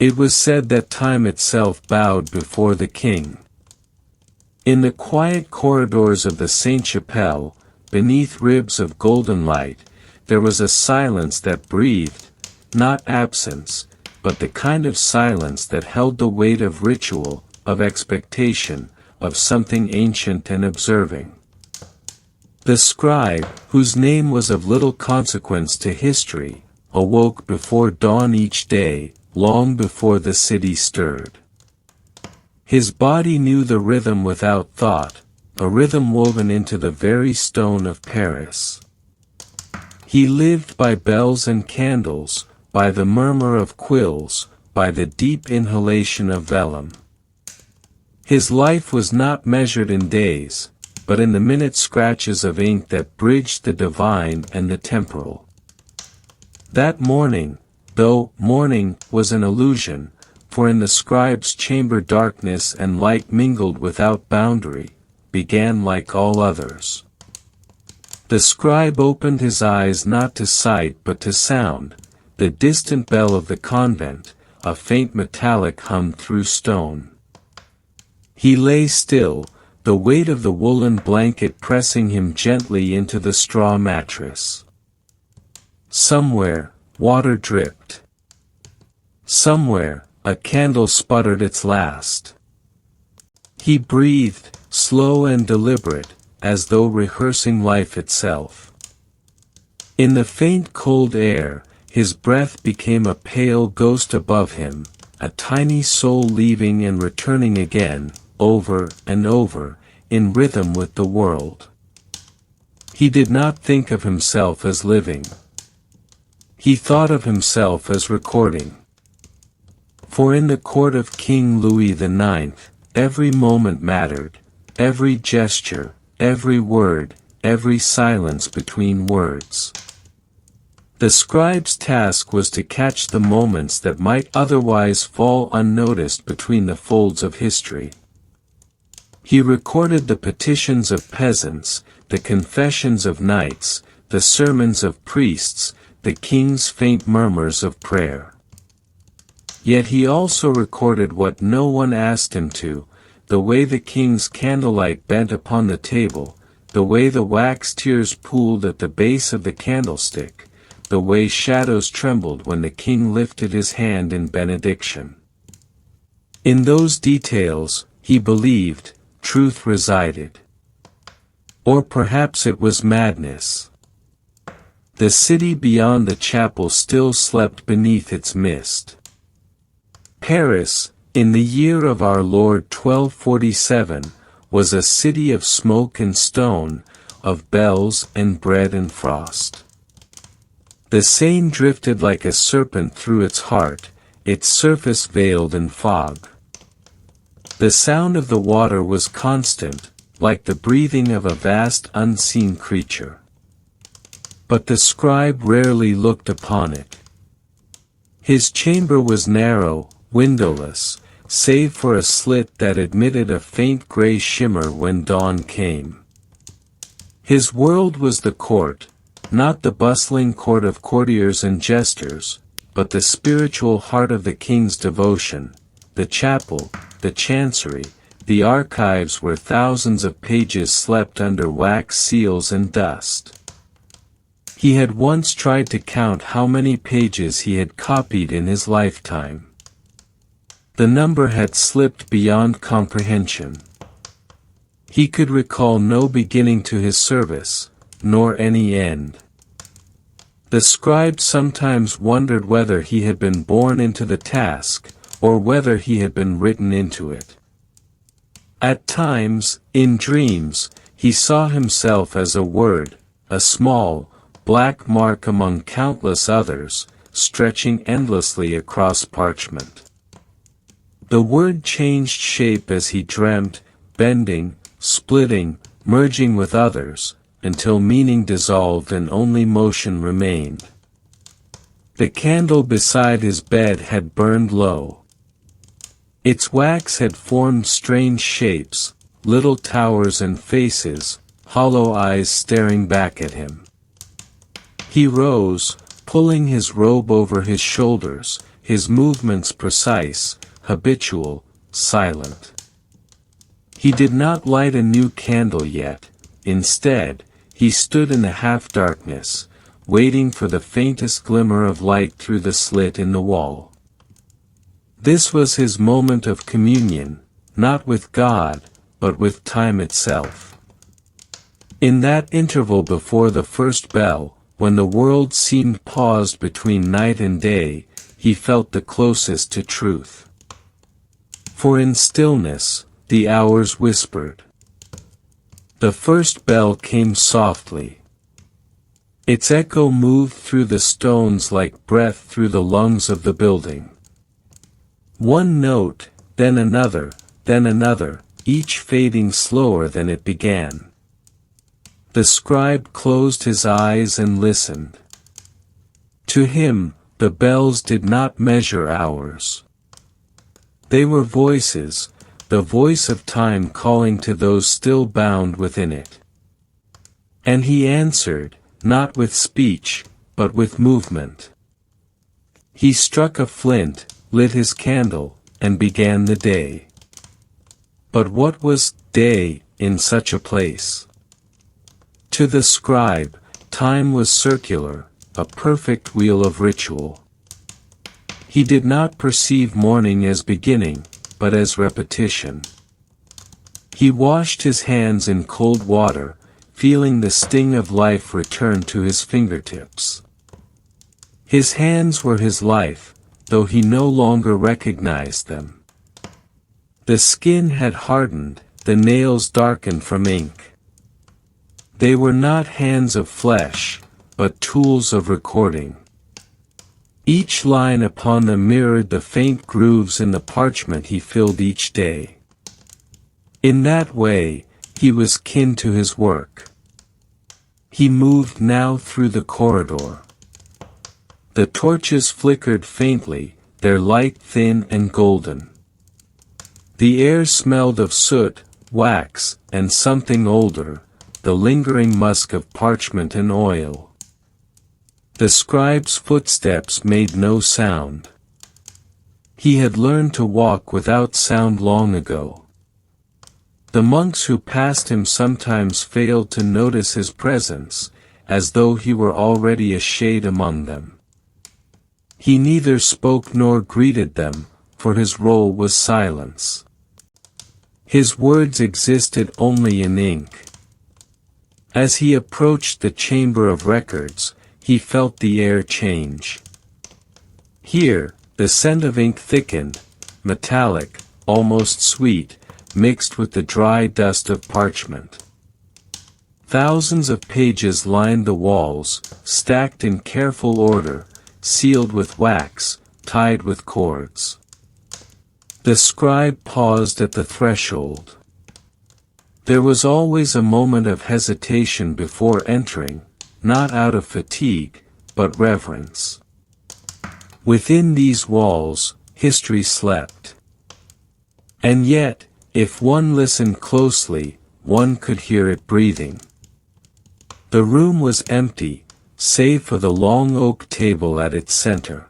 It was said that time itself bowed before the king. In the quiet corridors of the Sainte-Chapelle, beneath ribs of golden light, there was a silence that breathed, not absence, but the kind of silence that held the weight of ritual, of expectation, of something ancient and observing. The scribe, whose name was of little consequence to history, awoke before dawn each day, long before the city stirred. His body knew the rhythm without thought, a rhythm woven into the very stone of Paris. He lived by bells and candles, by the murmur of quills, by the deep inhalation of vellum. His life was not measured in days, but in the minute scratches of ink that bridged the divine and the temporal. That morning, though morning was an illusion, for in the scribe's chamber darkness and light mingled without boundary, began like all others. The scribe opened his eyes not to sight but to sound, the distant bell of the convent, a faint metallic hum through stone. He lay still, the weight of the woolen blanket pressing him gently into the straw mattress. Somewhere, water dripped. Somewhere, a candle sputtered its last. He breathed, slow and deliberate, as though rehearsing life itself. In the faint cold air, his breath became a pale ghost above him, a tiny soul leaving and returning again, over and over, in rhythm with the world. He did not think of himself as living. He thought of himself as recording. For in the court of King Louis IX, every moment mattered, every gesture, every word, every silence between words. The scribe's task was to catch the moments that might otherwise fall unnoticed between the folds of history. He recorded the petitions of peasants, the confessions of knights, the sermons of priests, the king's faint murmurs of prayer. Yet he also recorded what no one asked him to, the way the king's candlelight bent upon the table, the way the wax tears pooled at the base of the candlestick, the way shadows trembled when the king lifted his hand in benediction. In those details, he believed, truth resided. Or perhaps it was madness. The city beyond the chapel still slept beneath its mist. Paris, in the year of our Lord 1247, was a city of smoke and stone, of bells and bread and frost. The Seine drifted like a serpent through its heart, its surface veiled in fog. The sound of the water was constant, like the breathing of a vast unseen creature. But the scribe rarely looked upon it. His chamber was narrow, windowless, save for a slit that admitted a faint gray shimmer when dawn came. His world was the court, not the bustling court of courtiers and jesters, but the spiritual heart of the king's devotion, the chapel, the chancery, the archives where thousands of pages slept under wax seals and dust. He had once tried to count how many pages he had copied in his lifetime. The number had slipped beyond comprehension. He could recall no beginning to his service, nor any end. The scribe sometimes wondered whether he had been born into the task, or whether he had been written into it. At times, in dreams, he saw himself as a word, a small, black mark among countless others, stretching endlessly across parchment. The word changed shape as he dreamt, bending, splitting, merging with others, until meaning dissolved and only motion remained. The candle beside his bed had burned low. Its wax had formed strange shapes, little towers and faces, hollow eyes staring back at him. He rose, pulling his robe over his shoulders, his movements precise, habitual, silent. He did not light a new candle yet. Instead, he stood in the half-darkness, waiting for the faintest glimmer of light through the slit in the wall. This was his moment of communion, not with God, but with time itself. In that interval before the first bell, when the world seemed paused between night and day, he felt the closest to truth. For in stillness, the hours whispered. The first bell came softly. Its echo moved through the stones like breath through the lungs of the building. One note, then another, each fading slower than it began. The scribe closed his eyes and listened. To him, the bells did not measure hours. They were voices, the voice of time calling to those still bound within it. And he answered, not with speech, but with movement. He struck a flint, lit his candle, and began the day. But what was day in such a place? To the scribe, time was circular, a perfect wheel of ritual. He did not perceive morning as beginning, but as repetition. He washed his hands in cold water, feeling the sting of life return to his fingertips. His hands were his life, though he no longer recognized them. The skin had hardened, the nails darkened from ink. They were not hands of flesh, but tools of recording. Each line upon them mirrored the faint grooves in the parchment he filled each day. In that way, he was kin to his work. He moved now through the corridor. The torches flickered faintly, their light thin and golden. The air smelled of soot, wax, and something older, the lingering musk of parchment and oil. The scribe's footsteps made no sound. He had learned to walk without sound long ago. The monks who passed him sometimes failed to notice his presence, as though he were already a shade among them. He neither spoke nor greeted them, for his role was silence. His words existed only in ink. As he approached the chamber of records, he felt the air change. Here, the scent of ink thickened, metallic, almost sweet, mixed with the dry dust of parchment. Thousands of pages lined the walls, stacked in careful order, sealed with wax, tied with cords. The scribe paused at the threshold. There was always a moment of hesitation before entering, not out of fatigue, but reverence. Within these walls, history slept. And yet, if one listened closely, one could hear it breathing. The room was empty, save for the long oak table at its center.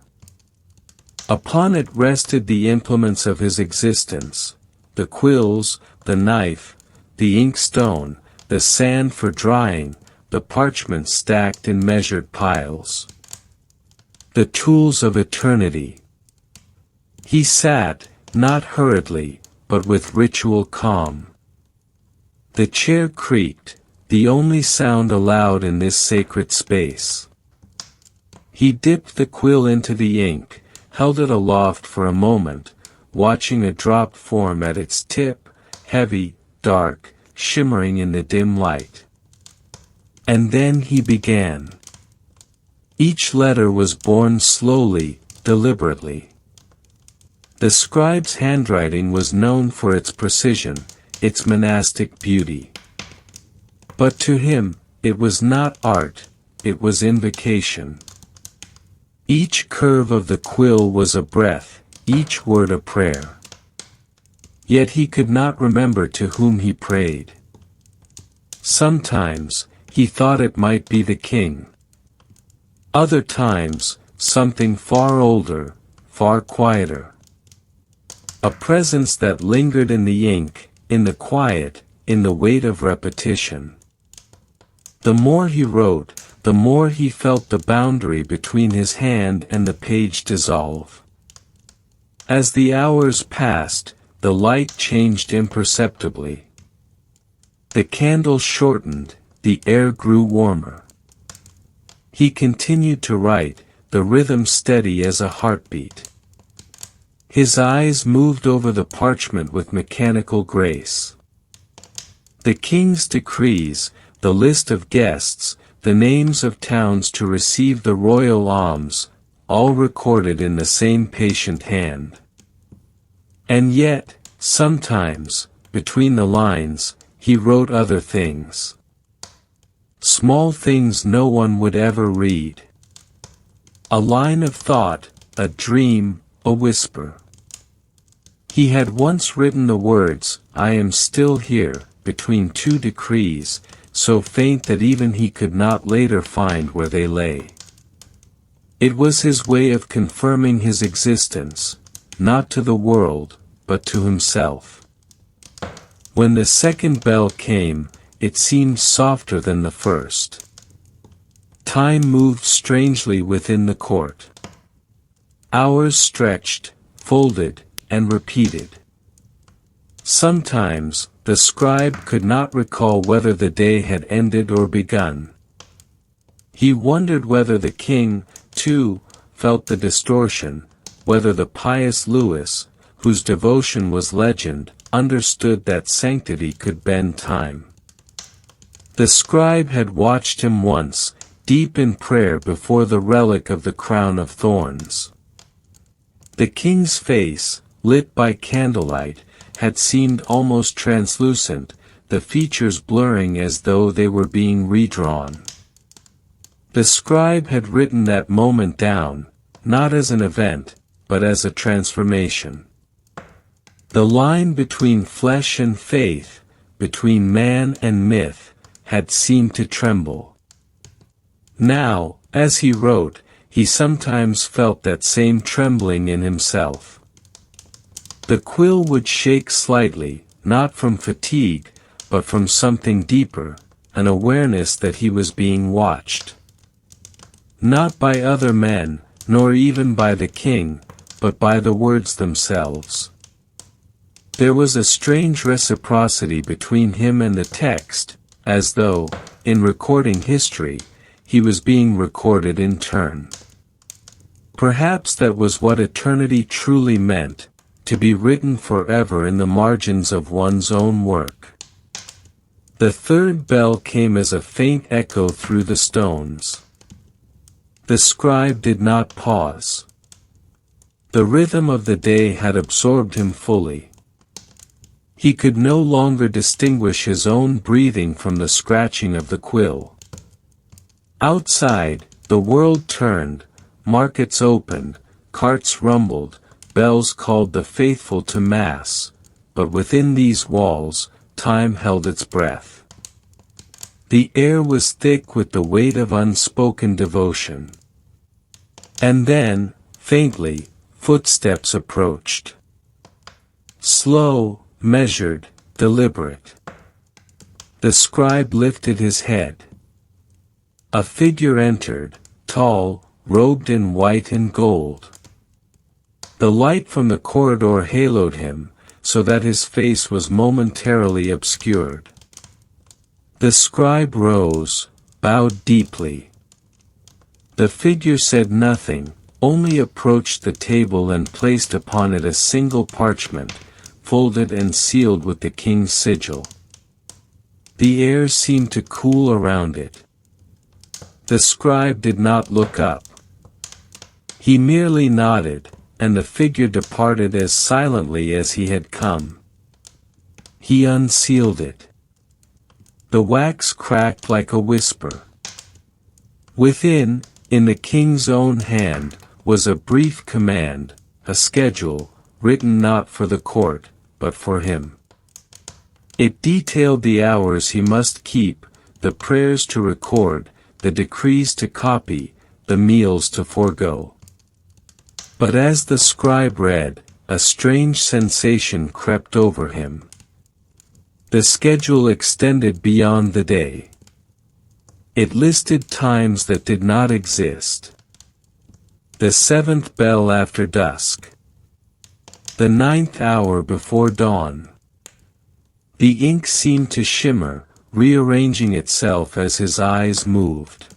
Upon it rested the implements of his existence, the quills, the knife, the inkstone, the sand for drying, the parchment stacked in measured piles. The tools of eternity. He sat, not hurriedly, but with ritual calm. The chair creaked, the only sound allowed in this sacred space. He dipped the quill into the ink, held it aloft for a moment, watching a drop form at its tip, heavy, dark, shimmering in the dim light. And then he began. Each letter was born slowly, deliberately. The scribe's handwriting was known for its precision, its monastic beauty. But to him, it was not art, it was invocation. Each curve of the quill was a breath, each word a prayer. Yet he could not remember to whom he prayed. Sometimes, he thought it might be the king. Other times, something far older, far quieter. A presence that lingered in the ink, in the quiet, in the weight of repetition. The more he wrote, the more he felt the boundary between his hand and the page dissolve. As the hours passed, the light changed imperceptibly. The candle shortened, the air grew warmer. He continued to write, the rhythm steady as a heartbeat. His eyes moved over the parchment with mechanical grace. The king's decrees, the list of guests, the names of towns to receive the royal alms, all recorded in the same patient hand. And yet, sometimes, between the lines, he wrote other things. Small things no one would ever read. A line of thought, a dream, a whisper. He had once written the words, "I am still here," between two decrees, so faint that even he could not later find where they lay. It was his way of confirming his existence, not to the world, but to himself. When the second bell came, it seemed softer than the first. Time moved strangely within the court. Hours stretched, folded, and repeated. Sometimes, the scribe could not recall whether the day had ended or begun. He wondered whether the king, too, felt the distortion, whether the pious Louis, whose devotion was legend, understood that sanctity could bend time. The scribe had watched him once, deep in prayer before the relic of the crown of thorns. The king's face, lit by candlelight, had seemed almost translucent, the features blurring as though they were being redrawn. The scribe had written that moment down, not as an event, but as a transformation. The line between flesh and faith, between man and myth, had seemed to tremble. Now, as he wrote, he sometimes felt that same trembling in himself. The quill would shake slightly, not from fatigue, but from something deeper, an awareness that he was being watched. Not by other men, nor even by the king, but by the words themselves. There was a strange reciprocity between him and the text, as though, in recording history, he was being recorded in turn. Perhaps that was what eternity truly meant, to be written forever in the margins of one's own work. The third bell came as a faint echo through the stones. The scribe did not pause. The rhythm of the day had absorbed him fully. He could no longer distinguish his own breathing from the scratching of the quill. Outside, the world turned, markets opened, carts rumbled, bells called the faithful to Mass, but within these walls, time held its breath. The air was thick with the weight of unspoken devotion. And then, faintly, footsteps approached. Slow, measured, deliberate. The scribe lifted his head. A figure entered, tall, robed in white and gold. The light from the corridor haloed him, so that his face was momentarily obscured. The scribe rose, bowed deeply. The figure said nothing, only approached the table and placed upon it a single parchment, folded and sealed with the king's sigil. The air seemed to cool around it. The scribe did not look up. He merely nodded, and the figure departed as silently as he had come. He unsealed it. The wax cracked like a whisper. Within, in the king's own hand, was a brief command, a schedule, written not for the court, but for him. It detailed the hours he must keep, the prayers to record, the decrees to copy, the meals to forego. But as the scribe read, a strange sensation crept over him. The schedule extended beyond the day. It listed times that did not exist. The 7th bell after dusk. The 9th hour before dawn. The ink seemed to shimmer, rearranging itself as his eyes moved.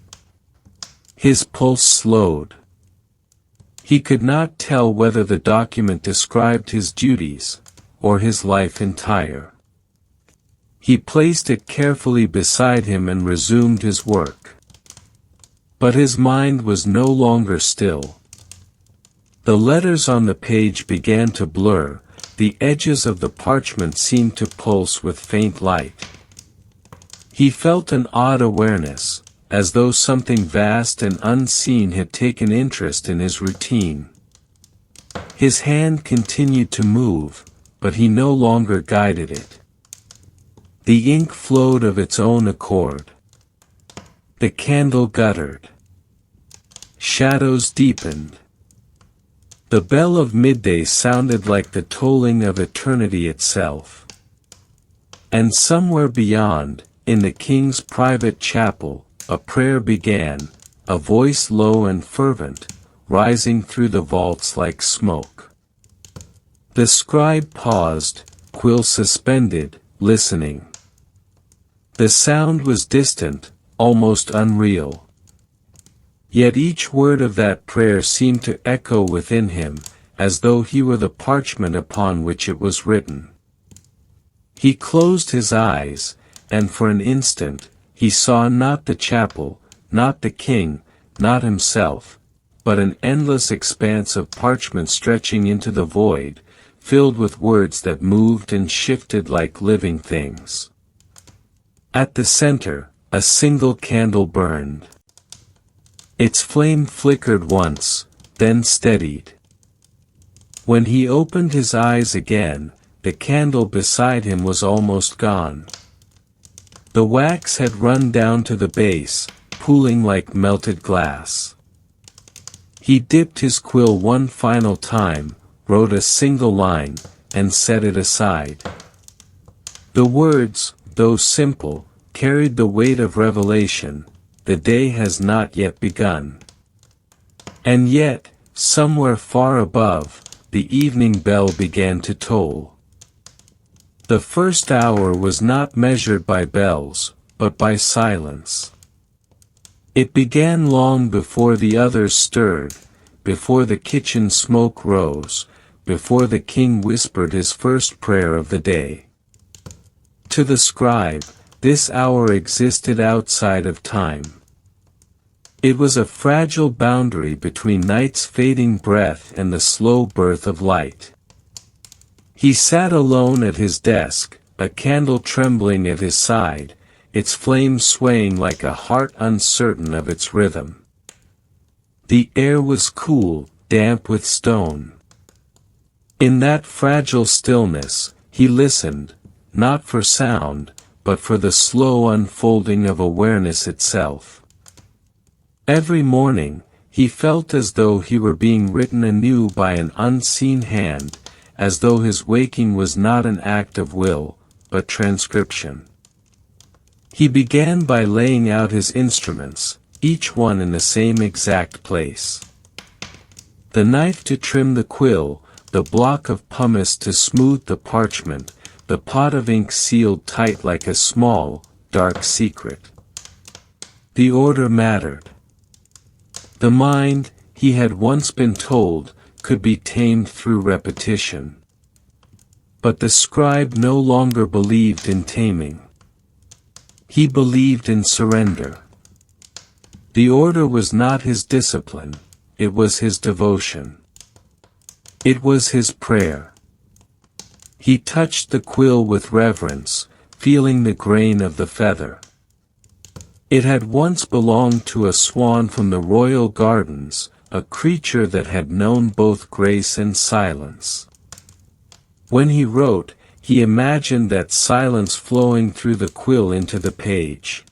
His pulse slowed. He could not tell whether the document described his duties, or his life entire. He placed it carefully beside him and resumed his work. But his mind was no longer still. The letters on the page began to blur, the edges of the parchment seemed to pulse with faint light. He felt an odd awareness, as though something vast and unseen had taken interest in his routine. His hand continued to move, but he no longer guided it. The ink flowed of its own accord. The candle guttered. Shadows deepened. The bell of midday sounded like the tolling of eternity itself. And somewhere beyond, in the king's private chapel, a prayer began, a voice low and fervent, rising through the vaults like smoke. The scribe paused, quill suspended, listening. The sound was distant, almost unreal. Yet each word of that prayer seemed to echo within him, as though he were the parchment upon which it was written. He closed his eyes, and for an instant, he saw not the chapel, not the king, not himself, but an endless expanse of parchment stretching into the void, filled with words that moved and shifted like living things. At the center, a single candle burned. Its flame flickered once, then steadied. When he opened his eyes again, the candle beside him was almost gone. The wax had run down to the base, pooling like melted glass. He dipped his quill one final time, wrote a single line, and set it aside. The words, though simple, carried the weight of revelation. The day has not yet begun. And yet, somewhere far above, the evening bell began to toll. The first hour was not measured by bells, but by silence. It began long before the others stirred, before the kitchen smoke rose, before the king whispered his first prayer of the day. To the scribe, this hour existed outside of time. It was a fragile boundary between night's fading breath and the slow birth of light. He sat alone at his desk, a candle trembling at his side, its flame swaying like a heart uncertain of its rhythm. The air was cool, damp with stone. In that fragile stillness, he listened, not for sound, but for the slow unfolding of awareness itself. Every morning, he felt as though he were being written anew by an unseen hand, as though his waking was not an act of will, but transcription. He began by laying out his instruments, each one in the same exact place. The knife to trim the quill, the block of pumice to smooth the parchment, the pot of ink sealed tight like a small, dark secret. The order mattered. The mind, he had once been told, could be tamed through repetition. But the scribe no longer believed in taming. He believed in surrender. The order was not his discipline, it was his devotion. It was his prayer. He touched the quill with reverence, feeling the grain of the feather. It had once belonged to a swan from the royal gardens, a creature that had known both grace and silence. When he wrote, he imagined that silence flowing through the quill into the page.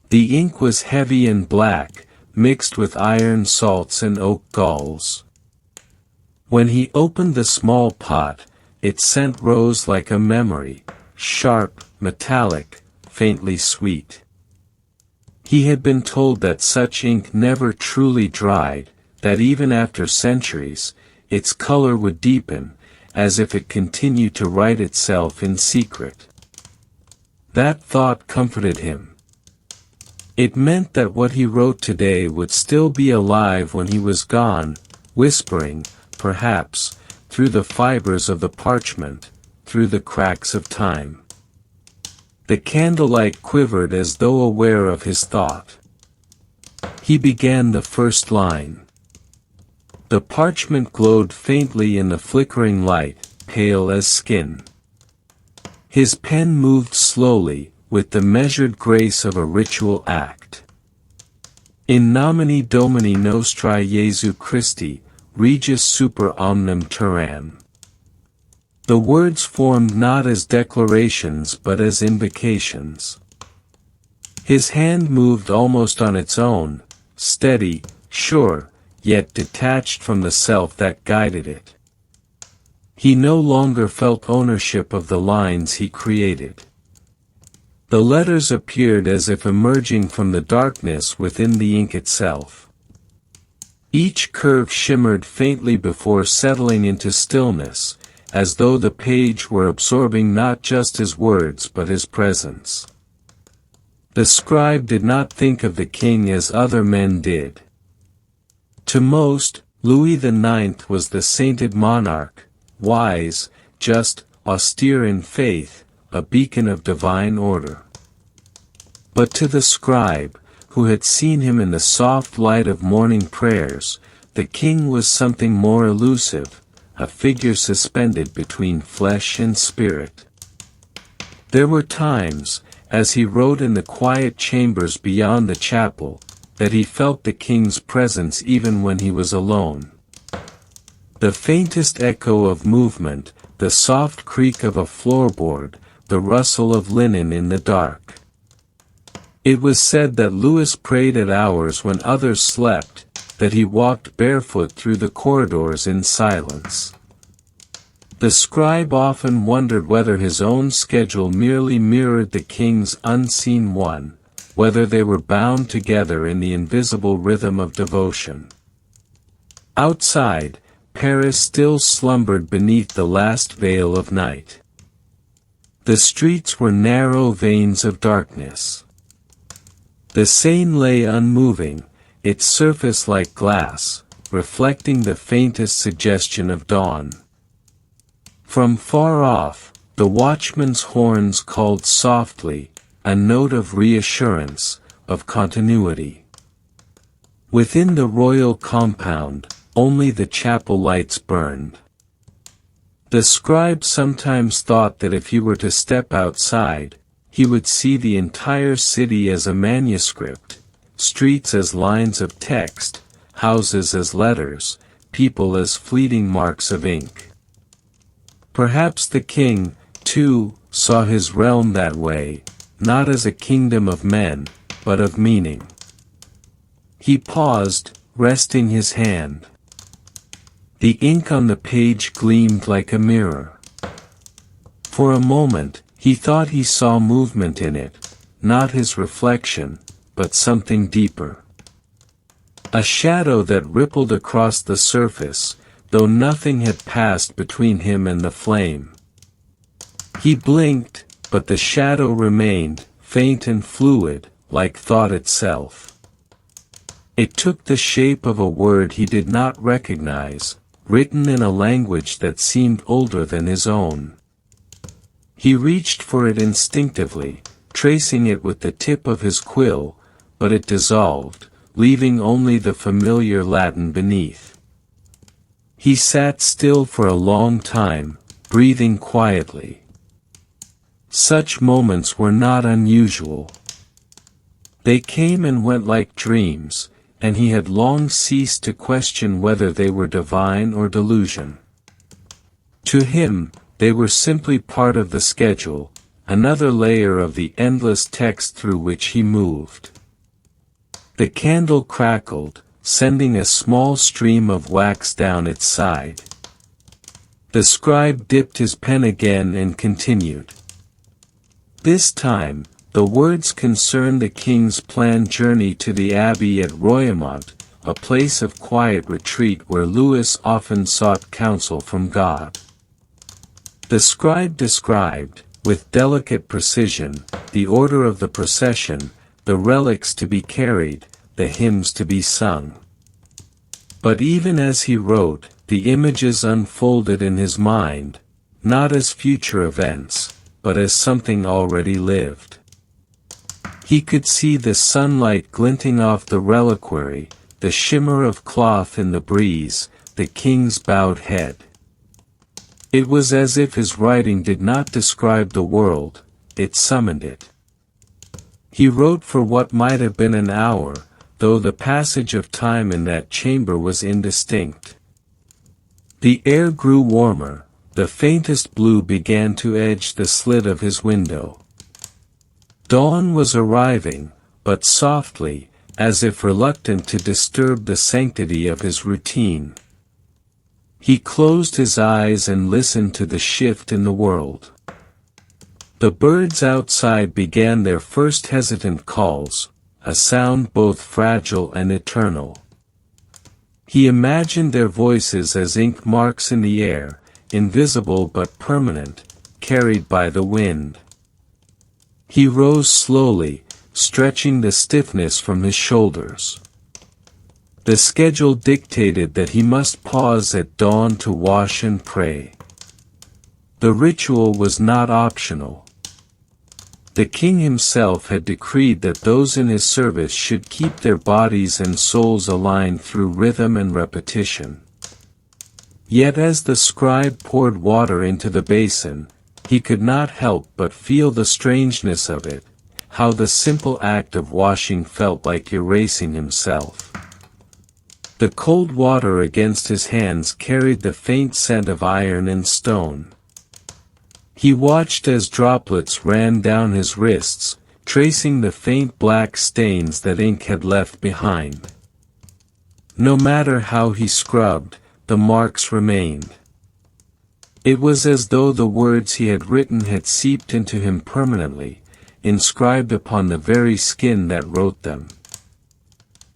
The ink was heavy and black, mixed with iron salts and oak galls. When he opened the small pot, its scent rose like a memory, sharp, metallic, faintly sweet. He had been told that such ink never truly dried, that even after centuries, its color would deepen, as if it continued to write itself in secret. That thought comforted him. It meant that what he wrote today would still be alive when he was gone, whispering, perhaps, through the fibers of the parchment, through the cracks of time. The candlelight quivered as though aware of his thought. He began the first line. The parchment glowed faintly in the flickering light, pale as skin. His pen moved slowly, with the measured grace of a ritual act. In nomine Domini Nostri Jesu Christi, Regis super omnem terram. The words formed not as declarations but as invocations. His hand moved almost on its own, steady, sure, yet detached from the self that guided it. He no longer felt ownership of the lines he created. The letters appeared as if emerging from the darkness within the ink itself. Each curve shimmered faintly before settling into stillness, as though the page were absorbing not just his words but his presence. The scribe did not think of the king as other men did. To most, Louis IX was the sainted monarch, wise, just, austere in faith, a beacon of divine order. But to the scribe, who had seen him in the soft light of morning prayers, the king was something more elusive, a figure suspended between flesh and spirit. There were times, as he wrote in the quiet chambers beyond the chapel, that he felt the king's presence even when he was alone. The faintest echo of movement, the soft creak of a floorboard, the rustle of linen in the dark. It was said that Louis prayed at hours when others slept, that he walked barefoot through the corridors in silence. The scribe often wondered whether his own schedule merely mirrored the king's unseen one, whether they were bound together in the invisible rhythm of devotion. Outside, Paris still slumbered beneath the last veil of night. The streets were narrow veins of darkness. The Seine lay unmoving, its surface like glass, reflecting the faintest suggestion of dawn. From far off, the watchman's horns called softly, a note of reassurance, of continuity. Within the royal compound, only the chapel lights burned. The scribe sometimes thought that if he were to step outside, he would see the entire city as a manuscript, streets as lines of text, houses as letters, people as fleeting marks of ink. Perhaps the king, too, saw his realm that way, not as a kingdom of men, but of meaning. He paused, resting his hand. The ink on the page gleamed like a mirror. For a moment, he thought he saw movement in it, not his reflection, but something deeper. A shadow that rippled across the surface, though nothing had passed between him and the flame. He blinked, but the shadow remained, faint and fluid, like thought itself. It took the shape of a word he did not recognize, written in a language that seemed older than his own. He reached for it instinctively, tracing it with the tip of his quill, but it dissolved, leaving only the familiar Latin beneath. He sat still for a long time, breathing quietly. Such moments were not unusual. They came and went like dreams, and he had long ceased to question whether they were divine or delusion. To him, they were simply part of the schedule, another layer of the endless text through which he moved. The candle crackled, sending a small stream of wax down its side. The scribe dipped his pen again and continued. This time, the words concerned the king's planned journey to the abbey at Royaumont, a place of quiet retreat where Louis often sought counsel from God. The scribe described, with delicate precision, the order of the procession, the relics to be carried, the hymns to be sung. But even as he wrote, the images unfolded in his mind, not as future events, but as something already lived. He could see the sunlight glinting off the reliquary, the shimmer of cloth in the breeze, the king's bowed head. It was as if his writing did not describe the world, it summoned it. He wrote for what might have been an hour, though the passage of time in that chamber was indistinct. The air grew warmer, the faintest blue began to edge the slit of his window. Dawn was arriving, but softly, as if reluctant to disturb the sanctity of his routine. He closed his eyes and listened to the shift in the world. The birds outside began their first hesitant calls, a sound both fragile and eternal. He imagined their voices as ink marks in the air, invisible but permanent, carried by the wind. He rose slowly, stretching the stiffness from his shoulders. The schedule dictated that he must pause at dawn to wash and pray. The ritual was not optional. The king himself had decreed that those in his service should keep their bodies and souls aligned through rhythm and repetition. Yet as the scribe poured water into the basin, he could not help but feel the strangeness of it, how the simple act of washing felt like erasing himself. The cold water against his hands carried the faint scent of iron and stone. He watched as droplets ran down his wrists, tracing the faint black stains that ink had left behind. No matter how he scrubbed, the marks remained. It was as though the words he had written had seeped into him permanently, inscribed upon the very skin that wrote them.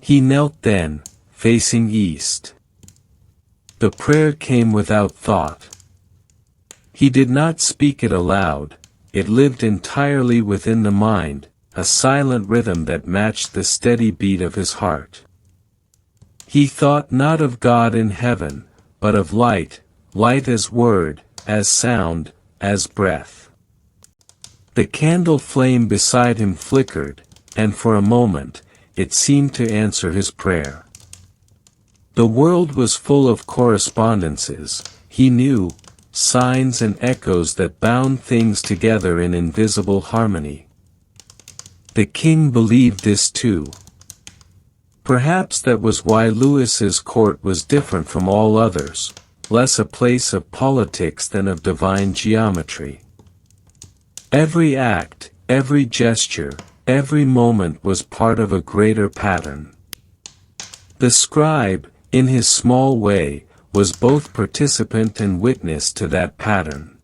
He knelt then, facing east. The prayer came without thought. He did not speak it aloud, it lived entirely within the mind, a silent rhythm that matched the steady beat of his heart. He thought not of God in heaven, but of light, light as word, as sound, as breath. The candle flame beside him flickered, and for a moment, it seemed to answer his prayer. The world was full of correspondences, he knew, signs and echoes that bound things together in invisible harmony. The king believed this too. Perhaps that was why Louis's court was different from all others, less a place of politics than of divine geometry. Every act, every gesture, every moment was part of a greater pattern. The scribe, in his small way, was both participant and witness to that pattern.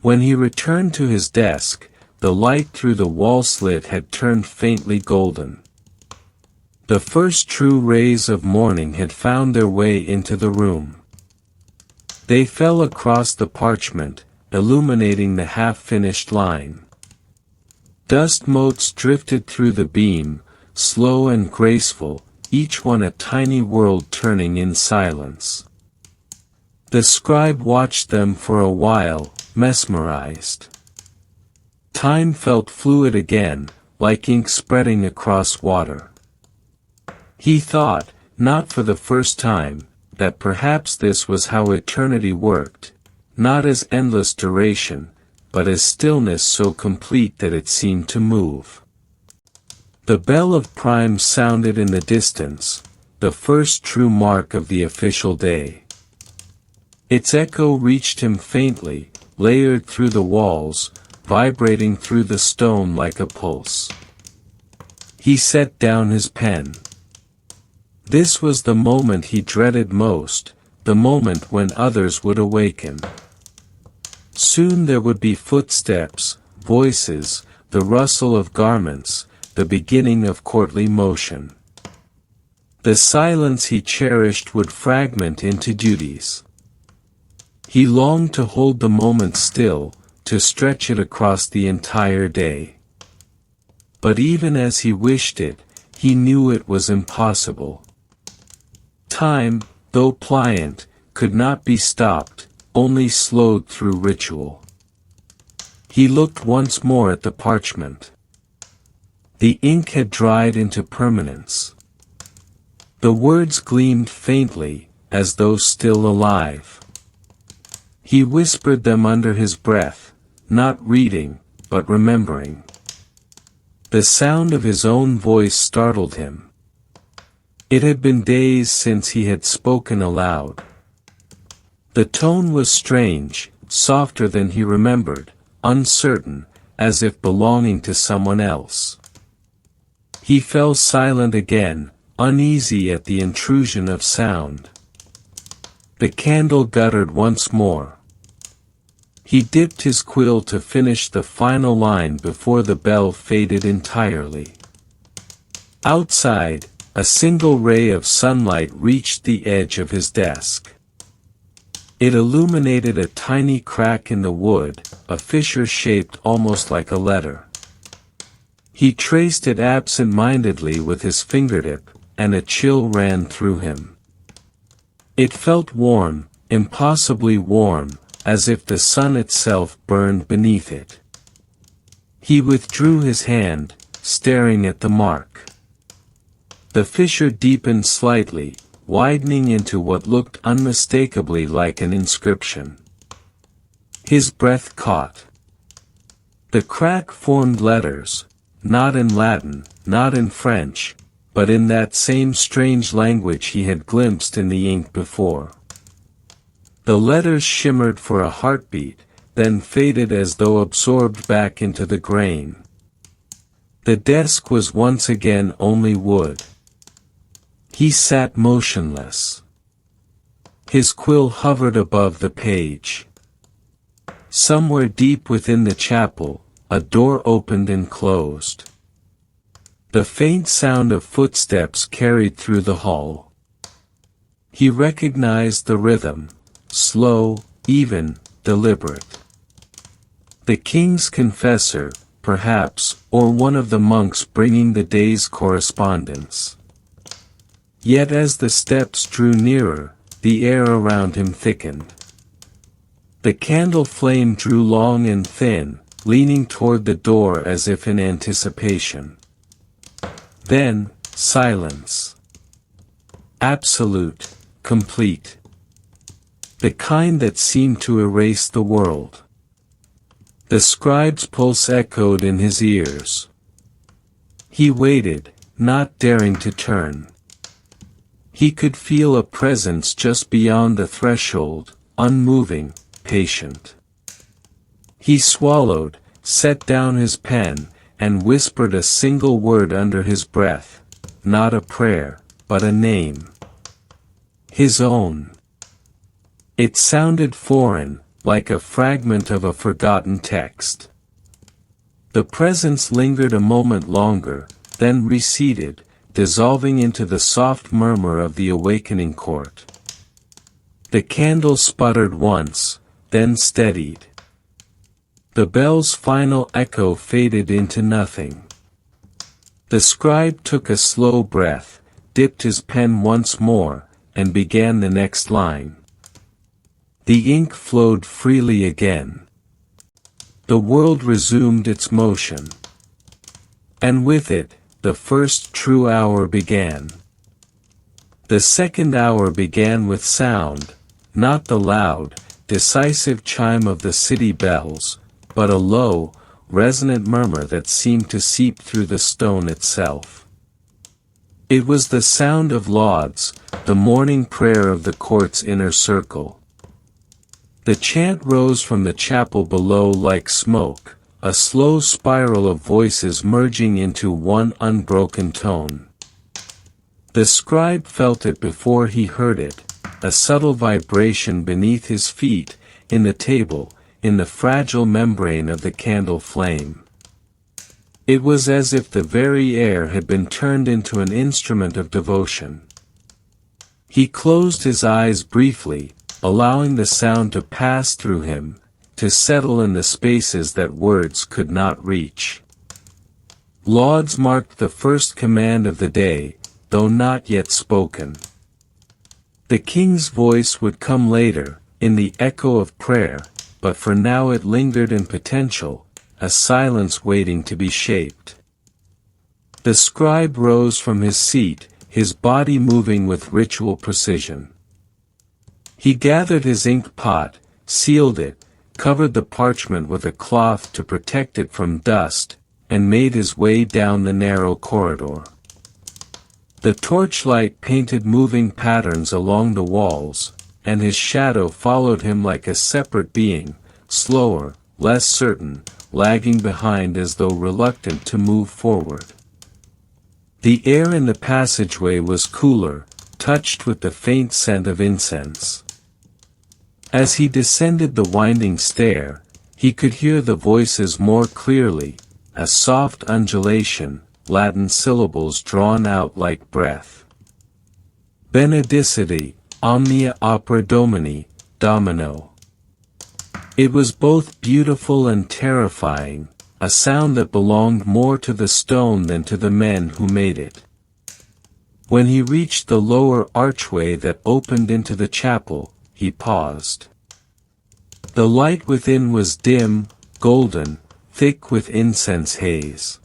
When he returned to his desk, the light through the wall slit had turned faintly golden. The first true rays of morning had found their way into the room. They fell across the parchment, illuminating the half-finished line. Dust motes drifted through the beam, slow and graceful, each one a tiny world turning in silence. The scribe watched them for a while, mesmerized. Time felt fluid again, like ink spreading across water. He thought, not for the first time, that perhaps this was how eternity worked, not as endless duration, but as stillness so complete that it seemed to move. The bell of prime sounded in the distance, the first true mark of the official day. Its echo reached him faintly, layered through the walls, vibrating through the stone like a pulse. He set down his pen. This was the moment he dreaded most, the moment when others would awaken. Soon there would be footsteps, voices, the rustle of garments, the beginning of courtly motion. The silence he cherished would fragment into duties. He longed to hold the moment still, to stretch it across the entire day. But even as he wished it, he knew it was impossible. Time, though pliant, could not be stopped, only slowed through ritual. He looked once more at the parchment. The ink had dried into permanence. The words gleamed faintly, as though still alive. He whispered them under his breath, not reading, but remembering. The sound of his own voice startled him. It had been days since he had spoken aloud. The tone was strange, softer than he remembered, uncertain, as if belonging to someone else. He fell silent again, uneasy at the intrusion of sound. The candle guttered once more. He dipped his quill to finish the final line before the bell faded entirely. Outside, a single ray of sunlight reached the edge of his desk. It illuminated a tiny crack in the wood, a fissure shaped almost like a letter. He traced it absent-mindedly with his fingertip, and a chill ran through him. It felt warm, impossibly warm, as if the sun itself burned beneath it. He withdrew his hand, staring at the mark. The fissure deepened slightly, widening into what looked unmistakably like an inscription. His breath caught. The crack formed letters, not in Latin, not in French, but in that same strange language he had glimpsed in the ink before. The letters shimmered for a heartbeat, then faded as though absorbed back into the grain. The desk was once again only wood. He sat motionless. His quill hovered above the page. Somewhere deep within the chapel, a door opened and closed. The faint sound of footsteps carried through the hall. He recognized the rhythm, slow, even, deliberate. The king's confessor, perhaps, or one of the monks bringing the day's correspondence. Yet as the steps drew nearer, the air around him thickened. The candle flame drew long and thin, leaning toward the door as if in anticipation. Then, silence. Absolute, complete. The kind that seemed to erase the world. The scribe's pulse echoed in his ears. He waited, not daring to turn. He could feel a presence just beyond the threshold, unmoving, patient. He swallowed, set down his pen, and whispered a single word under his breath, not a prayer, but a name. His own. It sounded foreign, like a fragment of a forgotten text. The presence lingered a moment longer, then receded, dissolving into the soft murmur of the awakening court. The candle sputtered once, then steadied. The bell's final echo faded into nothing. The scribe took a slow breath, dipped his pen once more, and began the next line. The ink flowed freely again. The world resumed its motion. And with it, the first true hour began. The second hour began with sound, not the loud, decisive chime of the city bells, but a low, resonant murmur that seemed to seep through the stone itself. It was the sound of lauds, the morning prayer of the court's inner circle. The chant rose from the chapel below like smoke, a slow spiral of voices merging into one unbroken tone. The scribe felt it before he heard it, a subtle vibration beneath his feet, in the table, in the fragile membrane of the candle flame. It was as if the very air had been turned into an instrument of devotion. He closed his eyes briefly, allowing the sound to pass through him, to settle in the spaces that words could not reach. Lauds marked the first command of the day, though not yet spoken. The king's voice would come later, in the echo of prayer, but for now it lingered in potential, a silence waiting to be shaped. The scribe rose from his seat, his body moving with ritual precision. He gathered his ink pot, sealed it, covered the parchment with a cloth to protect it from dust, and made his way down the narrow corridor. The torchlight painted moving patterns along the walls, and his shadow followed him like a separate being, slower, less certain, lagging behind as though reluctant to move forward. The air in the passageway was cooler, touched with the faint scent of incense. As he descended the winding stair, he could hear the voices more clearly, a soft undulation, Latin syllables drawn out like breath. Benedicite, omnia opera Domini, Domino. It was both beautiful and terrifying, a sound that belonged more to the stone than to the men who made it. When he reached the lower archway that opened into the chapel, he paused. The light within was dim, golden, thick with incense haze.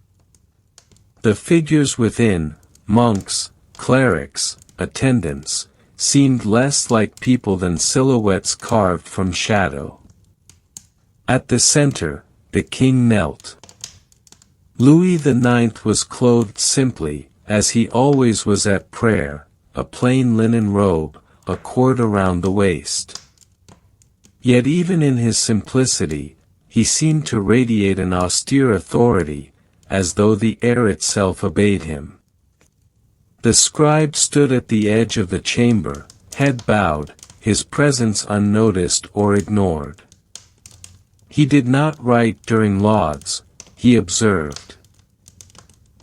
The figures within, monks, clerics, attendants, seemed less like people than silhouettes carved from shadow. At the center, the king knelt. Louis IX was clothed simply, as he always was at prayer, a plain linen robe, a cord around the waist. Yet even in his simplicity, he seemed to radiate an austere authority, as though the air itself obeyed him. The scribe stood at the edge of the chamber, head bowed, his presence unnoticed or ignored. He did not write during lauds, he observed.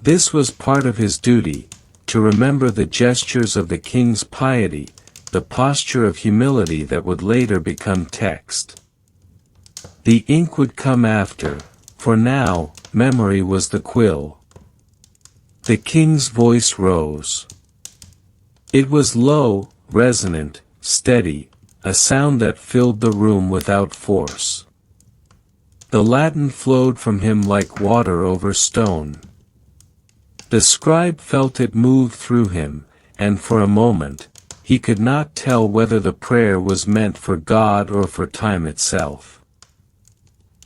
This was part of his duty, to remember the gestures of the king's piety, the posture of humility that would later become text. The ink would come after, for now, memory was the quill. The king's voice rose. It was low, resonant, steady, a sound that filled the room without force. The Latin flowed from him like water over stone. The scribe felt it move through him, and for a moment, he could not tell whether the prayer was meant for God or for time itself.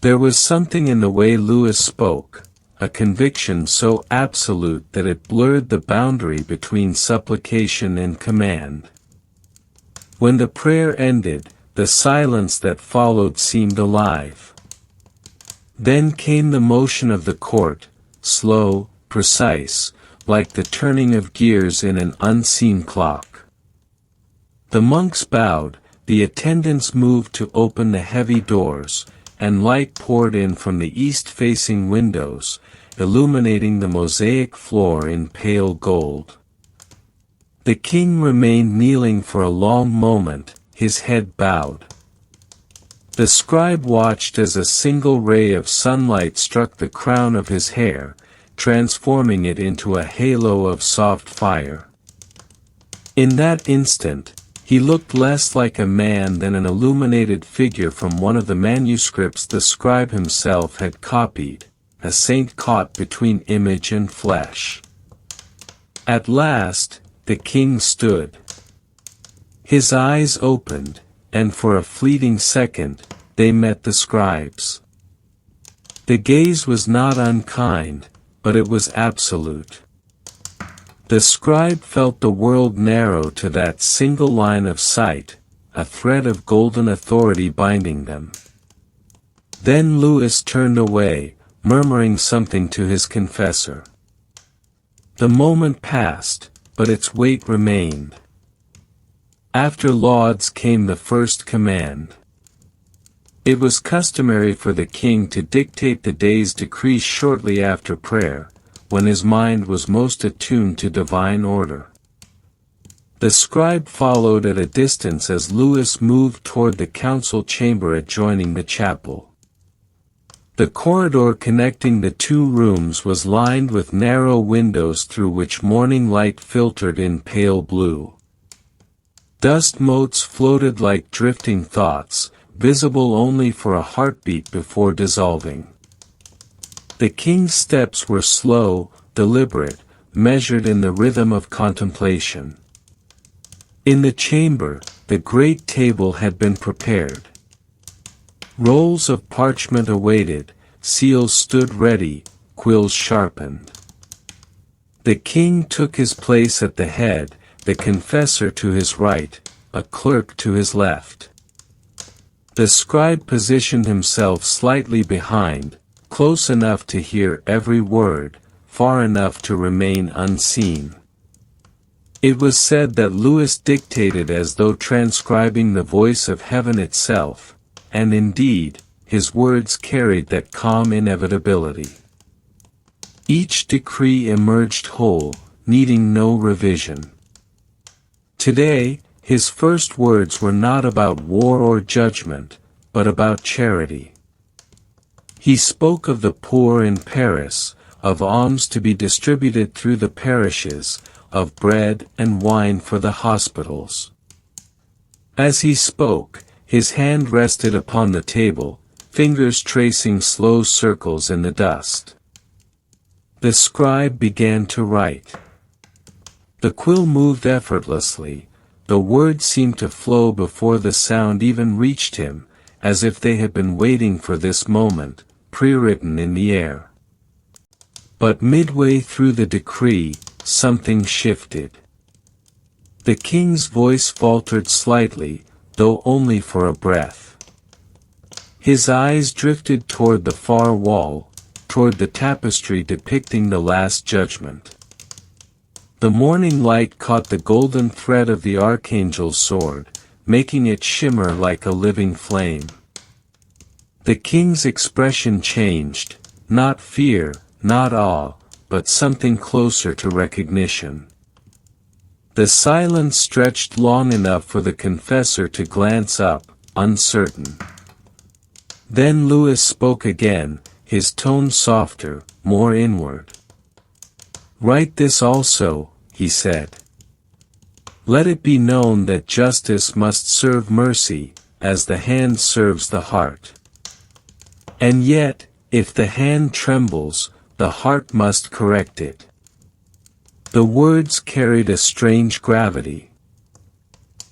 There was something in the way Louis spoke, a conviction so absolute that it blurred the boundary between supplication and command. When the prayer ended, the silence that followed seemed alive. Then came the motion of the court, slow, precise, like the turning of gears in an unseen clock. The monks bowed, the attendants moved to open the heavy doors, and light poured in from the east-facing windows, illuminating the mosaic floor in pale gold. The king remained kneeling for a long moment, his head bowed. The scribe watched as a single ray of sunlight struck the crown of his hair, transforming it into a halo of soft fire. In that instant, he looked less like a man than an illuminated figure from one of the manuscripts the scribe himself had copied, a saint caught between image and flesh. At last, the king stood. His eyes opened, and for a fleeting second, they met the scribe's. The gaze was not unkind, but it was absolute. The scribe felt the world narrow to that single line of sight, a thread of golden authority binding them. Then Louis turned away, murmuring something to his confessor. The moment passed, but its weight remained. After lauds came the first command. It was customary for the king to dictate the day's decrees shortly after prayer, when his mind was most attuned to divine order. The scribe followed at a distance as Louis moved toward the council chamber adjoining the chapel. The corridor connecting the two rooms was lined with narrow windows through which morning light filtered in pale blue. Dust motes floated like drifting thoughts, visible only for a heartbeat before dissolving. The king's steps were slow, deliberate, measured in the rhythm of contemplation. In the chamber, the great table had been prepared. Rolls of parchment awaited, seals stood ready, quills sharpened. The king took his place at the head, the confessor to his right, a clerk to his left. The scribe positioned himself slightly behind, close enough to hear every word, far enough to remain unseen. It was said that Louis dictated as though transcribing the voice of heaven itself, and indeed, his words carried that calm inevitability. Each decree emerged whole, needing no revision. Today, his first words were not about war or judgment, but about charity. He spoke of the poor in Paris, of alms to be distributed through the parishes, of bread and wine for the hospitals. As he spoke, his hand rested upon the table, fingers tracing slow circles in the dust. The scribe began to write. The quill moved effortlessly, the words seemed to flow before the sound even reached him, as if they had been waiting for this moment, pre-written in the air. But midway through the decree, something shifted. The king's voice faltered slightly, though only for a breath. His eyes drifted toward the far wall, toward the tapestry depicting the Last Judgment. The morning light caught the golden thread of the archangel's sword, making it shimmer like a living flame. The king's expression changed, not fear, not awe, but something closer to recognition. The silence stretched long enough for the confessor to glance up, uncertain. Then Louis spoke again, his tone softer, more inward. "Write this also," he said. "Let it be known that justice must serve mercy, as the hand serves the heart. And yet, if the hand trembles, the heart must correct it." The words carried a strange gravity.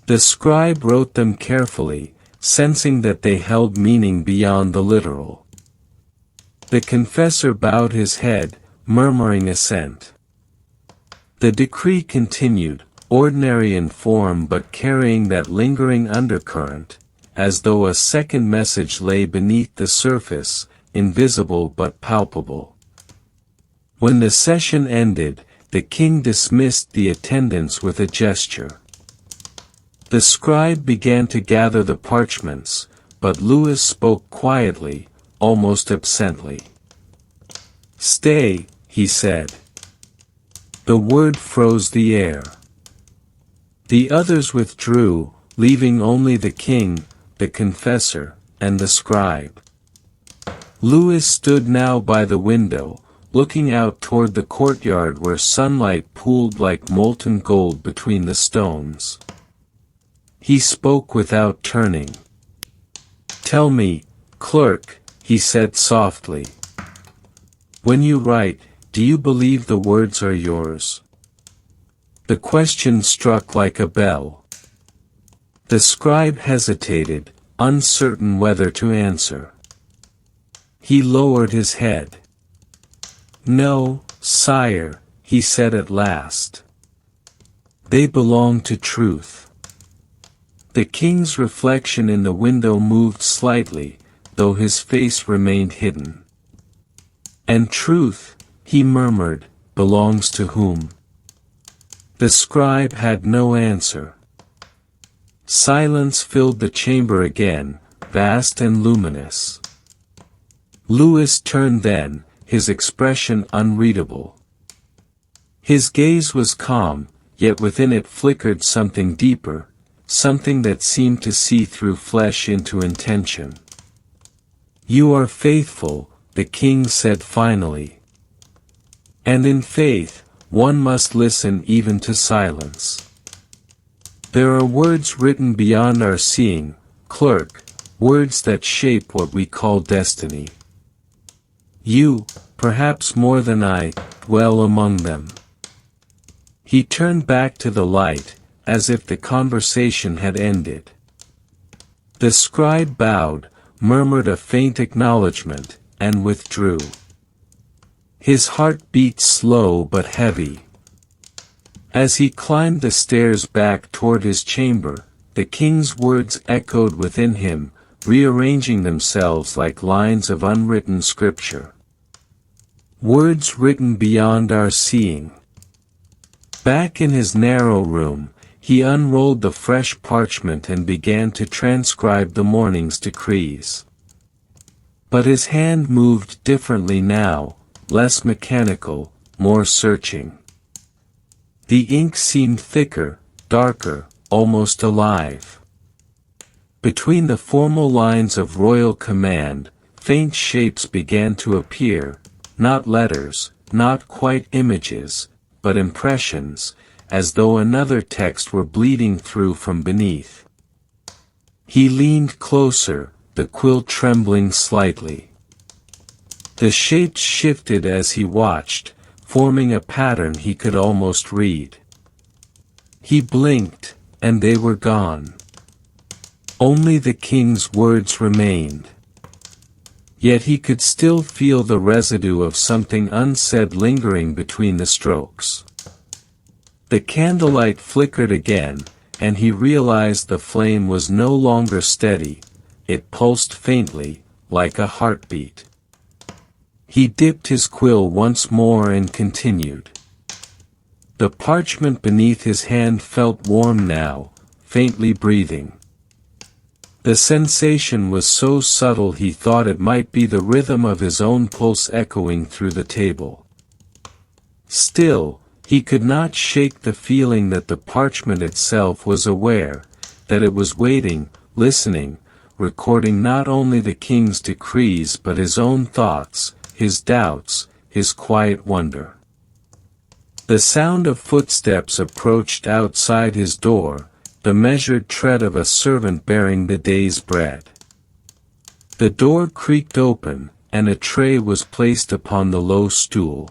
The scribe wrote them carefully, sensing that they held meaning beyond the literal. The confessor bowed his head, murmuring assent. The decree continued, ordinary in form but carrying that lingering undercurrent, as though a second message lay beneath the surface, invisible but palpable. When the session ended, the king dismissed the attendants with a gesture. The scribe began to gather the parchments, but Louis spoke quietly, almost absently. "Stay," he said. The word froze the air. The others withdrew, leaving only the king, the confessor, and the scribe. Louis stood now by the window, looking out toward the courtyard where sunlight pooled like molten gold between the stones. He spoke without turning. "Tell me, clerk," he said softly. "When you write, do you believe the words are yours?" The question struck like a bell. The scribe hesitated, uncertain whether to answer. He lowered his head. "No, sire," he said at last. "They belong to truth." The king's reflection in the window moved slightly, though his face remained hidden. "And truth," he murmured, "belongs to whom?" The scribe had no answer. Silence filled the chamber again, vast and luminous. Louis turned then, his expression unreadable. His gaze was calm, yet within it flickered something deeper, something that seemed to see through flesh into intention. "You are faithful," the king said finally. "And in faith, one must listen even to silence. There are words written beyond our seeing, clerk, words that shape what we call destiny. You, perhaps more than I, dwell among them." He turned back to the light, as if the conversation had ended. The scribe bowed, murmured a faint acknowledgment, and withdrew. His heart beat slow but heavy. As he climbed the stairs back toward his chamber, the king's words echoed within him, rearranging themselves like lines of unwritten scripture. Words written beyond our seeing. Back in his narrow room, he unrolled the fresh parchment and began to transcribe the morning's decrees. But his hand moved differently now, less mechanical, more searching. The ink seemed thicker, darker, almost alive. Between the formal lines of royal command, faint shapes began to appear, not letters, not quite images, but impressions, as though another text were bleeding through from beneath. He leaned closer, the quill trembling slightly. The shapes shifted as he watched, forming a pattern he could almost read. He blinked, and they were gone. Only the king's words remained. Yet he could still feel the residue of something unsaid lingering between the strokes. The candlelight flickered again, and he realized the flame was no longer steady, it pulsed faintly, like a heartbeat. He dipped his quill once more and continued. The parchment beneath his hand felt warm now, faintly breathing. The sensation was so subtle he thought it might be the rhythm of his own pulse echoing through the table. Still, he could not shake the feeling that the parchment itself was aware, that it was waiting, listening, recording not only the king's decrees but his own thoughts, his doubts, his quiet wonder. The sound of footsteps approached outside his door, the measured tread of a servant bearing the day's bread. The door creaked open, and a tray was placed upon the low stool.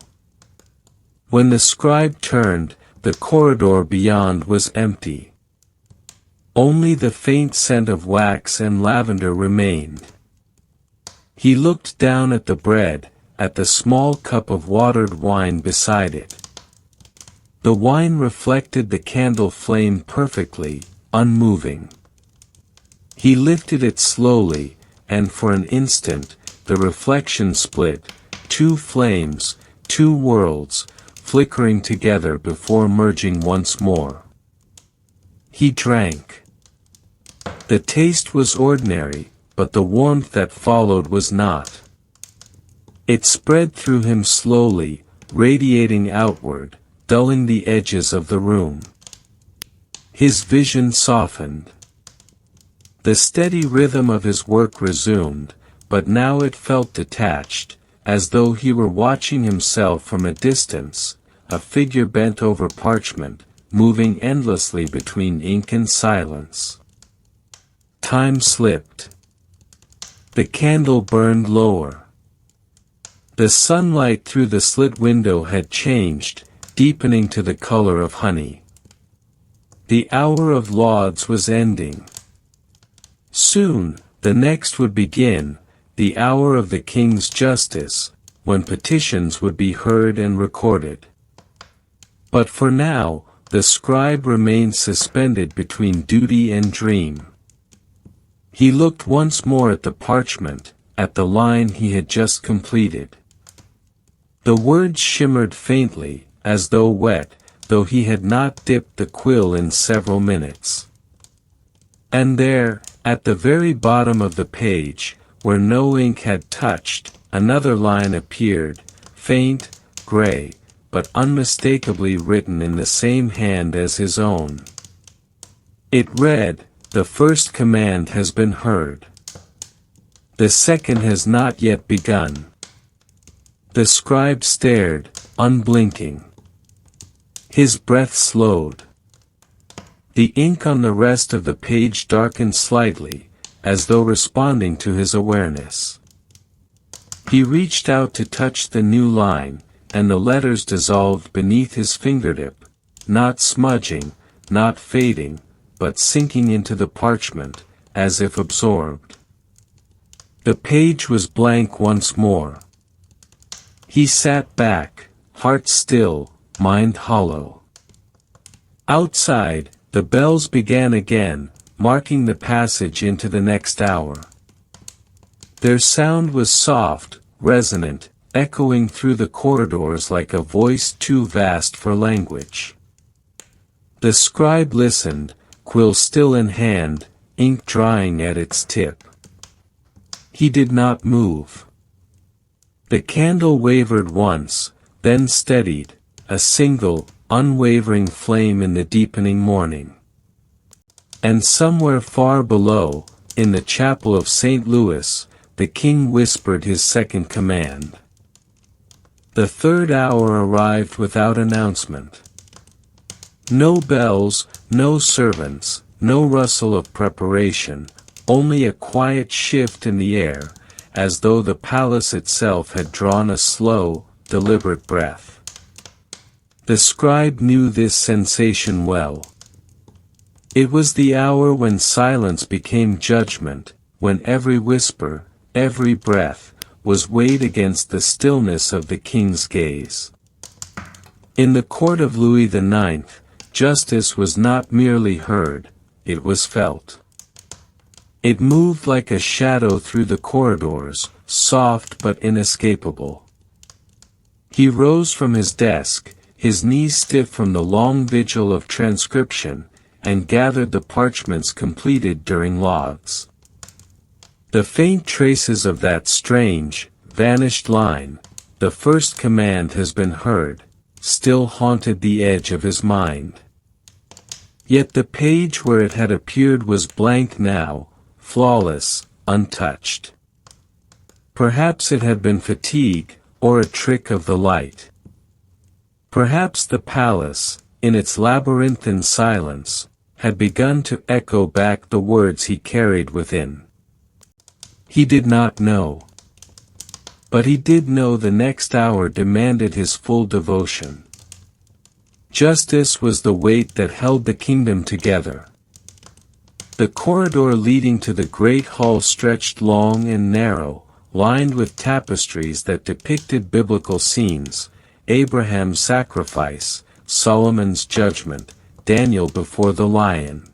When the scribe turned, the corridor beyond was empty. Only the faint scent of wax and lavender remained. He looked down at the bread, at the small cup of watered wine beside it. The wine reflected the candle flame perfectly, unmoving. He lifted it slowly, and for an instant, the reflection split, two flames, two worlds, flickering together before merging once more. He drank. The taste was ordinary, but the warmth that followed was not. It spread through him slowly, radiating outward, dulling the edges of the room. His vision softened. The steady rhythm of his work resumed, but now it felt detached, as though he were watching himself from a distance, a figure bent over parchment, moving endlessly between ink and silence. Time slipped. The candle burned lower. The sunlight through the slit window had changed, deepening to the color of honey. The hour of lauds was ending. Soon, the next would begin, the hour of the king's justice, when petitions would be heard and recorded. But for now, the scribe remained suspended between duty and dream. He looked once more at the parchment, at the line he had just completed. The words shimmered faintly, as though wet, though he had not dipped the quill in several minutes. And there, at the very bottom of the page, where no ink had touched, another line appeared, faint, gray, but unmistakably written in the same hand as his own. It read, "The first command has been heard. The second has not yet begun." The scribe stared, unblinking. His breath slowed. The ink on the rest of the page darkened slightly, as though responding to his awareness. He reached out to touch the new line, and the letters dissolved beneath his fingertip, not smudging, not fading, but sinking into the parchment, as if absorbed. The page was blank once more. He sat back, heart still, mind hollow. Outside, the bells began again, marking the passage into the next hour. Their sound was soft, resonant, echoing through the corridors like a voice too vast for language. The scribe listened, quill still in hand, ink drying at its tip. He did not move. The candle wavered once, then steadied, a single, unwavering flame in the deepening morning. And somewhere far below, in the chapel of St. Louis, the king whispered his second command. The third hour arrived without announcement. No bells, no servants, no rustle of preparation, only a quiet shift in the air, as though the palace itself had drawn a slow, deliberate breath. The scribe knew this sensation well. It was the hour when silence became judgment, when every whisper, every breath, was weighed against the stillness of the king's gaze. In the court of Louis IX, justice was not merely heard, it was felt. It moved like a shadow through the corridors, soft but inescapable. He rose from his desk, his knees stiff from the long vigil of transcription, and gathered the parchments completed during logs. The faint traces of that strange, vanished line, "The first command has been heard," still haunted the edge of his mind. Yet the page where it had appeared was blank now, flawless, untouched. Perhaps it had been fatigue, or a trick of the light. Perhaps the palace, in its labyrinthine silence, had begun to echo back the words he carried within. He did not know. But he did know the next hour demanded his full devotion. Justice was the weight that held the kingdom together. The corridor leading to the great hall stretched long and narrow, lined with tapestries that depicted biblical scenes, Abraham's sacrifice, Solomon's judgment, Daniel before the lion.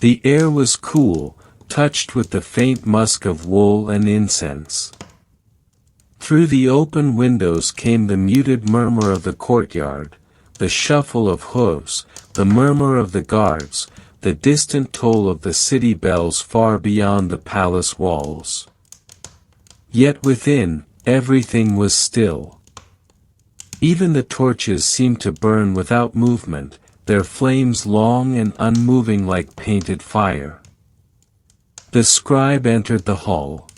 The air was cool, touched with the faint musk of wool and incense. Through the open windows came the muted murmur of the courtyard, the shuffle of hooves, the murmur of the guards, the distant toll of the city bells far beyond the palace walls. Yet within, everything was still. Even the torches seemed to burn without movement, their flames long and unmoving like painted fire. The scribe entered the hall.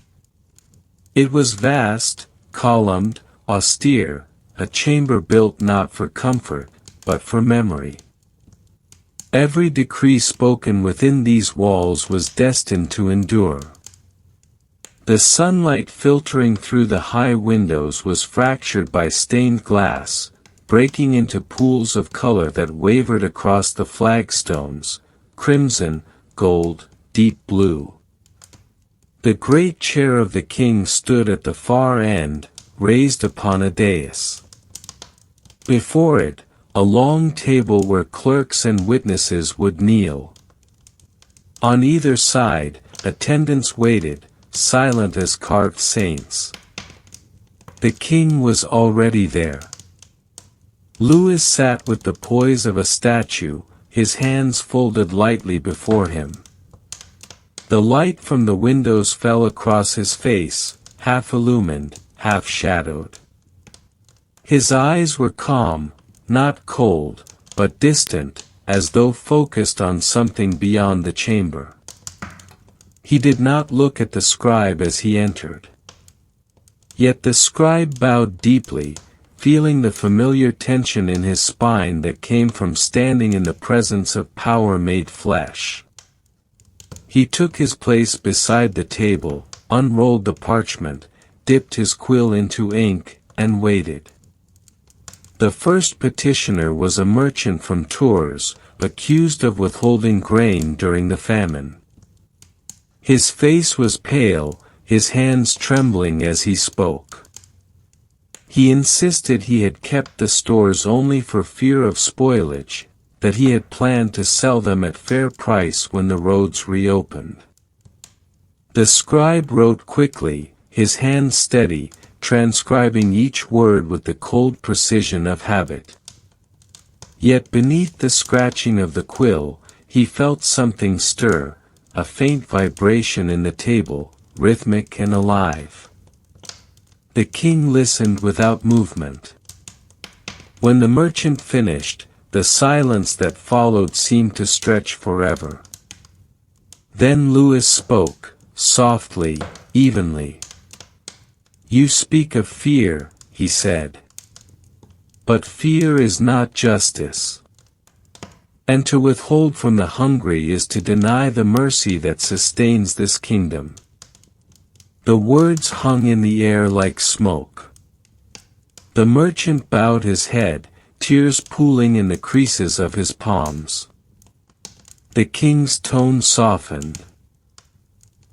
It was vast, columned, austere, a chamber built not for comfort, but for memory. Every decree spoken within these walls was destined to endure. The sunlight filtering through the high windows was fractured by stained glass, breaking into pools of color that wavered across the flagstones, crimson, gold, deep blue. The great chair of the king stood at the far end, raised upon a dais. Before it, a long table where clerks and witnesses would kneel. On either side, attendants waited, silent as carved saints. The king was already there. Louis sat with the poise of a statue, his hands folded lightly before him. The light from the windows fell across his face, half illumined, half shadowed. His eyes were calm, not cold, but distant, as though focused on something beyond the chamber. He did not look at the scribe as he entered. Yet the scribe bowed deeply, feeling the familiar tension in his spine that came from standing in the presence of power made flesh. He took his place beside the table, unrolled the parchment, dipped his quill into ink, and waited. The first petitioner was a merchant from Tours, accused of withholding grain during the famine. His face was pale, his hands trembling as he spoke. He insisted he had kept the stores only for fear of spoilage, that he had planned to sell them at fair price when the roads reopened. The scribe wrote quickly, his hand steady, transcribing each word with the cold precision of habit. Yet beneath the scratching of the quill, he felt something stir, a faint vibration in the table, rhythmic and alive. The king listened without movement. When the merchant finished, the silence that followed seemed to stretch forever. Then Louis spoke, softly, evenly. "You speak of fear," he said. "But fear is not justice. And to withhold from the hungry is to deny the mercy that sustains this kingdom." The words hung in the air like smoke. The merchant bowed his head, tears pooling in the creases of his palms. The king's tone softened.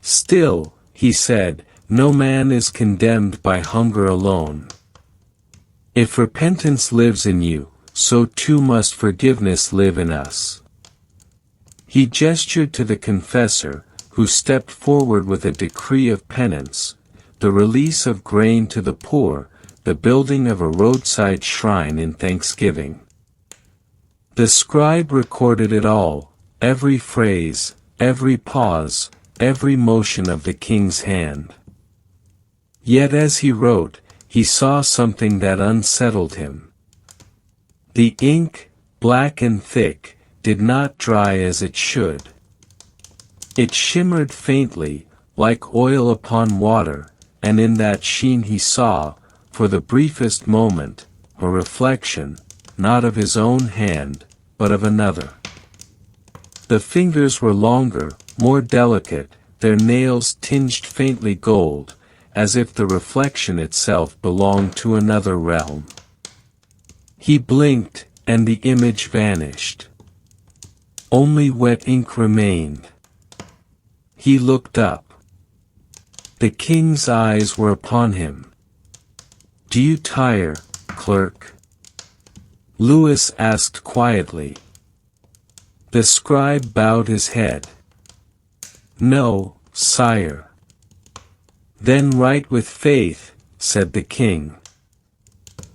"Still," he said, "no man is condemned by hunger alone. If repentance lives in you, so too must forgiveness live in us." He gestured to the confessor, who stepped forward with a decree of penance, the release of grain to the poor, the building of a roadside shrine in thanksgiving. The scribe recorded it all, every phrase, every pause, every motion of the king's hand. Yet as he wrote, he saw something that unsettled him. The ink, black and thick, did not dry as it should. It shimmered faintly, like oil upon water, and in that sheen he saw, for the briefest moment, a reflection, not of his own hand, but of another. The fingers were longer, more delicate, their nails tinged faintly gold, as if the reflection itself belonged to another realm. He blinked, and the image vanished. Only wet ink remained. He looked up. The king's eyes were upon him. "Do you tire, clerk?" Louis asked quietly. The scribe bowed his head. "No, sire." "Then write with faith," said the king.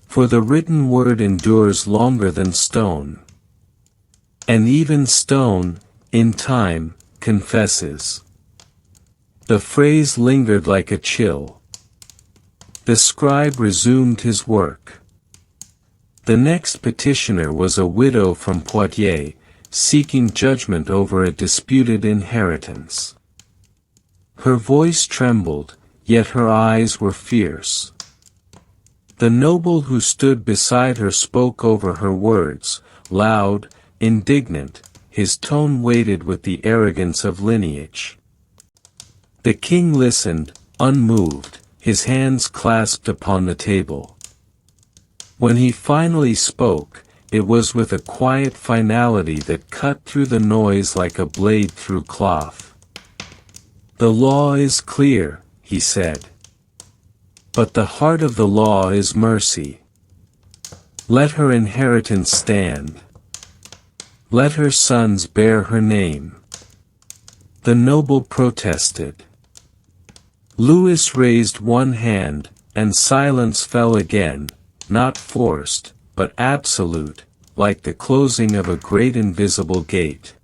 "For the written word endures longer than stone. And even stone, in time, confesses." The phrase lingered like a chill. The scribe resumed his work. The next petitioner was a widow from Poitiers, seeking judgment over a disputed inheritance. Her voice trembled, yet her eyes were fierce. The noble who stood beside her spoke over her words, loud, indignant, his tone weighted with the arrogance of lineage. The king listened, unmoved, his hands clasped upon the table. When he finally spoke, it was with a quiet finality that cut through the noise like a blade through cloth. "The law is clear," he said. "But the heart of the law is mercy. Let her inheritance stand. Let her sons bear her name." The noble protested. Louis raised one hand, and silence fell again, not forced, but absolute, like the closing of a great invisible gate.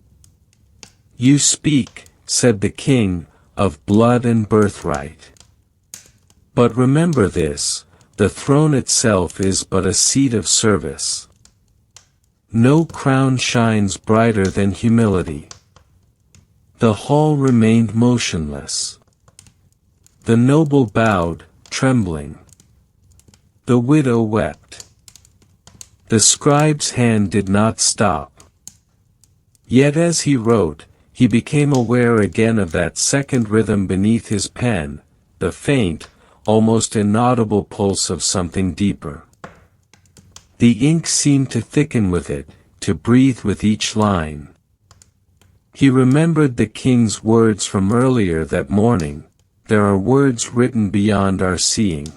"You speak," said the king, of blood and birthright. But remember this, the throne itself is but a seat of service. No crown shines brighter than humility. The hall remained motionless. The noble bowed, trembling. The widow wept. The scribe's hand did not stop. Yet as he wrote, he became aware again of that second rhythm beneath his pen, the faint, almost inaudible pulse of something deeper. The ink seemed to thicken with it, to breathe with each line. He remembered the king's words from earlier that morning, "There are words written beyond our seeing."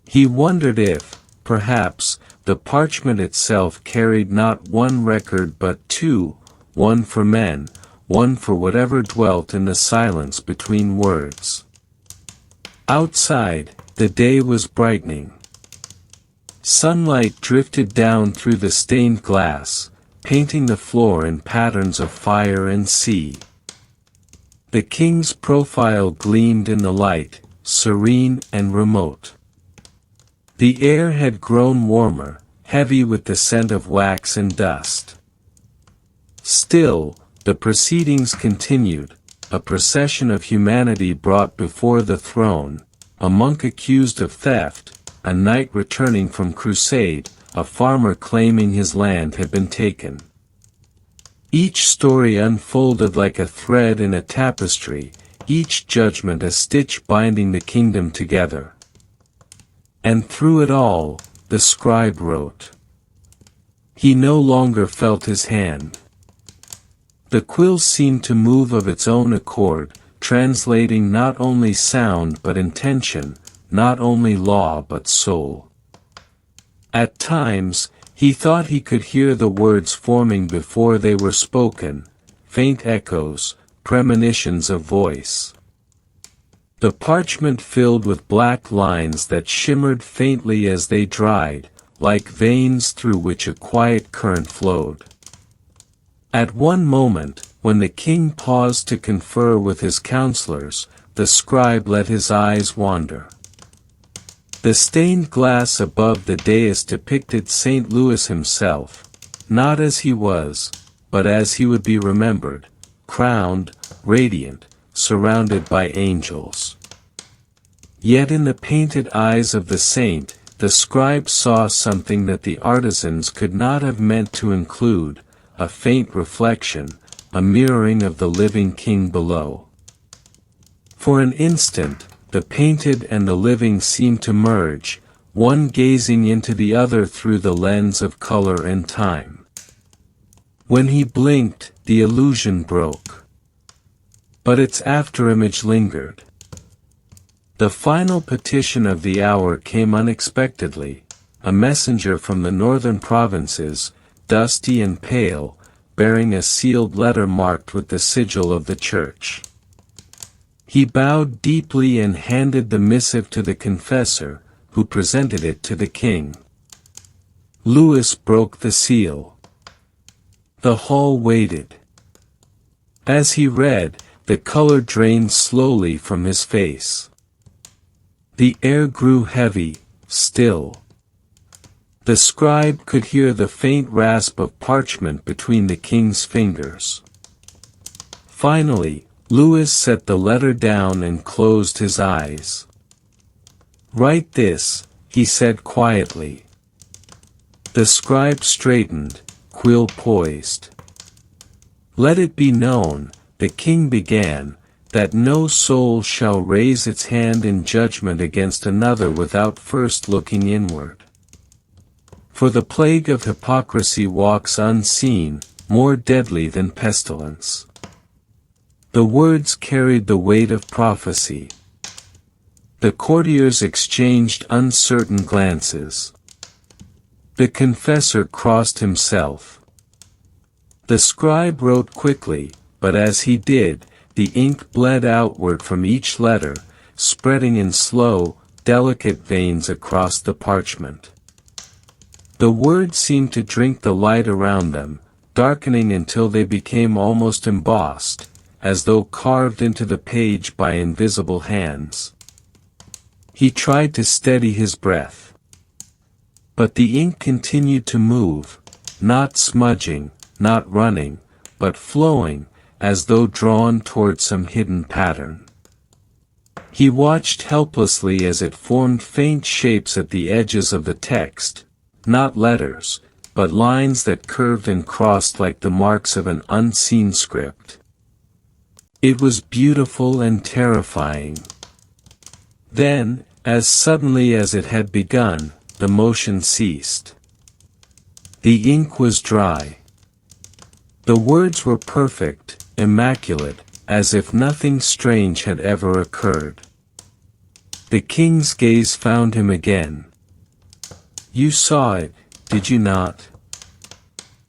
He wondered if, perhaps, the parchment itself carried not one record but two, one for men, one for whatever dwelt in the silence between words. Outside, the day was brightening. Sunlight drifted down through the stained glass, painting the floor in patterns of fire and sea. The king's profile gleamed in the light, serene and remote. The air had grown warmer, heavy with the scent of wax and dust. Still, the proceedings continued, a procession of humanity brought before the throne, a monk accused of theft, a knight returning from crusade, a farmer claiming his land had been taken. Each story unfolded like a thread in a tapestry, each judgment a stitch binding the kingdom together. And through it all, the scribe wrote. He no longer felt his hand. The quill seemed to move of its own accord, translating not only sound but intention, not only law but soul. At times, he thought he could hear the words forming before they were spoken, faint echoes, premonitions of voice. The parchment filled with black lines that shimmered faintly as they dried, like veins through which a quiet current flowed. At one moment, when the king paused to confer with his counselors, the scribe let his eyes wander. The stained glass above the dais depicted St. Louis himself, not as he was, but as he would be remembered, crowned, radiant, surrounded by angels. Yet in the painted eyes of the saint, the scribe saw something that the artisans could not have meant to include, a faint reflection, a mirroring of the living king below. For an instant, the painted and the living seemed to merge, one gazing into the other through the lens of color and time. When he blinked, the illusion broke. But its afterimage lingered. The final petition of the hour came unexpectedly, a messenger from the northern provinces, dusty and pale, bearing a sealed letter marked with the sigil of the church. He bowed deeply and handed the missive to the confessor, who presented it to the king. Louis broke the seal. The hall waited. As he read, the color drained slowly from his face. The air grew heavy, still. The scribe could hear the faint rasp of parchment between the king's fingers. Finally, Louis set the letter down and closed his eyes. "Write this," he said quietly. The scribe straightened, quill poised. "Let it be known," the king began, "that no soul shall raise its hand in judgment against another without first looking inward. For the plague of hypocrisy walks unseen, more deadly than pestilence." The words carried the weight of prophecy. The courtiers exchanged uncertain glances. The confessor crossed himself. The scribe wrote quickly, but as he did, the ink bled outward from each letter, spreading in slow, delicate veins across the parchment. The words seemed to drink the light around them, darkening until they became almost embossed, as though carved into the page by invisible hands. He tried to steady his breath. But the ink continued to move, not smudging, not running, but flowing, as though drawn toward some hidden pattern. He watched helplessly as it formed faint shapes at the edges of the text, not letters, but lines that curved and crossed like the marks of an unseen script. It was beautiful and terrifying. Then, as suddenly as it had begun, the motion ceased. The ink was dry. The words were perfect, immaculate, as if nothing strange had ever occurred. The king's gaze found him again. "You saw it, did you not?"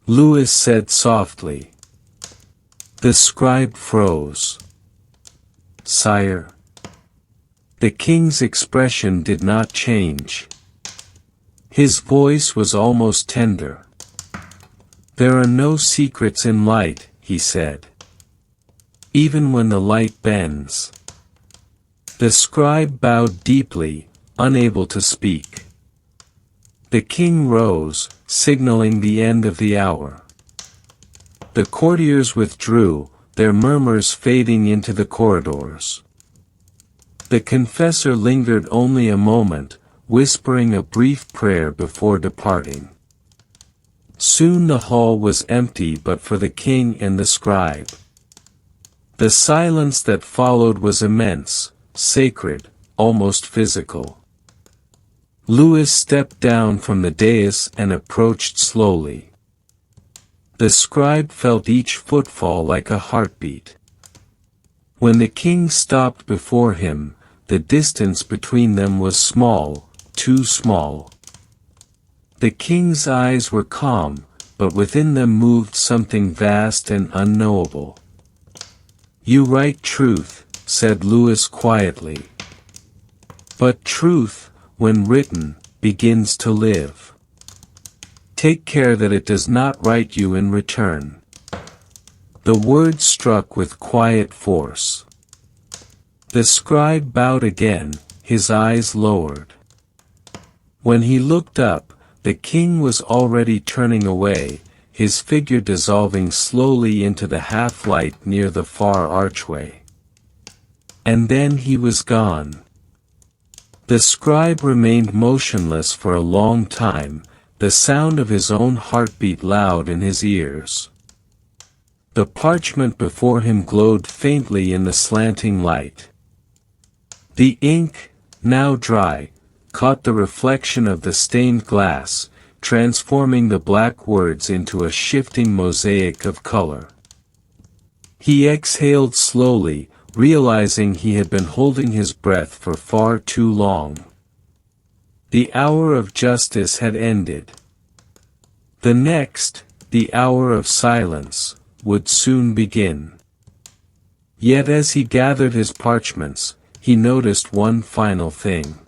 Louis said softly. The scribe froze. "Sire." The king's expression did not change. His voice was almost tender. "There are no secrets in light," he said. "Even when the light bends." The scribe bowed deeply, unable to speak. The king rose, signaling the end of the hour. The courtiers withdrew, their murmurs fading into the corridors. The confessor lingered only a moment, whispering a brief prayer before departing. Soon the hall was empty but for the king and the scribe. The silence that followed was immense, sacred, almost physical. Louis stepped down from the dais and approached slowly. The scribe felt each footfall like a heartbeat. When the king stopped before him, the distance between them was small, too small. The king's eyes were calm, but within them moved something vast and unknowable. "You write truth," said Louis quietly. "But truth, when written, begins to live. Take care that it does not write you in return." The words struck with quiet force. The scribe bowed again, his eyes lowered. When he looked up, the king was already turning away, his figure dissolving slowly into the half-light near the far archway. And then he was gone. The scribe remained motionless for a long time, the sound of his own heartbeat loud in his ears. The parchment before him glowed faintly in the slanting light. The ink, now dry, caught the reflection of the stained glass, transforming the black words into a shifting mosaic of color. He exhaled slowly, realizing he had been holding his breath for far too long. The hour of justice had ended. The next, the hour of silence, would soon begin. Yet as he gathered his parchments, he noticed one final thing.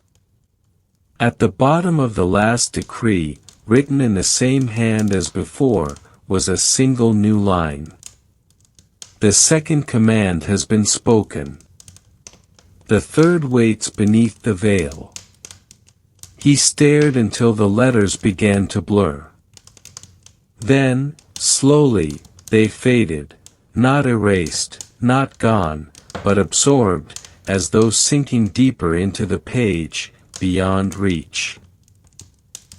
At the bottom of the last decree, written in the same hand as before, was a single new line. "The second command has been spoken. The third waits beneath the veil." He stared until the letters began to blur. Then, slowly, they faded, not erased, not gone, but absorbed, as though sinking deeper into the page, beyond reach.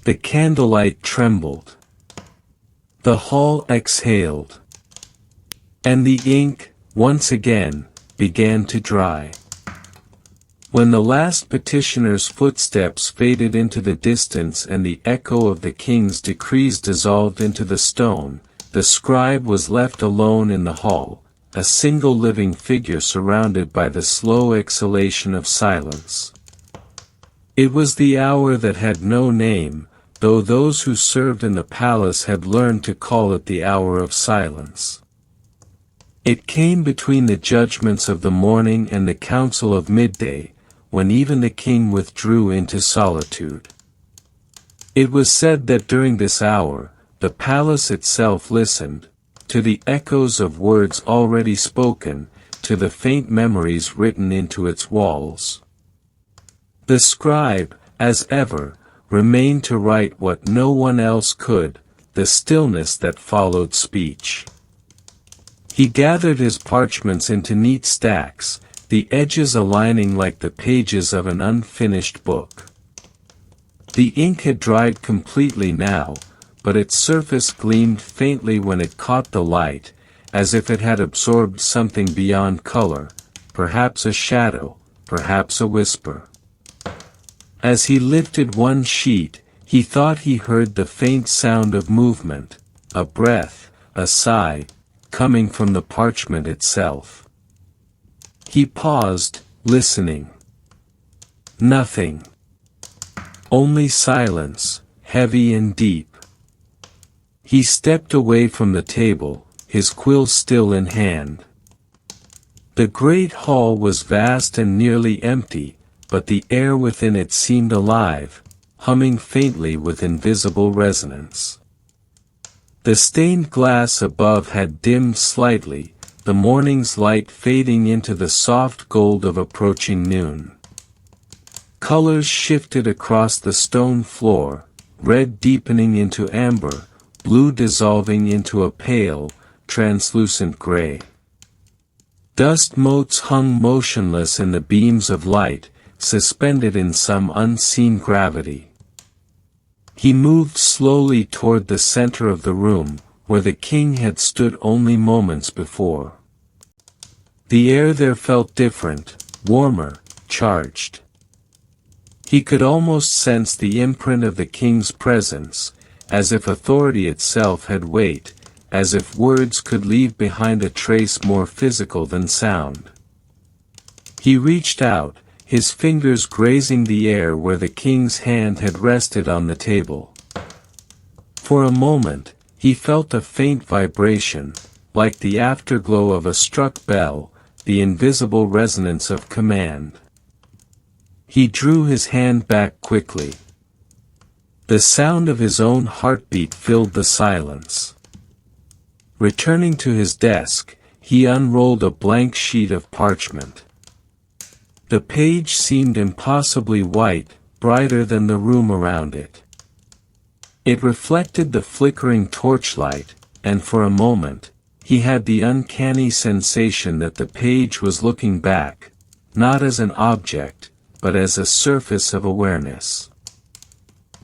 The candlelight trembled. The hall exhaled. And the ink, once again, began to dry. When the last petitioner's footsteps faded into the distance and the echo of the king's decrees dissolved into the stone, the scribe was left alone in the hall, a single living figure surrounded by the slow exhalation of silence. It was the hour that had no name, though those who served in the palace had learned to call it the hour of silence. It came between the judgments of the morning and the council of midday, when even the king withdrew into solitude. It was said that during this hour, the palace itself listened, to the echoes of words already spoken, to the faint memories written into its walls. The scribe, as ever, remained to write what no one else could, the stillness that followed speech. He gathered his parchments into neat stacks, the edges aligning like the pages of an unfinished book. The ink had dried completely now, but its surface gleamed faintly when it caught the light, as if it had absorbed something beyond color, perhaps a shadow, perhaps a whisper. As he lifted one sheet, he thought he heard the faint sound of movement, a breath, a sigh, coming from the parchment itself. He paused, listening. Nothing. Only silence, heavy and deep. He stepped away from the table, his quill still in hand. The great hall was vast and nearly empty, but the air within it seemed alive, humming faintly with invisible resonance. The stained glass above had dimmed slightly, the morning's light fading into the soft gold of approaching noon. Colors shifted across the stone floor, red deepening into amber, blue dissolving into a pale, translucent gray. Dust motes hung motionless in the beams of light, suspended in some unseen gravity. He moved slowly toward the center of the room, where the king had stood only moments before. The air there felt different, warmer, charged. He could almost sense the imprint of the king's presence, as if authority itself had weight, as if words could leave behind a trace more physical than sound. He reached out, his fingers grazing the air where the king's hand had rested on the table. For a moment, he felt a faint vibration, like the afterglow of a struck bell, the invisible resonance of command. He drew his hand back quickly. The sound of his own heartbeat filled the silence. Returning to his desk, he unrolled a blank sheet of parchment. The page seemed impossibly white, brighter than the room around it. It reflected the flickering torchlight, and for a moment, he had the uncanny sensation that the page was looking back, not as an object, but as a surface of awareness.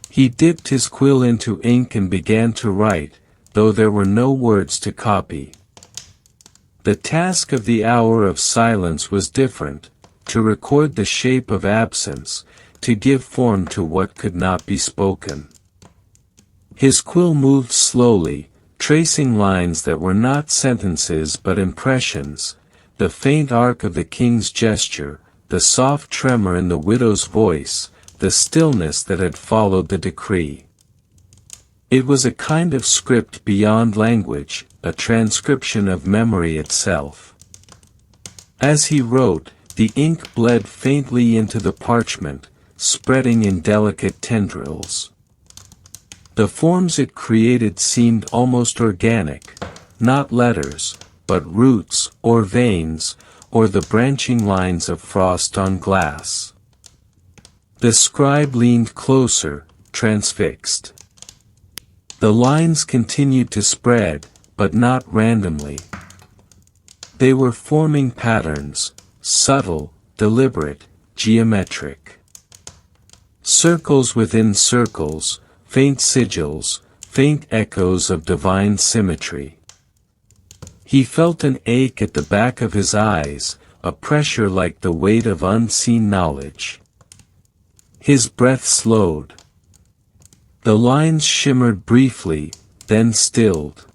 He dipped his quill into ink and began to write, though there were no words to copy. The task of the hour of silence was different, to record the shape of absence, to give form to what could not be spoken. His quill moved slowly, tracing lines that were not sentences but impressions, the faint arc of the king's gesture, the soft tremor in the widow's voice, the stillness that had followed the decree. It was a kind of script beyond language, a transcription of memory itself. As he wrote, the ink bled faintly into the parchment, spreading in delicate tendrils. The forms it created seemed almost organic, not letters, but roots, or veins, or the branching lines of frost on glass. The scribe leaned closer, transfixed. The lines continued to spread, but not randomly. They were forming patterns, subtle, deliberate, geometric. Circles within circles, faint sigils, faint echoes of divine symmetry. He felt an ache at the back of his eyes, a pressure like the weight of unseen knowledge. His breath slowed. The lines shimmered briefly, then stilled.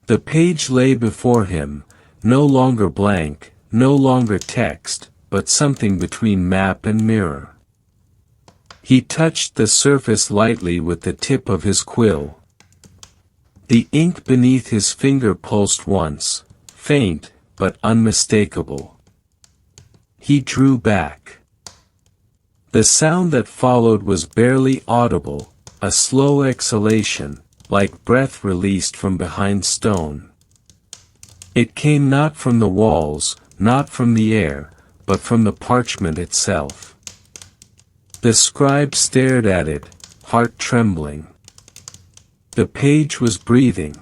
The page lay before him, no longer blank, no longer text, but something between map and mirror. He touched the surface lightly with the tip of his quill. The ink beneath his finger pulsed once, faint, but unmistakable. He drew back. The sound that followed was barely audible, a slow exhalation, like breath released from behind stone. It came not from the walls, not from the air, but from the parchment itself. The scribe stared at it, heart trembling. The page was breathing.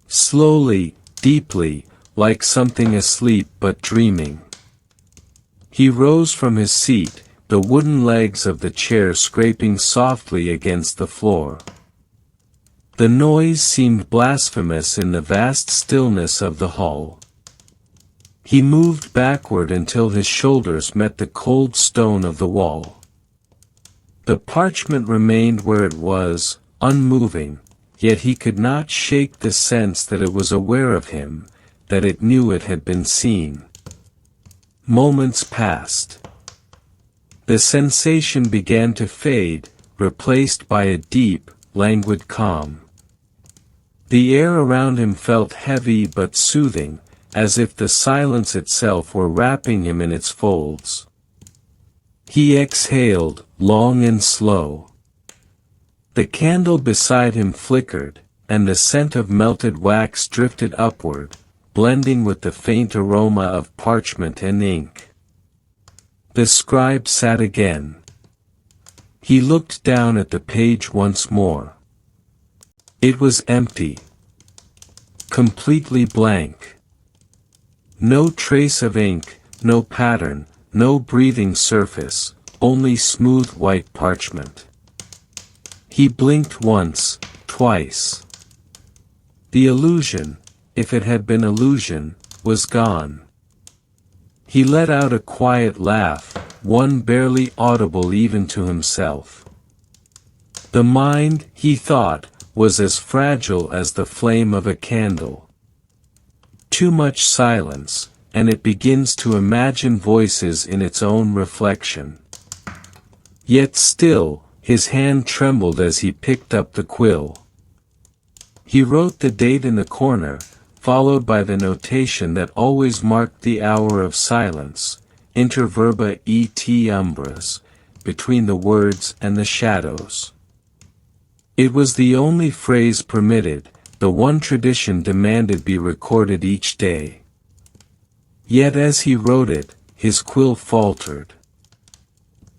Slowly, deeply, like something asleep but dreaming. He rose from his seat, the wooden legs of the chair scraping softly against the floor. The noise seemed blasphemous in the vast stillness of the hall. He moved backward until his shoulders met the cold stone of the wall. The parchment remained where it was, unmoving, yet he could not shake the sense that it was aware of him, that it knew it had been seen. Moments passed. The sensation began to fade, replaced by a deep, languid calm. The air around him felt heavy but soothing, as if the silence itself were wrapping him in its folds. He exhaled, long and slow. The candle beside him flickered, and the scent of melted wax drifted upward, blending with the faint aroma of parchment and ink. The scribe sat again. He looked down at the page once more. It was empty. Completely blank. No trace of ink, no pattern, no breathing surface, only smooth white parchment. He blinked once, twice. The illusion, if it had been illusion, was gone. He let out a quiet laugh, one barely audible even to himself. The mind, he thought, was as fragile as the flame of a candle. Too much silence, and it begins to imagine voices in its own reflection. Yet still, his hand trembled as he picked up the quill. He wrote the date in the corner, followed by the notation that always marked the hour of silence, inter verba et umbras, between the words and the shadows. It was the only phrase permitted, the one tradition demanded be recorded each day. Yet as he wrote it, his quill faltered.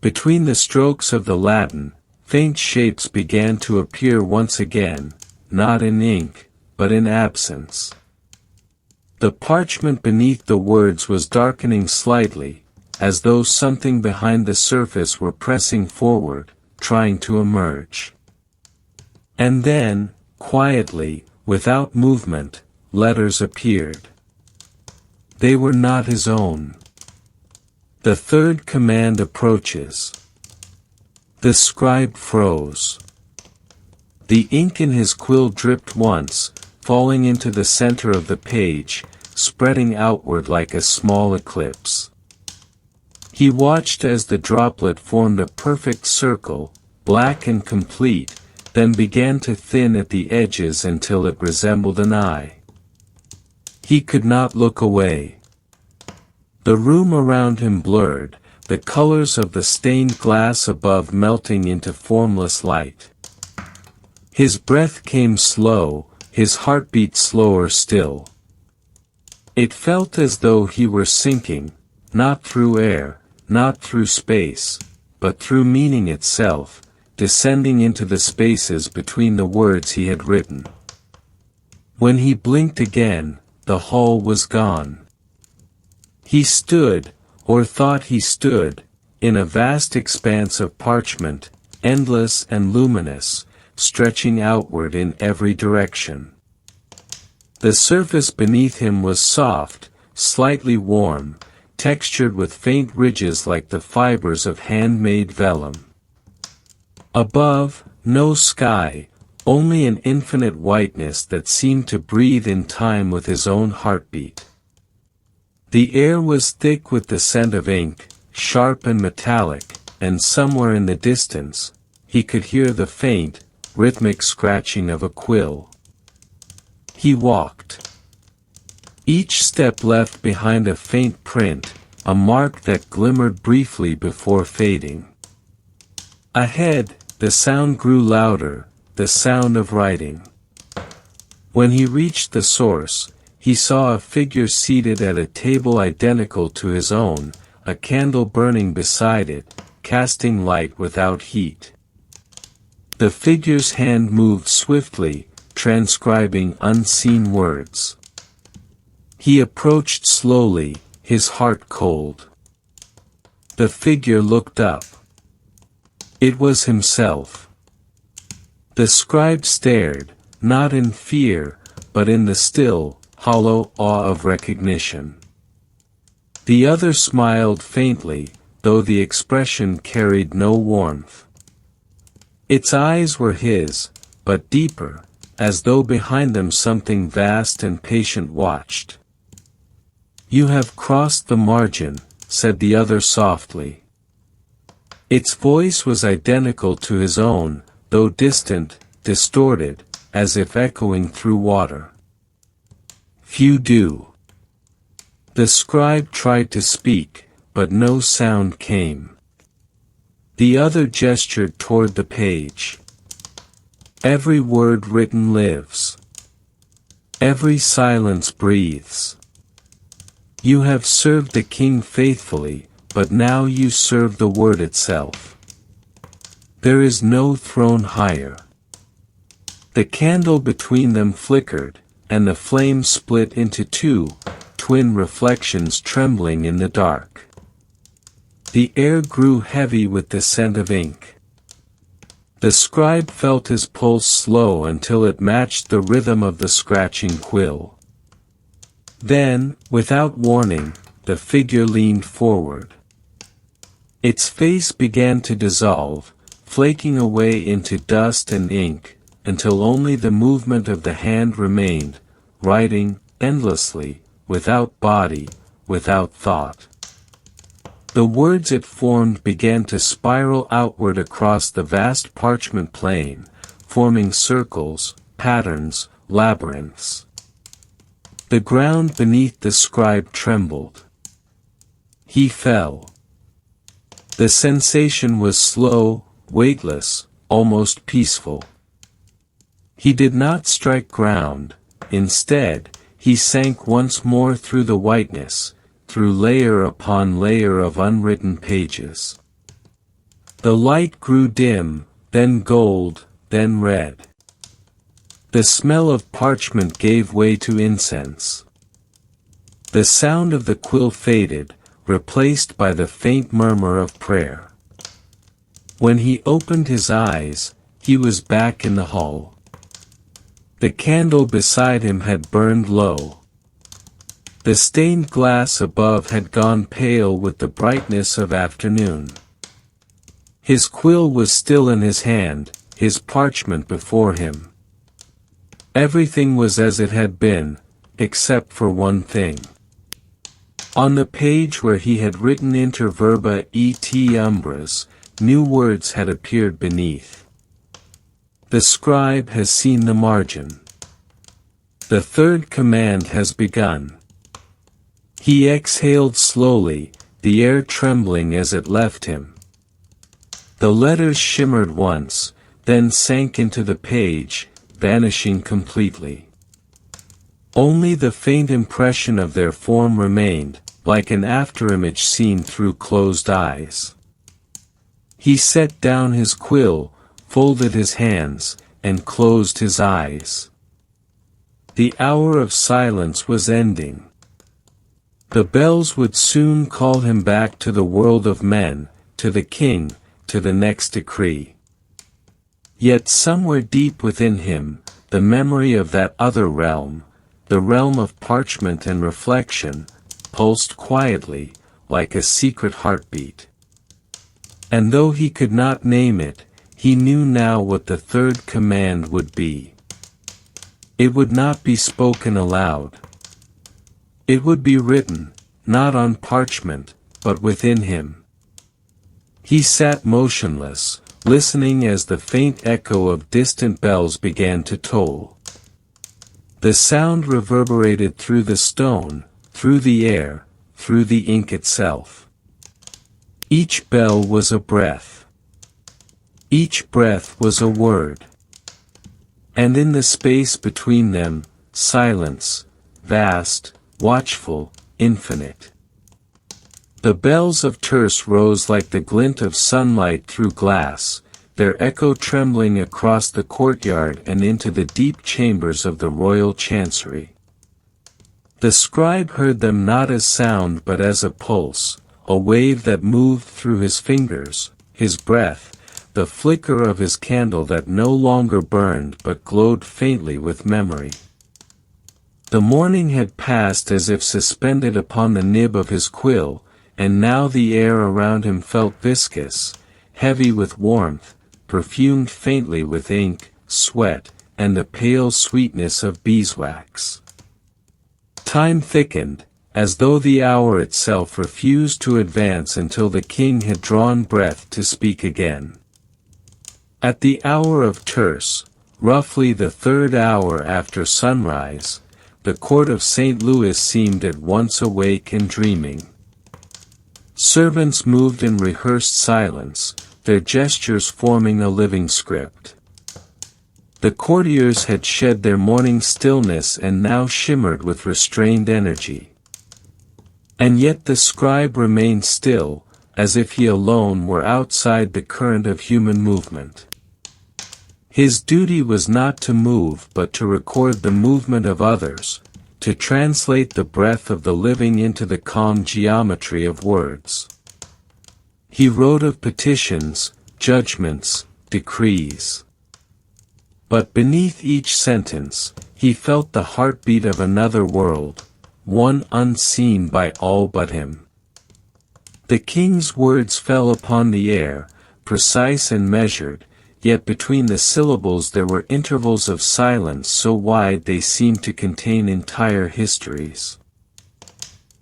Between the strokes of the Latin, faint shapes began to appear once again, not in ink, but in absence. The parchment beneath the words was darkening slightly, as though something behind the surface were pressing forward, trying to emerge. And then, quietly, without movement, letters appeared. They were not his own. The third command approaches. The scribe froze. The ink in his quill dripped once, falling into the center of the page, spreading outward like a small eclipse. He watched as the droplet formed a perfect circle, black and complete, then began to thin at the edges until it resembled an eye. He could not look away. The room around him blurred, the colors of the stained glass above melting into formless light. His breath came slow, his heartbeat slower still. It felt as though he were sinking, not through air, not through space, but through meaning itself, descending into the spaces between the words he had written. When he blinked again, the hall was gone. He stood, or thought he stood, in a vast expanse of parchment, endless and luminous, stretching outward in every direction. The surface beneath him was soft, slightly warm, textured with faint ridges like the fibers of handmade vellum. Above, no sky, only an infinite whiteness that seemed to breathe in time with his own heartbeat. The air was thick with the scent of ink, sharp and metallic, and somewhere in the distance, he could hear the faint, rhythmic scratching of a quill. He walked. Each step left behind a faint print, a mark that glimmered briefly before fading. Ahead, the sound grew louder, the sound of writing. When he reached the source, he saw a figure seated at a table identical to his own, a candle burning beside it, casting light without heat. The figure's hand moved swiftly, transcribing unseen words. He approached slowly, his heart cold. The figure looked up. It was himself. The scribe stared, not in fear, but in the still, hollow awe of recognition. The other smiled faintly, though the expression carried no warmth. Its eyes were his, but deeper, as though behind them something vast and patient watched. "You have crossed the margin," said the other softly. Its voice was identical to his own, though distant, distorted, as if echoing through water. "Few do." The scribe tried to speak, but no sound came. The other gestured toward the page. "Every word written lives. Every silence breathes. You have served the king faithfully, but now you serve the word itself. There is no throne higher." The candle between them flickered, and the flame split into two, twin reflections trembling in the dark. The air grew heavy with the scent of ink. The scribe felt his pulse slow until it matched the rhythm of the scratching quill. Then, without warning, the figure leaned forward. Its face began to dissolve, flaking away into dust and ink, until only the movement of the hand remained, writing, endlessly, without body, without thought. The words it formed began to spiral outward across the vast parchment plane, forming circles, patterns, labyrinths. The ground beneath the scribe trembled. He fell. The sensation was slow, weightless, almost peaceful. He did not strike ground. Instead, he sank once more through the whiteness, through layer upon layer of unwritten pages. The light grew dim, then gold, then red. The smell of parchment gave way to incense. The sound of the quill faded, replaced by the faint murmur of prayer. When he opened his eyes, he was back in the hall. The candle beside him had burned low. The stained glass above had gone pale with the brightness of afternoon. His quill was still in his hand, his parchment before him. Everything was as it had been, except for one thing. On the page where he had written inter verba et umbras, new words had appeared beneath. The scribe has seen the margin. The third command has begun. He exhaled slowly, the air trembling as it left him. The letters shimmered once, then sank into the page, vanishing completely. Only the faint impression of their form remained, like an afterimage seen through closed eyes. He set down his quill, folded his hands, and closed his eyes. The hour of silence was ending. The bells would soon call him back to the world of men, to the king, to the next decree. Yet somewhere deep within him, the memory of that other realm, the realm of parchment and reflection, pulsed quietly, like a secret heartbeat. And though he could not name it, he knew now what the third command would be. It would not be spoken aloud. It would be written, not on parchment, but within him. He sat motionless, listening as the faint echo of distant bells began to toll. The sound reverberated through the stone, through the air, through the ink itself. Each bell was a breath. Each breath was a word. And in the space between them, silence, vast, watchful, infinite. The bells of Terce rose like the glint of sunlight through glass, their echo trembling across the courtyard and into the deep chambers of the royal chancery. The scribe heard them not as sound but as a pulse, a wave that moved through his fingers, his breath, the flicker of his candle that no longer burned but glowed faintly with memory. The morning had passed as if suspended upon the nib of his quill, and now the air around him felt viscous, heavy with warmth, perfumed faintly with ink, sweat, and the pale sweetness of beeswax. Time thickened, as though the hour itself refused to advance until the king had drawn breath to speak again. At the hour of Terce, roughly the third hour after sunrise, the court of St. Louis seemed at once awake and dreaming. Servants moved in rehearsed silence, their gestures forming a living script. The courtiers had shed their morning stillness and now shimmered with restrained energy. And yet the scribe remained still, as if he alone were outside the current of human movement. His duty was not to move but to record the movement of others, to translate the breath of the living into the calm geometry of words. He wrote of petitions, judgments, decrees. But beneath each sentence, he felt the heartbeat of another world, one unseen by all but him. The king's words fell upon the air, precise and measured, yet between the syllables there were intervals of silence so wide they seemed to contain entire histories.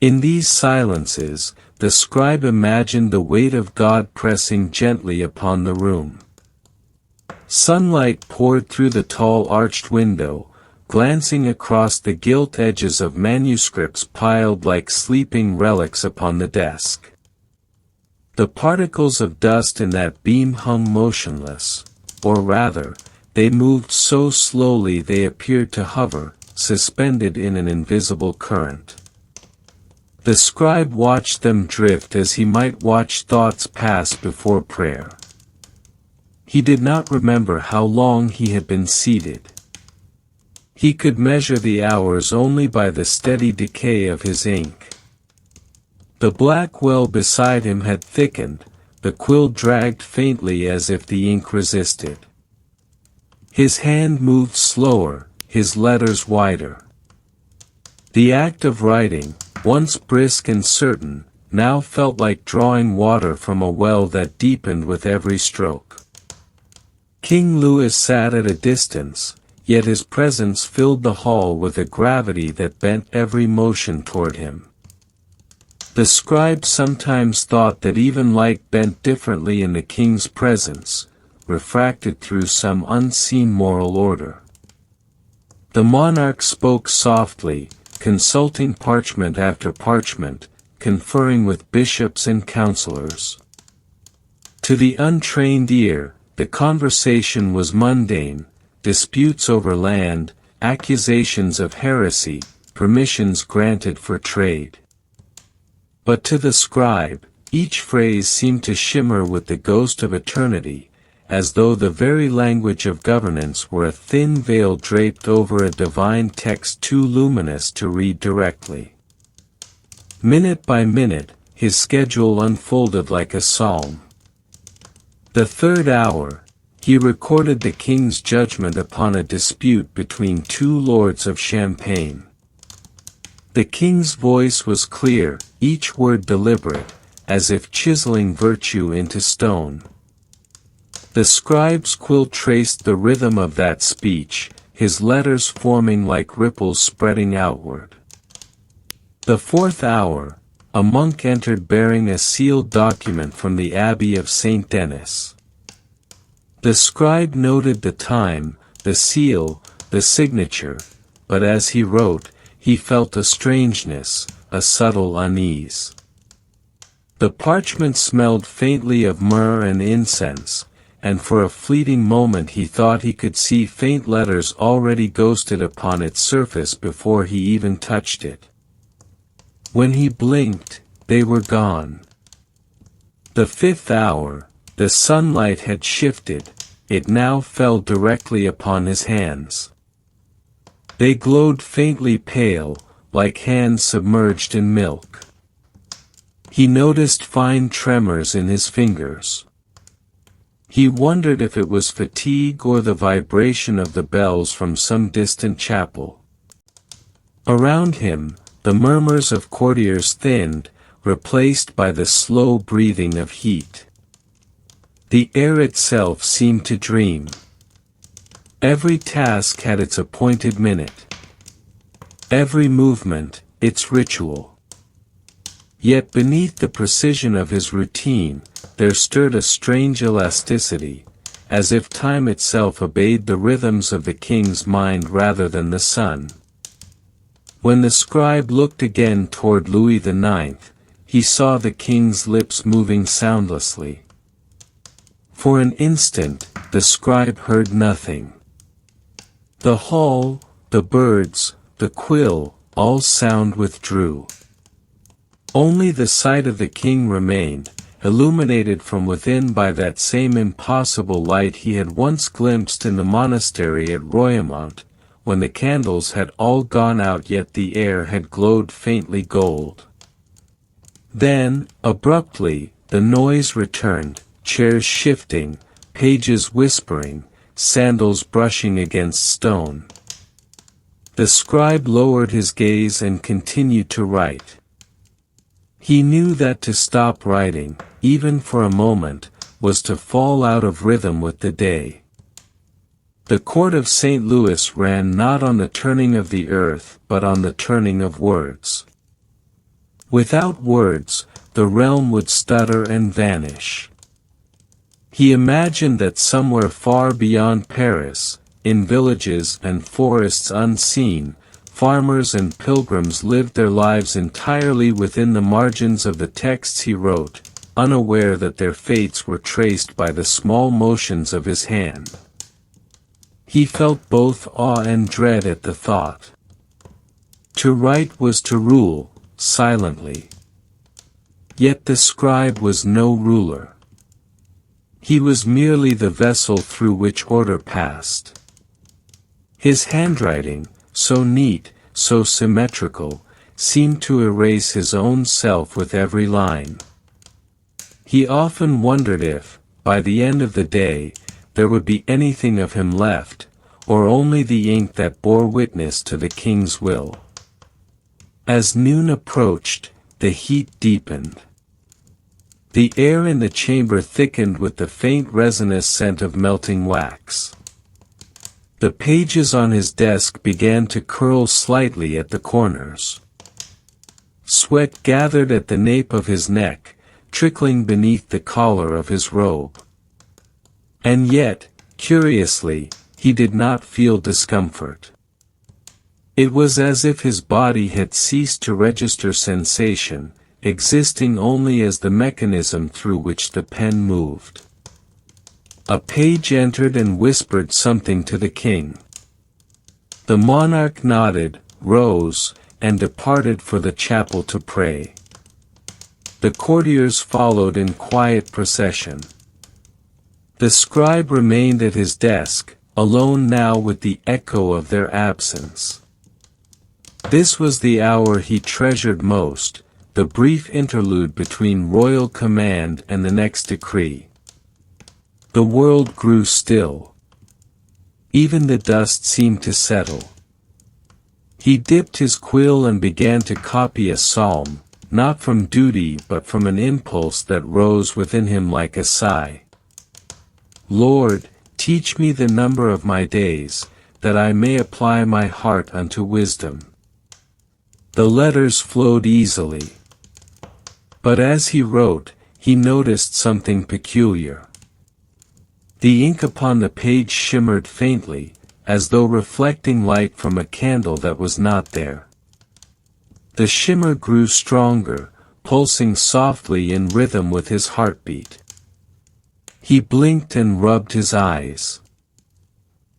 In these silences, the scribe imagined the weight of God pressing gently upon the room. Sunlight poured through the tall arched window, glancing across the gilt edges of manuscripts piled like sleeping relics upon the desk. The particles of dust in that beam hung motionless, or rather, they moved so slowly they appeared to hover, suspended in an invisible current. The scribe watched them drift as he might watch thoughts pass before prayer. He did not remember how long he had been seated. He could measure the hours only by the steady decay of his ink. The black well beside him had thickened, the quill dragged faintly as if the ink resisted. His hand moved slower, his letters wider. The act of writing, once brisk and certain, now felt like drawing water from a well that deepened with every stroke. King Louis sat at a distance, yet his presence filled the hall with a gravity that bent every motion toward him. The scribe sometimes thought that even light bent differently in the king's presence, refracted through some unseen moral order. The monarch spoke softly, consulting parchment after parchment, conferring with bishops and counselors. To the untrained ear, the conversation was mundane, disputes over land, accusations of heresy, permissions granted for trade. But to the scribe, each phrase seemed to shimmer with the ghost of eternity, as though the very language of governance were a thin veil draped over a divine text too luminous to read directly. Minute by minute, his schedule unfolded like a psalm. The third hour, he recorded the king's judgment upon a dispute between two lords of Champagne. The king's voice was clear, each word deliberate, as if chiseling virtue into stone. The scribe's quill traced the rhythm of that speech, his letters forming like ripples spreading outward. The fourth hour, a monk entered bearing a sealed document from the Abbey of St. Denis. The scribe noted the time, the seal, the signature, but as he wrote, he felt a strangeness, a subtle unease. The parchment smelled faintly of myrrh and incense, and for a fleeting moment he thought he could see faint letters already ghosted upon its surface before he even touched it. When he blinked, they were gone. The 5th hour, the sunlight had shifted, it now fell directly upon his hands. They glowed faintly pale, like hands submerged in milk. He noticed fine tremors in his fingers. He wondered if it was fatigue or the vibration of the bells from some distant chapel. Around him, the murmurs of courtiers thinned, replaced by the slow breathing of heat. The air itself seemed to dream. Every task had its appointed minute. Every movement, its ritual. Yet beneath the precision of his routine, there stirred a strange elasticity, as if time itself obeyed the rhythms of the king's mind rather than the sun. When the scribe looked again toward Louis IX, he saw the king's lips moving soundlessly. For an instant, the scribe heard nothing. The hall, the birds, the quill, all sound withdrew. Only the sight of the king remained, illuminated from within by that same impossible light he had once glimpsed in the monastery at Royaumont, when the candles had all gone out yet the air had glowed faintly gold. Then, abruptly, the noise returned, chairs shifting, pages whispering, sandals brushing against stone. The scribe lowered his gaze and continued to write. He knew that to stop writing, even for a moment, was to fall out of rhythm with the day. The court of St. Louis ran not on the turning of the earth but on the turning of words. Without words, the realm would stutter and vanish. He imagined that somewhere far beyond Paris, in villages and forests unseen, farmers and pilgrims lived their lives entirely within the margins of the texts he wrote, unaware that their fates were traced by the small motions of his hand. He felt both awe and dread at the thought. To write was to rule, silently. Yet the scribe was no ruler. He was merely the vessel through which order passed. His handwriting, so neat, so symmetrical, seemed to erase his own self with every line. He often wondered if, by the end of the day, there would be anything of him left, or only the ink that bore witness to the king's will. As noon approached, the heat deepened. The air in the chamber thickened with the faint resinous scent of melting wax. The pages on his desk began to curl slightly at the corners. Sweat gathered at the nape of his neck, trickling beneath the collar of his robe. And yet, curiously, he did not feel discomfort. It was as if his body had ceased to register sensation, existing only as the mechanism through which the pen moved. A page entered and whispered something to the king. The monarch nodded, rose, and departed for the chapel to pray. The courtiers followed in quiet procession. The scribe remained at his desk, alone now with the echo of their absence. This was the hour he treasured most, the brief interlude between royal command and the next decree. The world grew still. Even the dust seemed to settle. He dipped his quill and began to copy a psalm, not from duty but from an impulse that rose within him like a sigh. Lord, teach me the number of my days, that I may apply my heart unto wisdom. The letters flowed easily. But as he wrote, he noticed something peculiar. The ink upon the page shimmered faintly, as though reflecting light from a candle that was not there. The shimmer grew stronger, pulsing softly in rhythm with his heartbeat. He blinked and rubbed his eyes.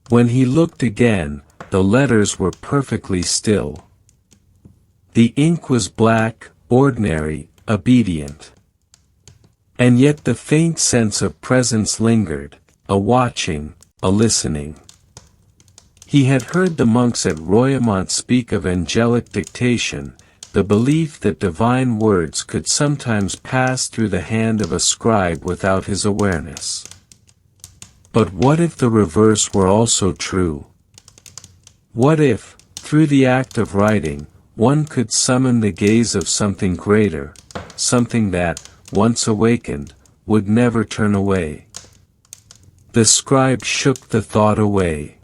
When he looked again, the letters were perfectly still. The ink was black, ordinary, obedient. And yet the faint sense of presence lingered, a watching, a listening. He had heard the monks at Royaumont speak of angelic dictation, the belief that divine words could sometimes pass through the hand of a scribe without his awareness. But what if the reverse were also true? What if, through the act of writing, one could summon the gaze of something greater, something that, once awakened, would never turn away? The scribe shook the thought away.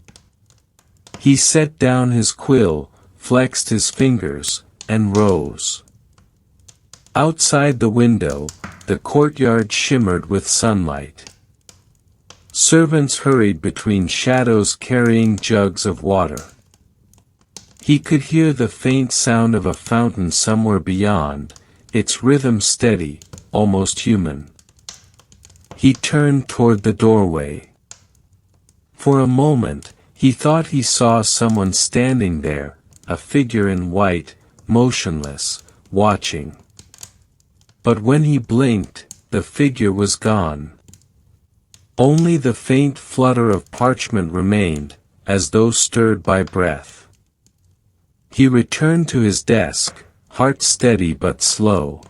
He set down his quill, flexed his fingers, and rose. Outside the window, the courtyard shimmered with sunlight. Servants hurried between shadows carrying jugs of water. He could hear the faint sound of a fountain somewhere beyond, its rhythm steady, almost human. He turned toward the doorway. For a moment, he thought he saw someone standing there, a figure in white, motionless, watching. But when he blinked, the figure was gone. Only the faint flutter of parchment remained, as though stirred by breath. He returned to his desk, heart steady but slow.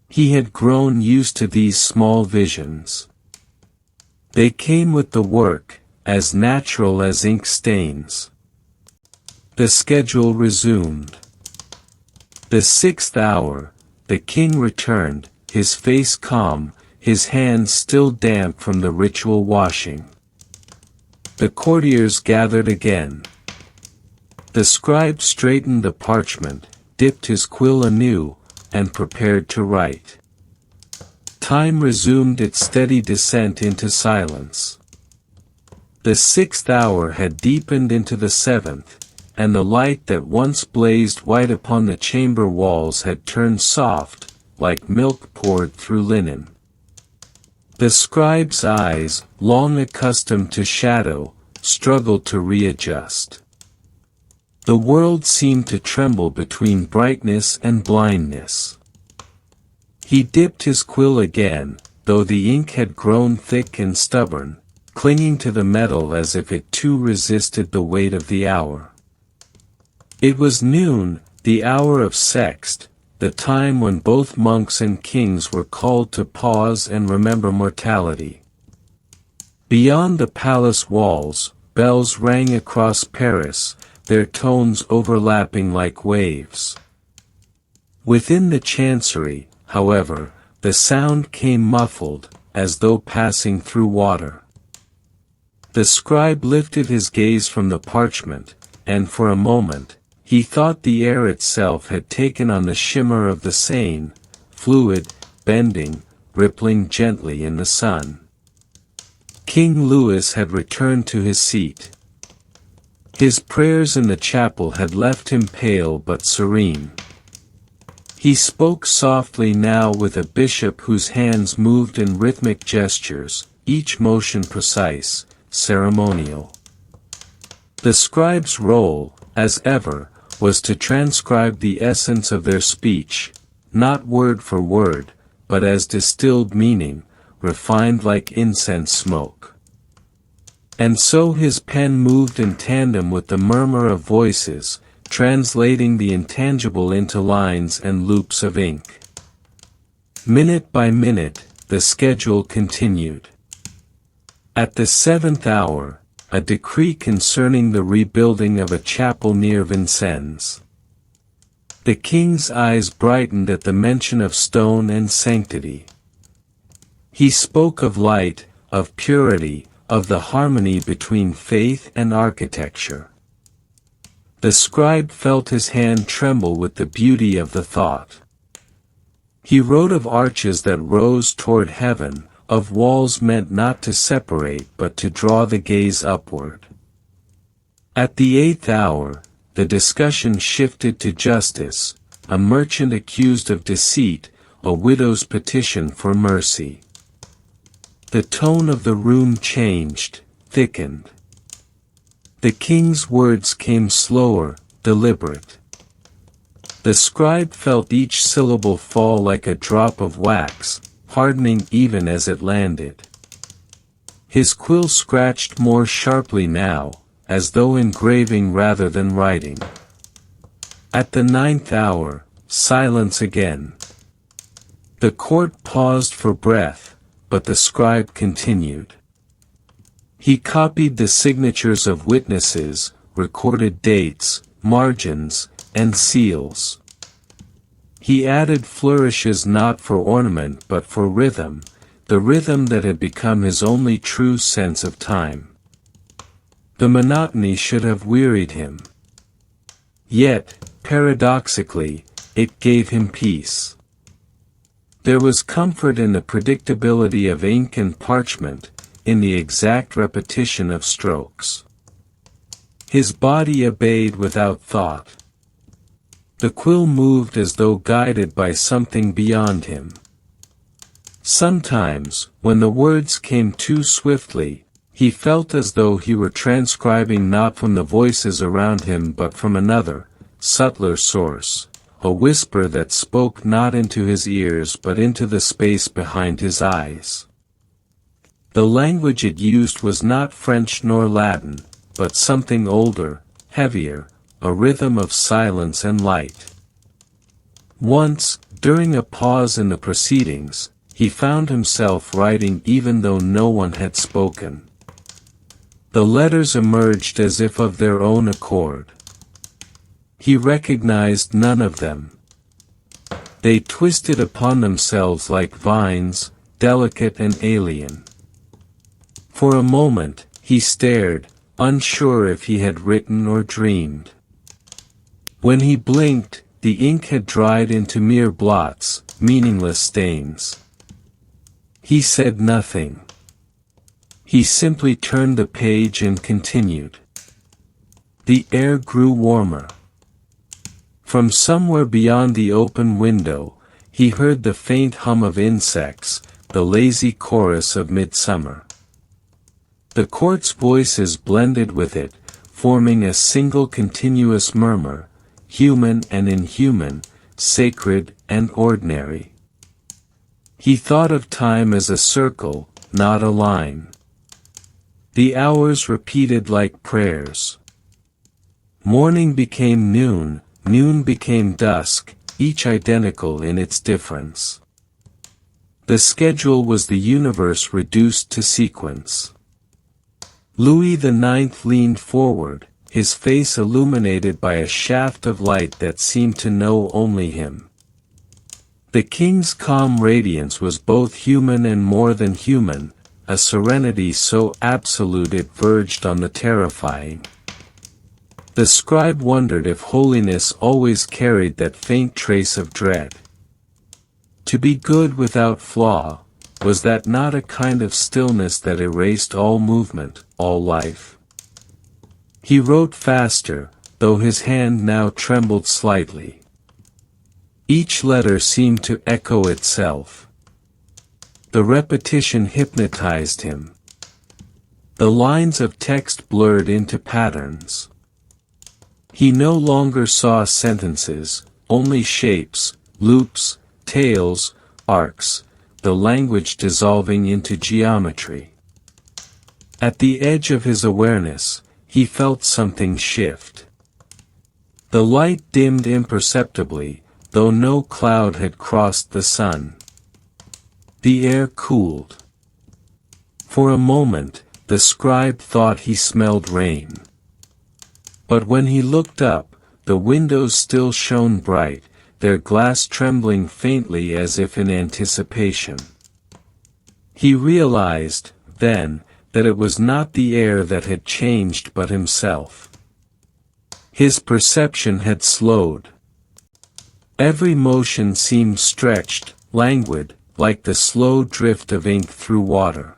He had grown used to these small visions. They came with the work, as natural as ink stains. The schedule resumed. The 6th hour, the king returned, his face calm, his hands still damp from the ritual washing. The courtiers gathered again. The scribe straightened the parchment, dipped his quill anew, and prepared to write. Time resumed its steady descent into silence. The 6th hour had deepened into the 7th, and the light that once blazed white upon the chamber walls had turned soft, like milk poured through linen. The scribe's eyes, long accustomed to shadow, struggled to readjust. The world seemed to tremble between brightness and blindness. He dipped his quill again, though the ink had grown thick and stubborn, clinging to the metal as if it too resisted the weight of the hour. It was noon, the hour of sext, the time when both monks and kings were called to pause and remember mortality. Beyond the palace walls, bells rang across Paris, their tones overlapping like waves. Within the chancery, however, the sound came muffled, as though passing through water. The scribe lifted his gaze from the parchment, and for a moment, he thought the air itself had taken on the shimmer of the Seine, fluid, bending, rippling gently in the sun. King Louis had returned to his seat. His prayers in the chapel had left him pale but serene. He spoke softly now with a bishop whose hands moved in rhythmic gestures, each motion precise, ceremonial. The scribe's role, as ever, was to transcribe the essence of their speech, not word for word, but as distilled meaning, refined like incense smoke. And so his pen moved in tandem with the murmur of voices, translating the intangible into lines and loops of ink. Minute by minute, the schedule continued. At the 7th hour, a decree concerning the rebuilding of a chapel near Vincennes. The king's eyes brightened at the mention of stone and sanctity. He spoke of light, of purity, of the harmony between faith and architecture. The scribe felt his hand tremble with the beauty of the thought. He wrote of arches that rose toward heaven, of walls meant not to separate but to draw the gaze upward. At the 8th hour, the discussion shifted to justice, a merchant accused of deceit, a widow's petition for mercy. The tone of the room changed, thickened. The king's words came slower, deliberate. The scribe felt each syllable fall like a drop of wax, hardening even as it landed. His quill scratched more sharply now, as though engraving rather than writing. At the 9th hour, silence again. The court paused for breath, but the scribe continued. He copied the signatures of witnesses, recorded dates, margins, and seals. He added flourishes not for ornament but for rhythm, the rhythm that had become his only true sense of time. The monotony should have wearied him. Yet, paradoxically, it gave him peace. There was comfort in the predictability of ink and parchment, in the exact repetition of strokes. His body obeyed without thought. The quill moved as though guided by something beyond him. Sometimes, when the words came too swiftly, he felt as though he were transcribing not from the voices around him but from another, subtler source, a whisper that spoke not into his ears but into the space behind his eyes. The language it used was not French nor Latin, but something older, heavier, a rhythm of silence and light. Once, during a pause in the proceedings, he found himself writing even though no one had spoken. The letters emerged as if of their own accord. He recognized none of them. They twisted upon themselves like vines, delicate and alien. For a moment, he stared, unsure if he had written or dreamed. When he blinked, the ink had dried into mere blots, meaningless stains. He said nothing. He simply turned the page and continued. The air grew warmer. From somewhere beyond the open window, he heard the faint hum of insects, the lazy chorus of midsummer. The court's voices blended with it, forming a single continuous murmur, human and inhuman, sacred and ordinary. He thought of time as a circle, not a line. The hours repeated like prayers. Morning became noon, noon became dusk, each identical in its difference. The schedule was the universe reduced to sequence. Louis IX leaned forward, his face illuminated by a shaft of light that seemed to know only him. The king's calm radiance was both human and more than human, a serenity so absolute it verged on the terrifying. The scribe wondered if holiness always carried that faint trace of dread. To be good without flaw, was that not a kind of stillness that erased all movement, all life? He wrote faster, though his hand now trembled slightly. Each letter seemed to echo itself. The repetition hypnotized him. The lines of text blurred into patterns. He no longer saw sentences, only shapes, loops, tails, arcs, the language dissolving into geometry. At the edge of his awareness, he felt something shift. The light dimmed imperceptibly, though no cloud had crossed the sun. The air cooled. For a moment, the scribe thought he smelled rain. But when he looked up, the windows still shone bright, their glass trembling faintly as if in anticipation. He realized, then, that it was not the air that had changed but himself. His perception had slowed. Every motion seemed stretched, languid, like the slow drift of ink through water.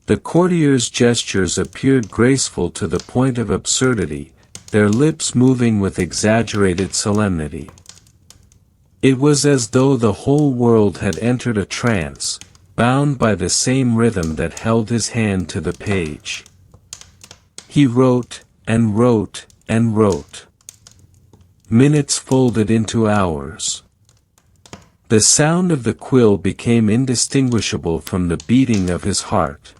The courtiers' gestures appeared graceful to the point of absurdity, their lips moving with exaggerated solemnity. It was as though the whole world had entered a trance, bound by the same rhythm that held his hand to the page. He wrote, and wrote, and wrote. Minutes folded into hours. The sound of the quill became indistinguishable from the beating of his heart.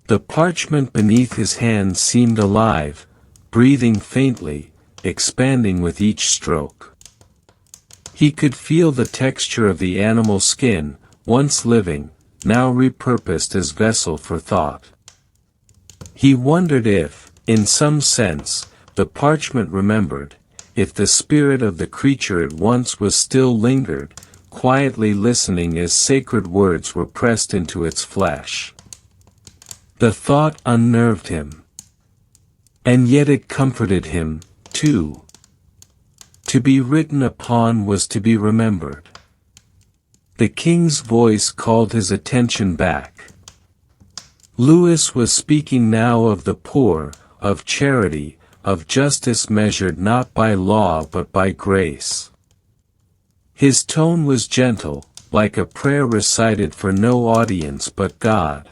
The parchment beneath his hand seemed alive, breathing faintly, expanding with each stroke. He could feel the texture of the animal skin, once living, now repurposed as vessel for thought. He wondered if, in some sense, the parchment remembered, if the spirit of the creature at once was still lingered, quietly listening as sacred words were pressed into its flesh. The thought unnerved him. And yet it comforted him, too. To be written upon was to be remembered. The king's voice called his attention back. Lewis was speaking now of the poor, of charity, of justice measured not by law but by grace. His tone was gentle, like a prayer recited for no audience but God.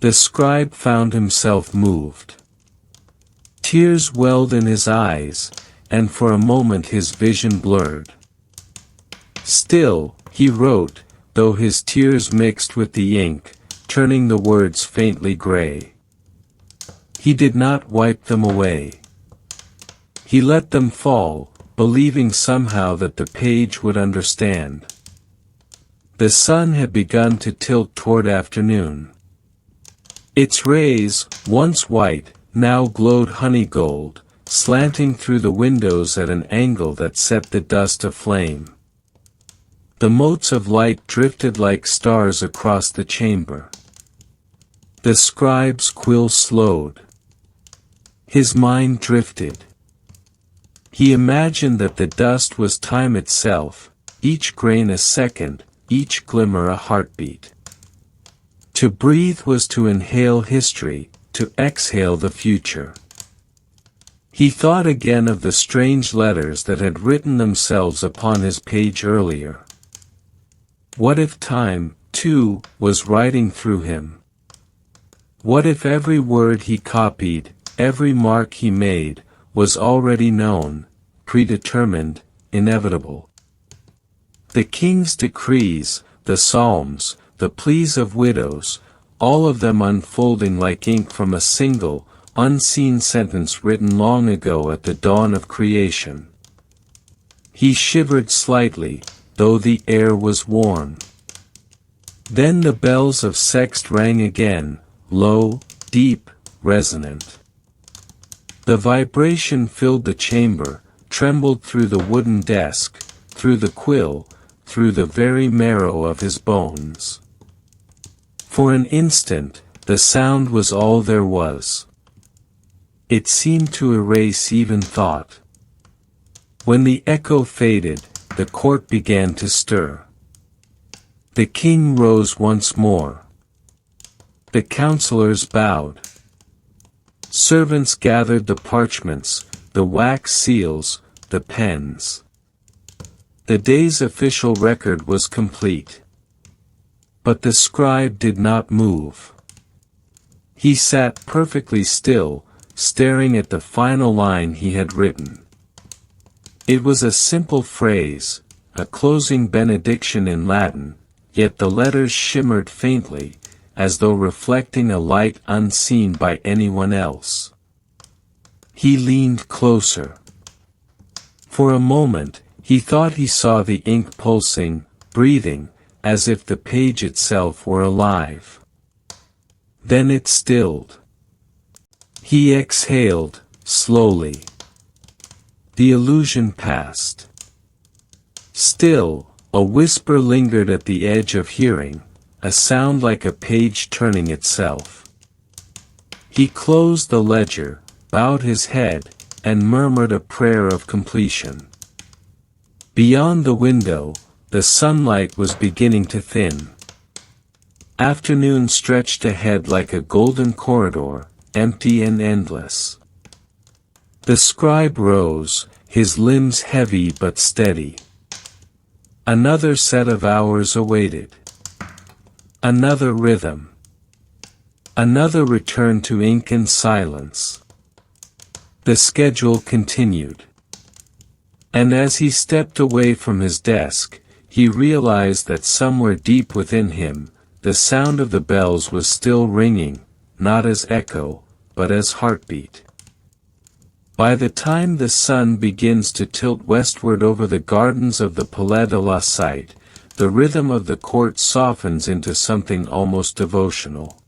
The scribe found himself moved. Tears welled in his eyes, and for a moment his vision blurred. Still, he wrote, though his tears mixed with the ink, turning the words faintly gray. He did not wipe them away. He let them fall, believing somehow that the page would understand. The sun had begun to tilt toward afternoon. Its rays, once white, now glowed honey gold, slanting through the windows at an angle that set the dust aflame. The motes of light drifted like stars across the chamber. The scribe's quill slowed. His mind drifted. He imagined that the dust was time itself, each grain a second, each glimmer a heartbeat. To breathe was to inhale history, to exhale the future. He thought again of the strange letters that had written themselves upon his page earlier. What if time, too, was writing through him? What if every word he copied, every mark he made, was already known, predetermined, inevitable? The king's decrees, the psalms, the pleas of widows, all of them unfolding like ink from a single, unseen sentence written long ago at the dawn of creation. He shivered slightly, though the air was warm. Then the bells of Sext rang again, low, deep, resonant. The vibration filled the chamber, trembled through the wooden desk, through the quill, through the very marrow of his bones. For an instant, the sound was all there was. It seemed to erase even thought. When the echo faded, the court began to stir. The king rose once more. The councillors bowed. Servants gathered the parchments, the wax seals, the pens. The day's official record was complete. But the scribe did not move. He sat perfectly still, staring at the final line he had written. It was a simple phrase, a closing benediction in Latin, yet the letters shimmered faintly, as though reflecting a light unseen by anyone else. He leaned closer. For a moment, he thought he saw the ink pulsing, breathing, as if the page itself were alive. Then it stilled. He exhaled, slowly. The illusion passed. Still, a whisper lingered at the edge of hearing, a sound like a page turning itself. He closed the ledger, bowed his head, and murmured a prayer of completion. Beyond the window, the sunlight was beginning to thin. Afternoon stretched ahead like a golden corridor, empty and endless. The scribe rose, his limbs heavy but steady. Another set of hours awaited. Another rhythm. Another return to ink and silence. The schedule continued. And as he stepped away from his desk, he realized that somewhere deep within him, the sound of the bells was still ringing, not as echo, but as heartbeat. By the time the sun begins to tilt westward over the gardens of the Palais de la Cite, the rhythm of the court softens into something almost devotional.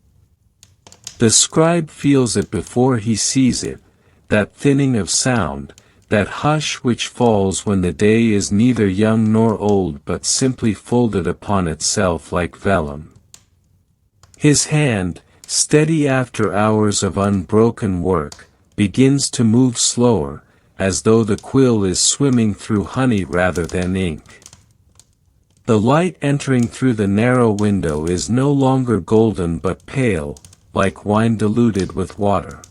The scribe feels it before he sees it, that thinning of sound, that hush which falls when the day is neither young nor old but simply folded upon itself like vellum. His hand, steady after hours of unbroken work, begins to move slower, as though the quill is swimming through honey rather than ink. The light entering through the narrow window is no longer golden but pale, like wine diluted with water.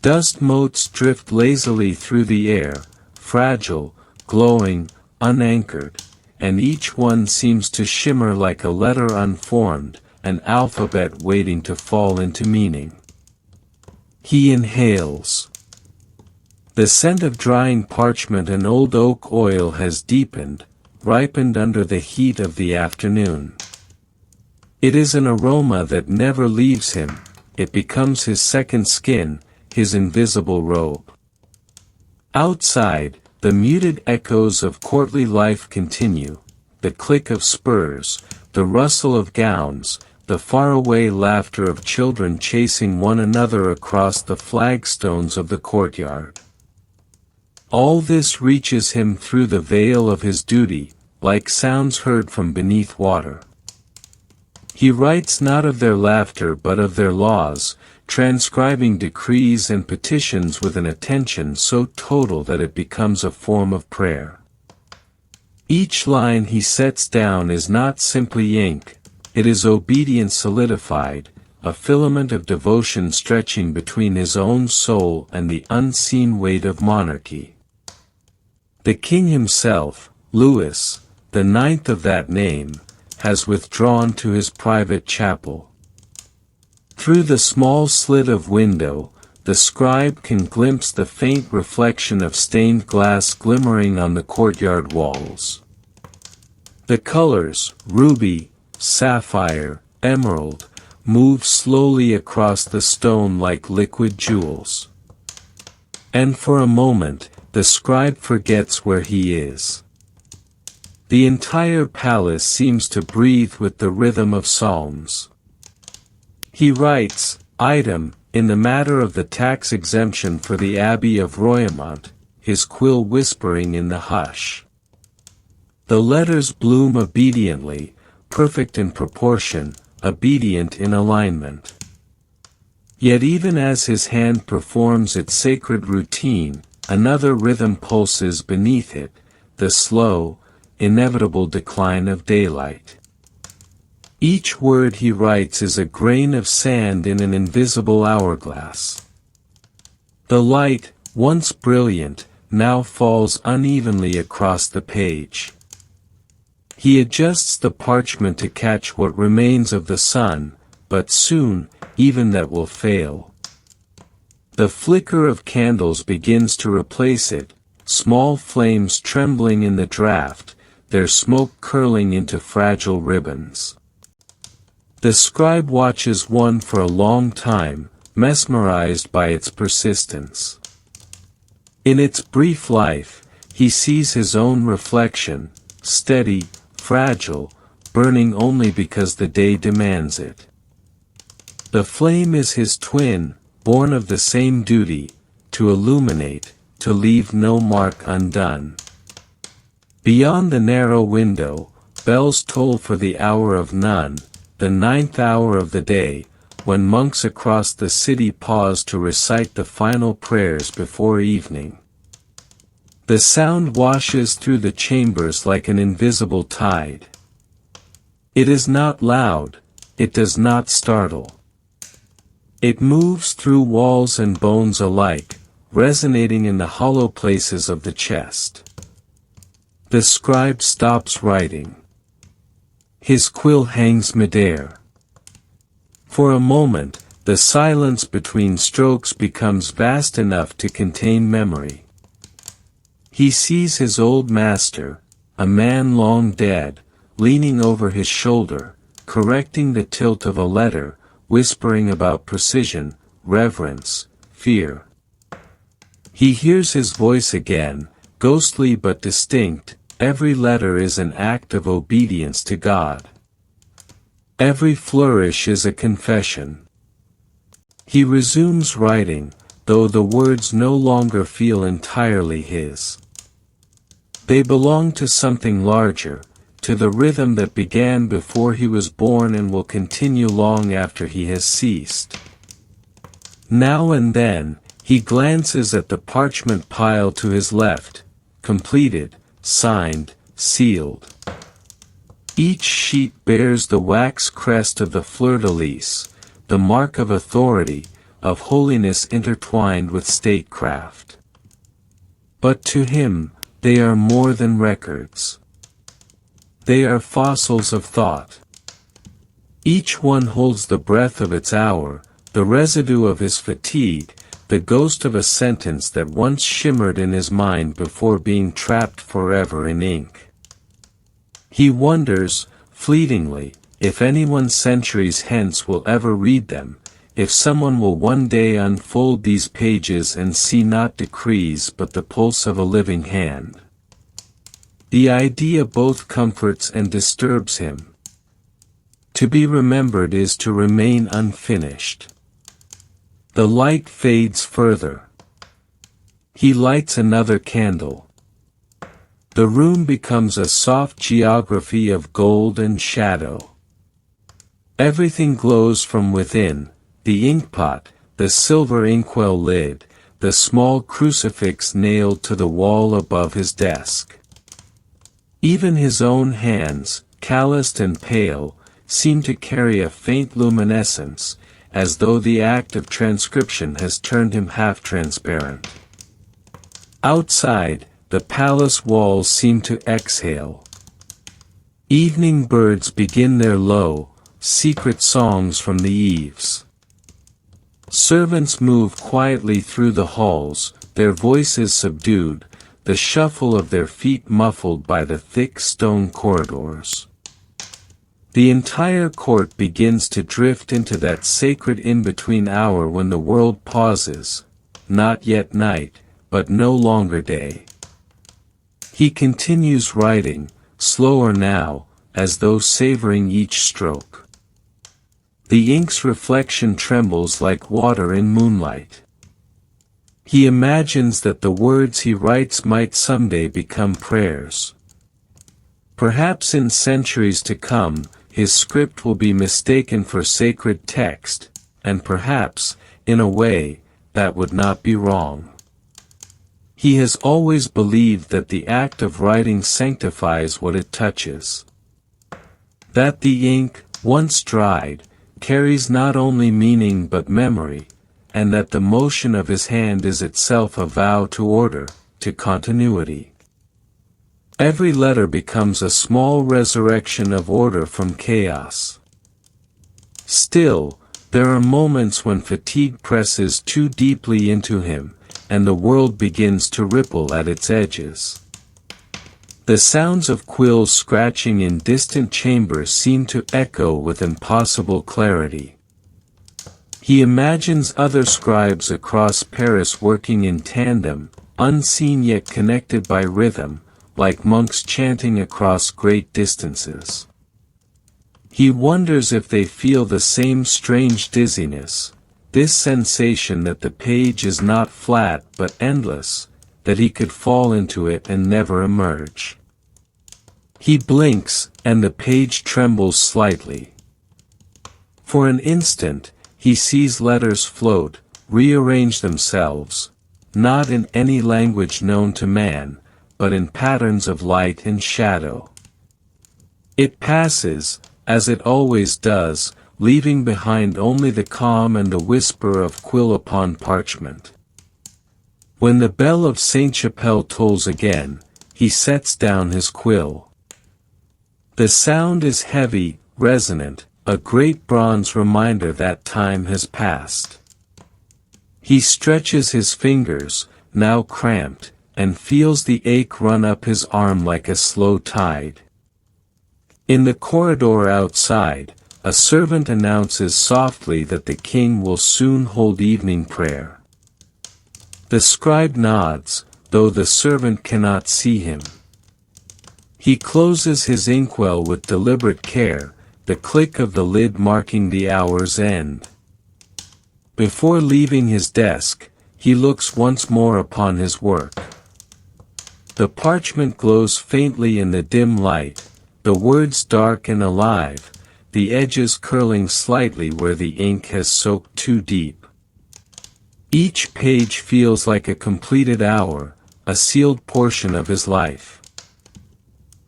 Dust motes drift lazily through the air, fragile, glowing, unanchored, and each one seems to shimmer like a letter unformed, an alphabet waiting to fall into meaning. He inhales. The scent of drying parchment and old oak oil has deepened, ripened under the heat of the afternoon. It is an aroma that never leaves him, it becomes his second skin, his invisible robe. Outside, the muted echoes of courtly life continue, the click of spurs, the rustle of gowns, the faraway laughter of children chasing one another across the flagstones of the courtyard. All this reaches him through the veil of his duty, like sounds heard from beneath water. He writes not of their laughter but of their laws, transcribing decrees and petitions with an attention so total that it becomes a form of prayer. Each line he sets down is not simply ink, it is obedience solidified, a filament of devotion stretching between his own soul and the unseen weight of monarchy. The king himself, Louis, the ninth of that name, has withdrawn to his private chapel. Through the small slit of window, the scribe can glimpse the faint reflection of stained glass glimmering on the courtyard walls. The colors, ruby, sapphire, emerald, move slowly across the stone like liquid jewels. And for a moment, the scribe forgets where he is. The entire palace seems to breathe with the rhythm of psalms. He writes, item, in the matter of the tax exemption for the Abbey of Royaumont, his quill whispering in the hush. The letters bloom obediently, perfect in proportion, obedient in alignment. Yet even as his hand performs its sacred routine, another rhythm pulses beneath it, the slow, inevitable decline of daylight. Each word he writes is a grain of sand in an invisible hourglass. The light, once brilliant, now falls unevenly across the page. He adjusts the parchment to catch what remains of the sun, but soon, even that will fail. The flicker of candles begins to replace it, small flames trembling in the draught, their smoke curling into fragile ribbons. The scribe watches one for a long time, mesmerized by its persistence. In its brief life, he sees his own reflection, steady, fragile, burning only because the day demands it. The flame is his twin, born of the same duty, to illuminate, to leave no mark undone. Beyond the narrow window, bells toll for the hour of none, the ninth hour of the day, when monks across the city pause to recite the final prayers before evening. The sound washes through the chambers like an invisible tide. It is not loud, it does not startle. It moves through walls and bones alike, resonating in the hollow places of the chest. The scribe stops writing. His quill hangs midair. For a moment, the silence between strokes becomes vast enough to contain memory. He sees his old master, a man long dead, leaning over his shoulder, correcting the tilt of a letter, whispering about precision, reverence, fear. He hears his voice again, ghostly but distinct. Every letter is an act of obedience to God. Every flourish is a confession. He resumes writing, though the words no longer feel entirely his. They belong to something larger, to the rhythm that began before he was born and will continue long after he has ceased. Now and then, he glances at the parchment pile to his left, completed, signed, sealed. Each sheet bears the wax crest of the fleur-de-lis, the mark of authority, of holiness intertwined with statecraft. But to him, they are more than records. They are fossils of thought. Each one holds the breath of its hour, the residue of his fatigue, the ghost of a sentence that once shimmered in his mind before being trapped forever in ink. He wonders, fleetingly, if anyone centuries hence will ever read them, if someone will one day unfold these pages and see not decrees but the pulse of a living hand. The idea both comforts and disturbs him. To be remembered is to remain unfinished. The light fades further. He lights another candle. The room becomes a soft geography of gold and shadow. Everything glows from within, the inkpot, the silver inkwell lid, the small crucifix nailed to the wall above his desk. Even his own hands, calloused and pale, seem to carry a faint luminescence, as though the act of transcription has turned him half-transparent. Outside, the palace walls seem to exhale. Evening birds begin their low, secret songs from the eaves. Servants move quietly through the halls, their voices subdued, the shuffle of their feet muffled by the thick stone corridors. The entire court begins to drift into that sacred in-between hour when the world pauses, not yet night, but no longer day. He continues writing, slower now, as though savoring each stroke. The ink's reflection trembles like water in moonlight. He imagines that the words he writes might someday become prayers. Perhaps in centuries to come, his script will be mistaken for sacred text, and perhaps, in a way, that would not be wrong. He has always believed that the act of writing sanctifies what it touches. That the ink, once dried, carries not only meaning but memory, and that the motion of his hand is itself a vow to order, to continuity. Every letter becomes a small resurrection of order from chaos. Still, there are moments when fatigue presses too deeply into him, and the world begins to ripple at its edges. The sounds of quills scratching in distant chambers seem to echo with impossible clarity. He imagines other scribes across Paris working in tandem, unseen yet connected by rhythm, like monks chanting across great distances. He wonders if they feel the same strange dizziness, this sensation that the page is not flat but endless, that he could fall into it and never emerge. He blinks, and the page trembles slightly. For an instant, he sees letters float, rearrange themselves, not in any language known to man, but in patterns of light and shadow. It passes, as it always does, leaving behind only the calm and the whisper of quill upon parchment. When the bell of Saint-Chapelle tolls again, he sets down his quill. The sound is heavy, resonant, a great bronze reminder that time has passed. He stretches his fingers, now cramped, and feels the ache run up his arm like a slow tide. In the corridor outside, a servant announces softly that the king will soon hold evening prayer. The scribe nods, though the servant cannot see him. He closes his inkwell with deliberate care, the click of the lid marking the hour's end. Before leaving his desk, he looks once more upon his work. The parchment glows faintly in the dim light, the words dark and alive, the edges curling slightly where the ink has soaked too deep. Each page feels like a completed hour, a sealed portion of his life.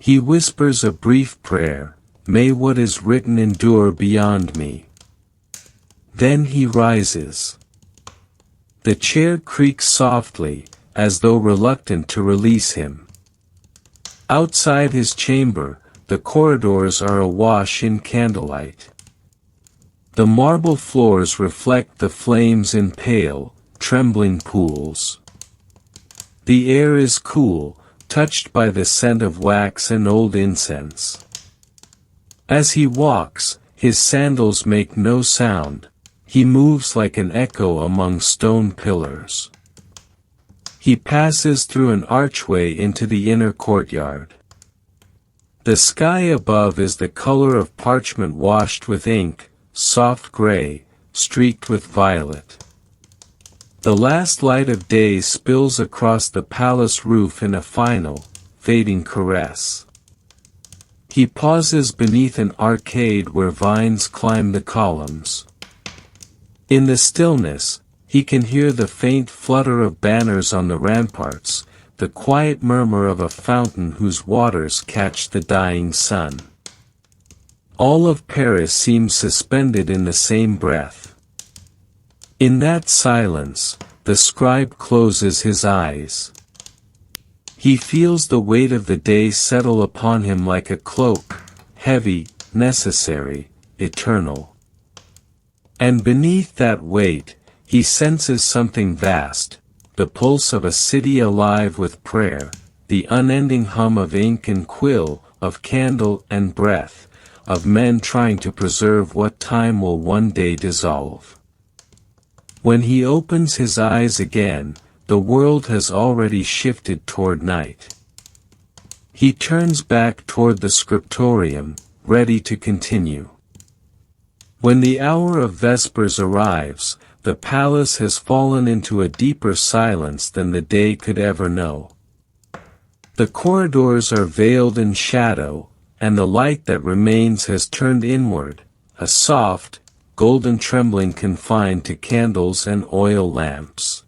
He whispers a brief prayer, "May what is written endure beyond me." Then he rises. The chair creaks softly, as though reluctant to release him. Outside his chamber, the corridors are awash in candlelight. The marble floors reflect the flames in pale, trembling pools. The air is cool, touched by the scent of wax and old incense. As he walks, his sandals make no sound, he moves like an echo among stone pillars. He passes through an archway into the inner courtyard. The sky above is the color of parchment washed with ink, soft gray, streaked with violet. The last light of day spills across the palace roof in a final, fading caress. He pauses beneath an arcade where vines climb the columns. In the stillness, he can hear the faint flutter of banners on the ramparts, the quiet murmur of a fountain whose waters catch the dying sun. All of Paris seems suspended in the same breath. In that silence, the scribe closes his eyes. He feels the weight of the day settle upon him like a cloak, heavy, necessary, eternal. And beneath that weight, he senses something vast, the pulse of a city alive with prayer, the unending hum of ink and quill, of candle and breath, of men trying to preserve what time will one day dissolve. When he opens his eyes again, the world has already shifted toward night. He turns back toward the scriptorium, ready to continue. When the hour of vespers arrives, the palace has fallen into a deeper silence than the day could ever know. The corridors are veiled in shadow, and the light that remains has turned inward, a soft, golden trembling confined to candles and oil lamps.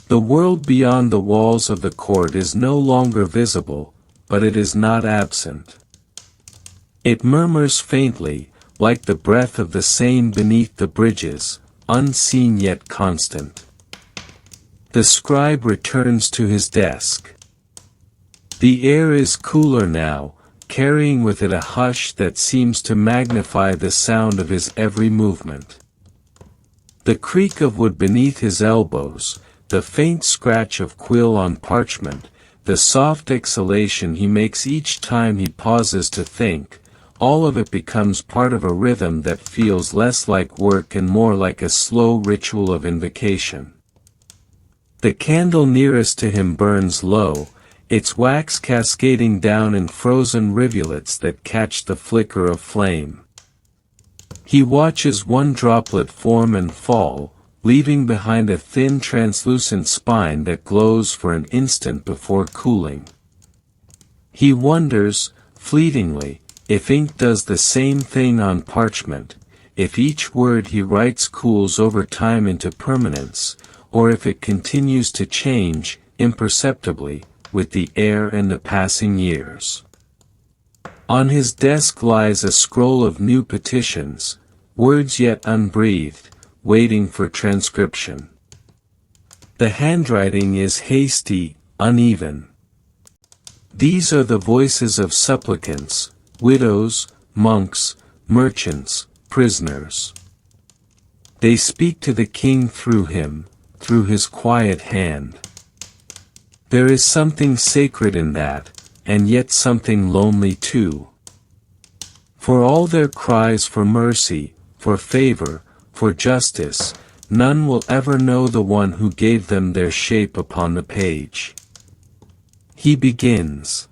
The world beyond the walls of the court is no longer visible, but it is not absent. It murmurs faintly, like the breath of the Seine beneath the bridges, unseen yet constant. The scribe returns to his desk. The air is cooler now, carrying with it a hush that seems to magnify the sound of his every movement. The creak of wood beneath his elbows, the faint scratch of quill on parchment, the soft exhalation he makes each time he pauses to think, all of it becomes part of a rhythm that feels less like work and more like a slow ritual of invocation. The candle nearest to him burns low, its wax cascading down in frozen rivulets that catch the flicker of flame. He watches one droplet form and fall, leaving behind a thin translucent spine that glows for an instant before cooling. He wonders, fleetingly, if ink does the same thing on parchment, if each word he writes cools over time into permanence, or if it continues to change, imperceptibly, with the air and the passing years. On his desk lies a scroll of new petitions, words yet unbreathed, waiting for transcription. The handwriting is hasty, uneven. These are the voices of supplicants, widows, monks, merchants, prisoners. They speak to the king through him, through his quiet hand. There is something sacred in that, and yet something lonely too. For all their cries for mercy, for favor, for justice, none will ever know the one who gave them their shape upon the page. He begins.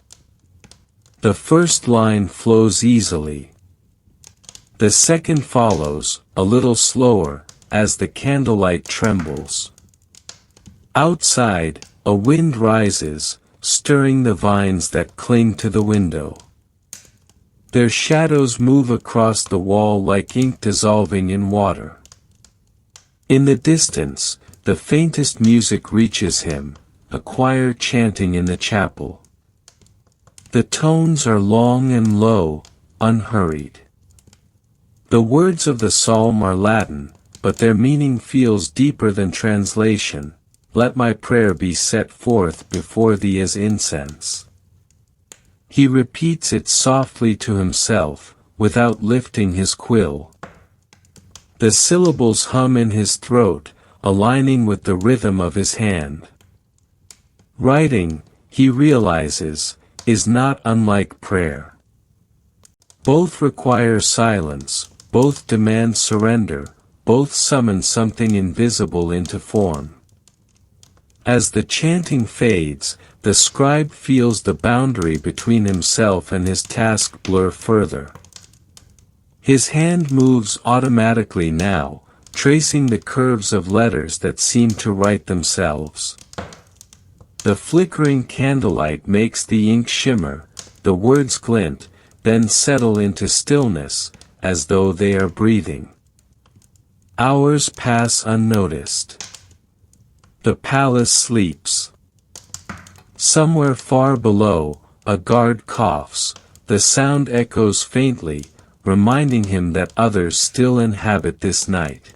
The first line flows easily. The second follows, a little slower, as the candlelight trembles. Outside, a wind rises, stirring the vines that cling to the window. Their shadows move across the wall like ink dissolving in water. In the distance, the faintest music reaches him, a choir chanting in the chapel. The tones are long and low, unhurried. The words of the psalm are Latin, but their meaning feels deeper than translation. Let my prayer be set forth before thee as incense. He repeats it softly to himself, without lifting his quill. The syllables hum in his throat, aligning with the rhythm of his hand. Writing, he realizes, is not unlike prayer. Both require silence, both demand surrender, both summon something invisible into form. As the chanting fades, the scribe feels the boundary between himself and his task blur further. His hand moves automatically now, tracing the curves of letters that seem to write themselves. The flickering candlelight makes the ink shimmer, the words glint, then settle into stillness, as though they are breathing. Hours pass unnoticed. The palace sleeps. Somewhere far below, a guard coughs, the sound echoes faintly, reminding him that others still inhabit this night.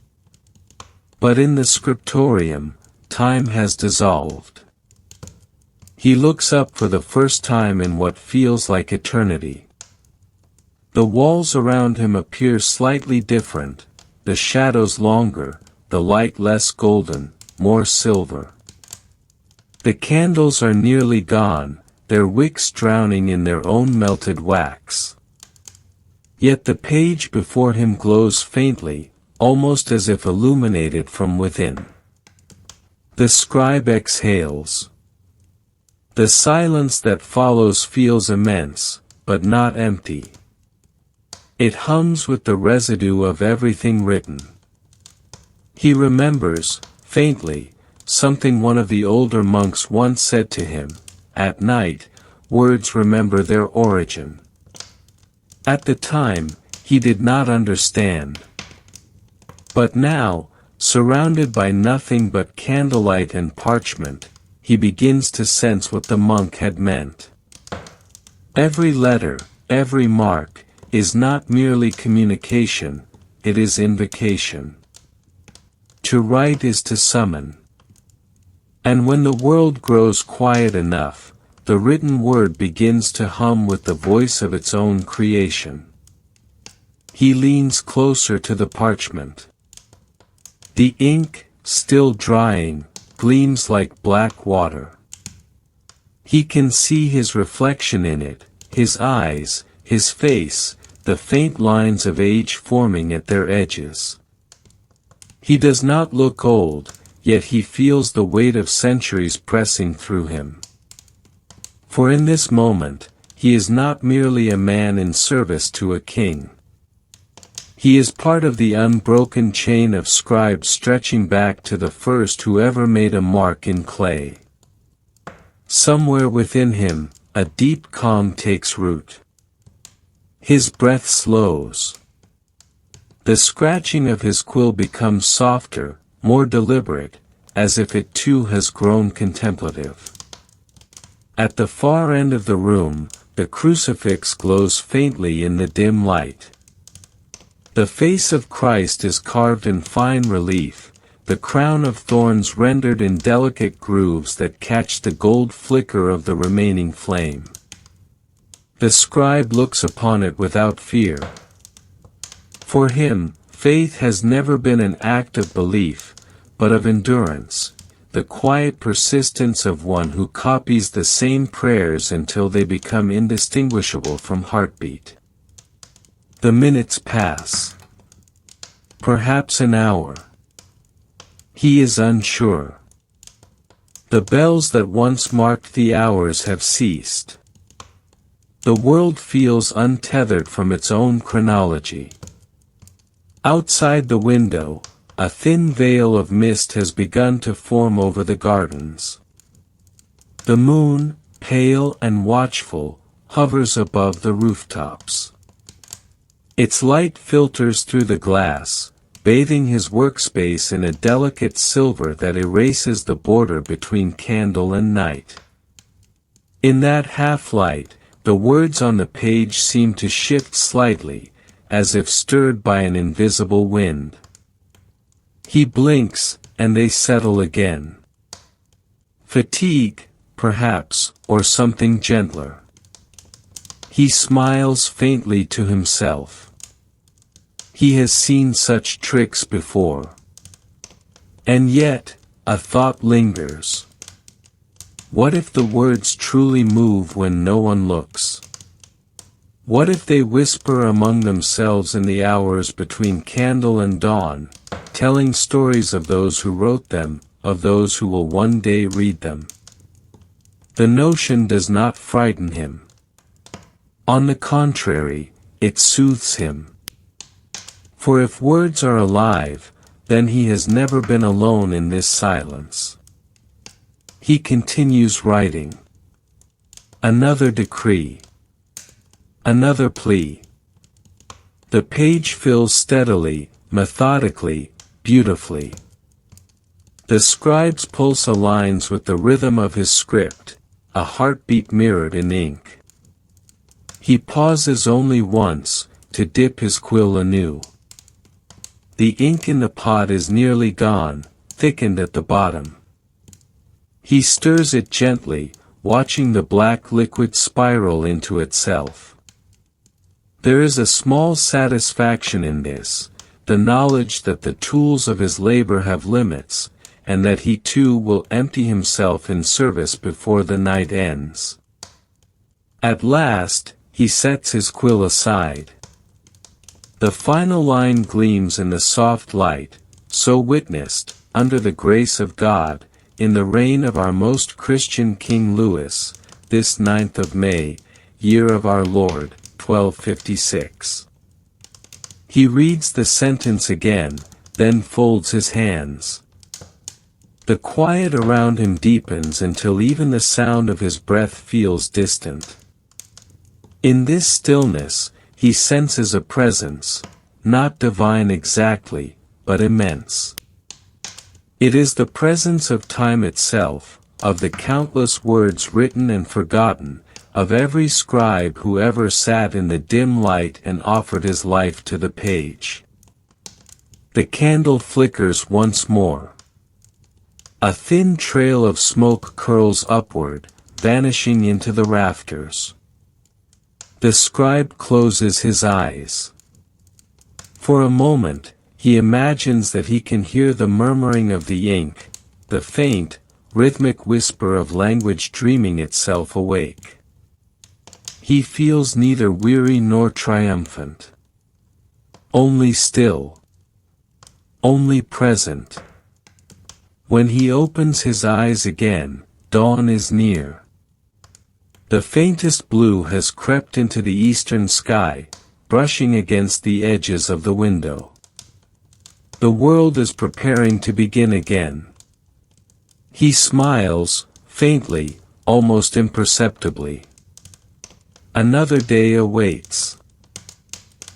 But in the scriptorium, time has dissolved. He looks up for the first time in what feels like eternity. The walls around him appear slightly different, the shadows longer, the light less golden, more silver. The candles are nearly gone, their wicks drowning in their own melted wax. Yet the page before him glows faintly, almost as if illuminated from within. The scribe exhales. The silence that follows feels immense, but not empty. It hums with the residue of everything written. He remembers, faintly, something one of the older monks once said to him: at night, words remember their origin. At the time, he did not understand. But now, surrounded by nothing but candlelight and parchment, he begins to sense what the monk had meant. Every letter, every mark, is not merely communication, it is invocation. To write is to summon. And when the world grows quiet enough, the written word begins to hum with the voice of its own creation. He leans closer to the parchment. The ink, still drying, gleams like black water. He can see his reflection in it, his eyes, his face, the faint lines of age forming at their edges. He does not look old, yet he feels the weight of centuries pressing through him. For in this moment, he is not merely a man in service to a king. He is part of the unbroken chain of scribes stretching back to the first who ever made a mark in clay. Somewhere within him, a deep calm takes root. His breath slows. The scratching of his quill becomes softer, more deliberate, as if it too has grown contemplative. At the far end of the room, the crucifix glows faintly in the dim light. The face of Christ is carved in fine relief, the crown of thorns rendered in delicate grooves that catch the gold flicker of the remaining flame. The scribe looks upon it without fear. For him, faith has never been an act of belief, but of endurance, the quiet persistence of one who copies the same prayers until they become indistinguishable from heartbeat. The minutes pass. Perhaps an hour. He is unsure. The bells that once marked the hours have ceased. The world feels untethered from its own chronology. Outside the window, a thin veil of mist has begun to form over the gardens. The moon, pale and watchful, hovers above the rooftops. Its light filters through the glass, bathing his workspace in a delicate silver that erases the border between candle and night. In that half-light, the words on the page seem to shift slightly, as if stirred by an invisible wind. He blinks, and they settle again. Fatigue, perhaps, or something gentler. He smiles faintly to himself. He has seen such tricks before. And yet, a thought lingers. What if the words truly move when no one looks? What if they whisper among themselves in the hours between candle and dawn, telling stories of those who wrote them, of those who will one day read them? The notion does not frighten him. On the contrary, it soothes him. For if words are alive, then he has never been alone in this silence. He continues writing. Another decree. Another plea. The page fills steadily, methodically, beautifully. The scribe's pulse aligns with the rhythm of his script, a heartbeat mirrored in ink. He pauses only once, to dip his quill anew. The ink in the pot is nearly gone, thickened at the bottom. He stirs it gently, watching the black liquid spiral into itself. There is a small satisfaction in this, the knowledge that the tools of his labor have limits, and that he too will empty himself in service before the night ends. At last, he sets his quill aside. The final line gleams in the soft light, so witnessed, under the grace of God, in the reign of our most Christian King Louis, this 9th of May, year of our Lord, 1256. He reads the sentence again, then folds his hands. The quiet around him deepens until even the sound of his breath feels distant. In this stillness, he senses a presence, not divine exactly, but immense. It is the presence of time itself, of the countless words written and forgotten, of every scribe who ever sat in the dim light and offered his life to the page. The candle flickers once more. A thin trail of smoke curls upward, vanishing into the rafters. The scribe closes his eyes. For a moment, he imagines that he can hear the murmuring of the ink, the faint, rhythmic whisper of language dreaming itself awake. He feels neither weary nor triumphant. Only still. Only present. When he opens his eyes again, dawn is near. The faintest blue has crept into the eastern sky, brushing against the edges of the window. The world is preparing to begin again. He smiles, faintly, almost imperceptibly. Another day awaits.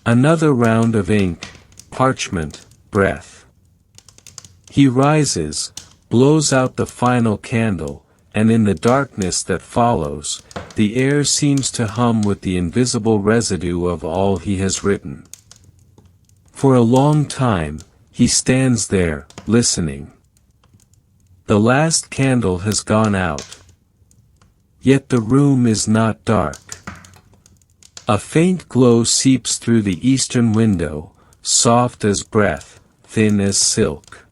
Another round of ink, parchment, breath. He rises, blows out the final candle, and in the darkness that follows, the air seems to hum with the invisible residue of all he has written. For a long time, he stands there, listening. The last candle has gone out. Yet the room is not dark. A faint glow seeps through the eastern window, soft as breath, thin as silk.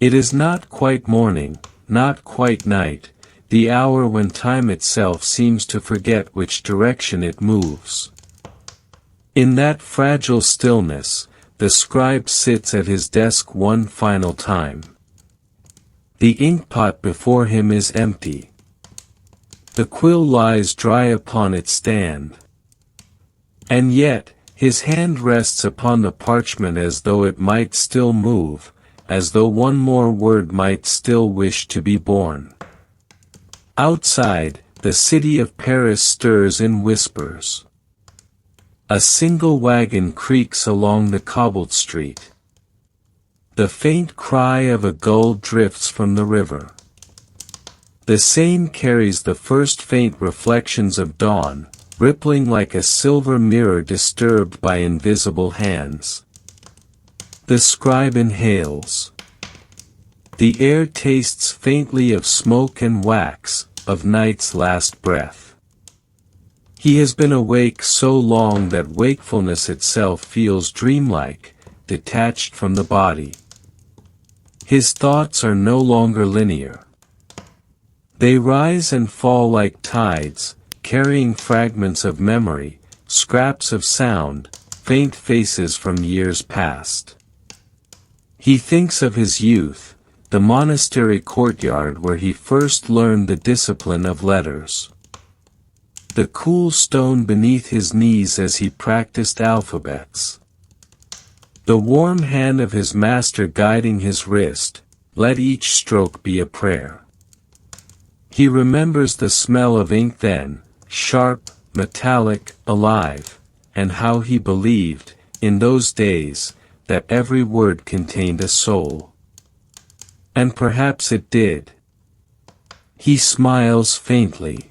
It is not quite morning, not quite night, the hour when time itself seems to forget which direction it moves. In that fragile stillness, the scribe sits at his desk one final time. The inkpot before him is empty. The quill lies dry upon its stand. And yet, his hand rests upon the parchment as though it might still move, as though one more word might still wish to be born. Outside, the city of Paris stirs in whispers. A single wagon creaks along the cobbled street. The faint cry of a gull drifts from the river. The Seine carries the first faint reflections of dawn, rippling like a silver mirror disturbed by invisible hands. The scribe inhales. The air tastes faintly of smoke and wax, of night's last breath. He has been awake so long that wakefulness itself feels dreamlike, detached from the body. His thoughts are no longer linear. They rise and fall like tides, carrying fragments of memory, scraps of sound, faint faces from years past. He thinks of his youth, the monastery courtyard where he first learned the discipline of letters. The cool stone beneath his knees as he practiced alphabets. The warm hand of his master guiding his wrist, let each stroke be a prayer. He remembers the smell of ink then, sharp, metallic, alive, and how he believed, in those days, that every word contained a soul. And perhaps it did. He smiles faintly.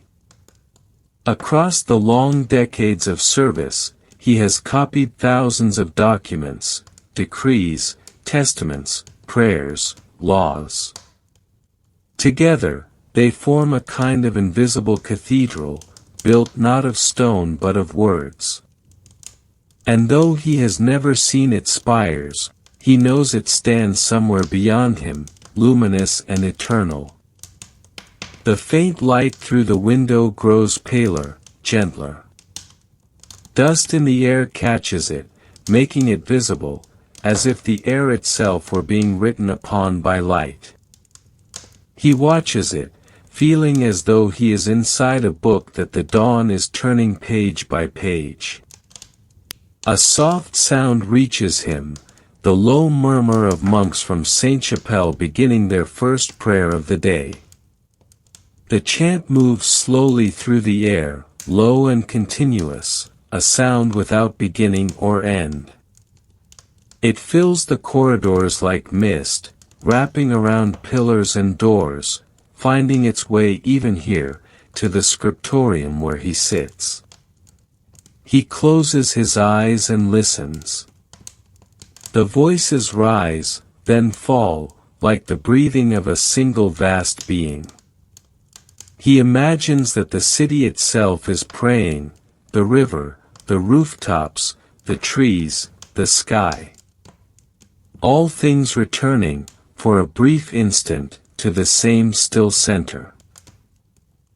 Across the long decades of service, he has copied thousands of documents, decrees, testaments, prayers, laws. Together, they form a kind of invisible cathedral, built not of stone but of words. And though he has never seen its spires, he knows it stands somewhere beyond him, luminous and eternal. The faint light through the window grows paler, gentler. Dust in the air catches it, making it visible, as if the air itself were being written upon by light. He watches it, feeling as though he is inside a book that the dawn is turning page by page. A soft sound reaches him, the low murmur of monks from Sainte-Chapelle beginning their first prayer of the day. The chant moves slowly through the air, low and continuous, a sound without beginning or end. It fills the corridors like mist, wrapping around pillars and doors, finding its way even here, to the scriptorium where he sits. He closes his eyes and listens. The voices rise, then fall, like the breathing of a single vast being. He imagines that the city itself is praying, the river, the rooftops, the trees, the sky. All things returning, for a brief instant, to the same still center.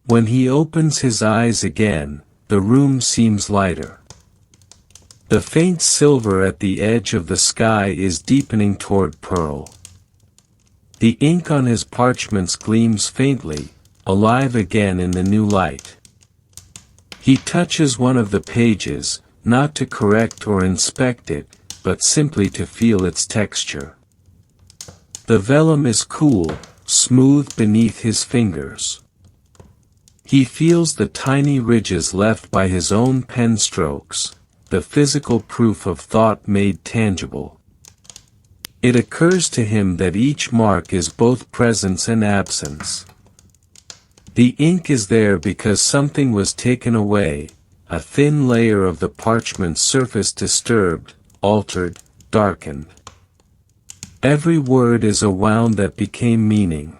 When he opens his eyes again, the room seems lighter. The faint silver at the edge of the sky is deepening toward pearl. The ink on his parchments gleams faintly, alive again in the new light. He touches one of the pages, not to correct or inspect it, but simply to feel its texture. The vellum is cool, smooth beneath his fingers. He feels the tiny ridges left by his own pen strokes, the physical proof of thought made tangible. It occurs to him that each mark is both presence and absence. The ink is there because something was taken away, a thin layer of the parchment surface disturbed, altered, darkened. Every word is a wound that became meaning.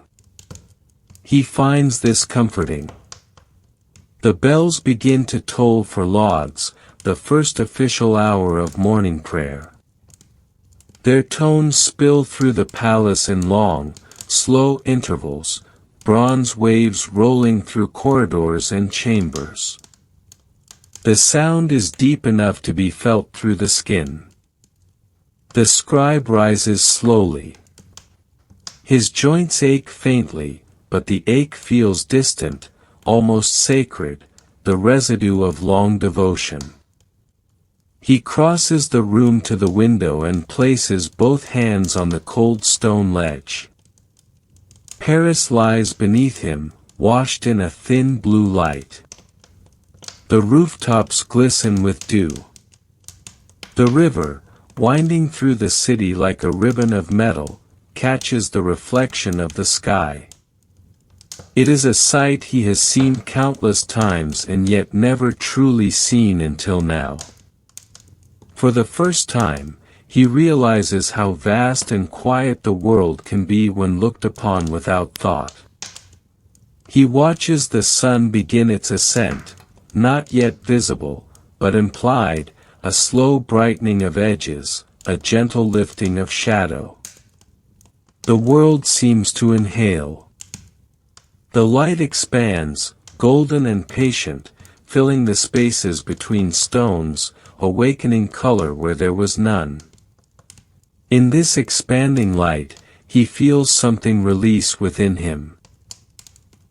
He finds this comforting. The bells begin to toll for lauds, the first official hour of morning prayer. Their tones spill through the palace in long, slow intervals, bronze waves rolling through corridors and chambers. The sound is deep enough to be felt through the skin. The scribe rises slowly. His joints ache faintly, but the ache feels distant, almost sacred, the residue of long devotion. He crosses the room to the window and places both hands on the cold stone ledge. Paris lies beneath him, washed in a thin blue light. The rooftops glisten with dew. The river, winding through the city like a ribbon of metal, catches the reflection of the sky. It is a sight he has seen countless times and yet never truly seen until now. For the first time, he realizes how vast and quiet the world can be when looked upon without thought. He watches the sun begin its ascent, not yet visible, but implied, a slow brightening of edges, a gentle lifting of shadow. The world seems to inhale. The light expands, golden and patient, filling the spaces between stones, awakening color where there was none. In this expanding light, he feels something release within him.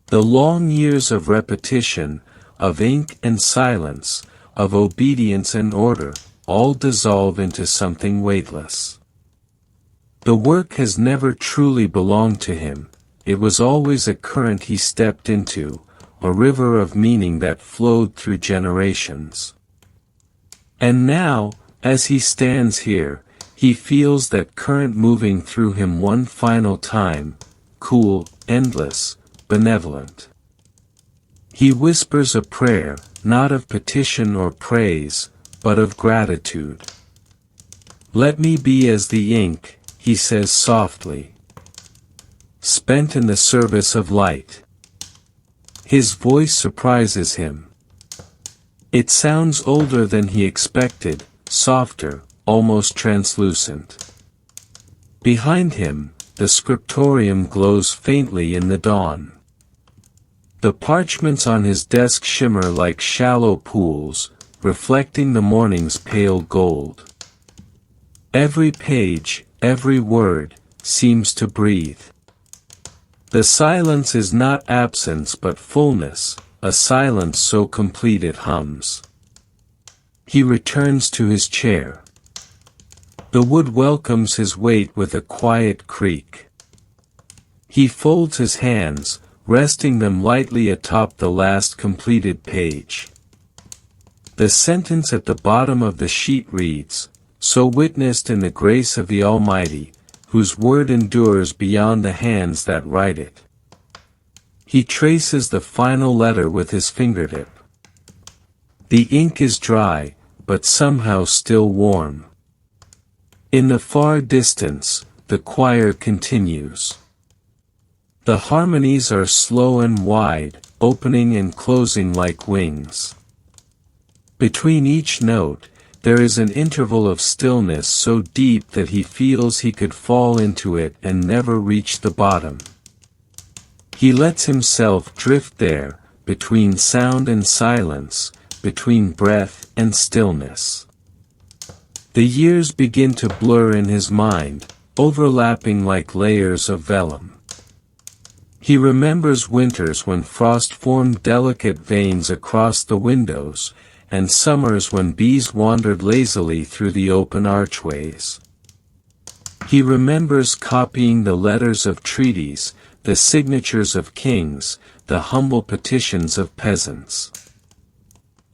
The long years of repetition, of ink and silence, of obedience and order, all dissolve into something weightless. The work has never truly belonged to him, it was always a current he stepped into, a river of meaning that flowed through generations. And now, as he stands here, he feels that current moving through him one final time, cool, endless, benevolent. He whispers a prayer, not of petition or praise, but of gratitude. "Let me be as the ink," he says softly, "spent in the service of light." His voice surprises him. It sounds older than he expected, softer, almost translucent. Behind him, the scriptorium glows faintly in the dawn. The parchments on his desk shimmer like shallow pools, reflecting the morning's pale gold. Every page, every word, seems to breathe. The silence is not absence but fullness, a silence so complete it hums. He returns to his chair. The wood welcomes his weight with a quiet creak. He folds his hands, resting them lightly atop the last completed page. The sentence at the bottom of the sheet reads, "So witnessed in the grace of the Almighty, whose word endures beyond the hands that write it." He traces the final letter with his fingertip. The ink is dry, but somehow still warm. In the far distance, the choir continues. The harmonies are slow and wide, opening and closing like wings. Between each note, there is an interval of stillness so deep that he feels he could fall into it and never reach the bottom. He lets himself drift there, between sound and silence, between breath and stillness. The years begin to blur in his mind, overlapping like layers of vellum. He remembers winters when frost formed delicate veins across the windows, and summers when bees wandered lazily through the open archways. He remembers copying the letters of treaties, the signatures of kings, the humble petitions of peasants.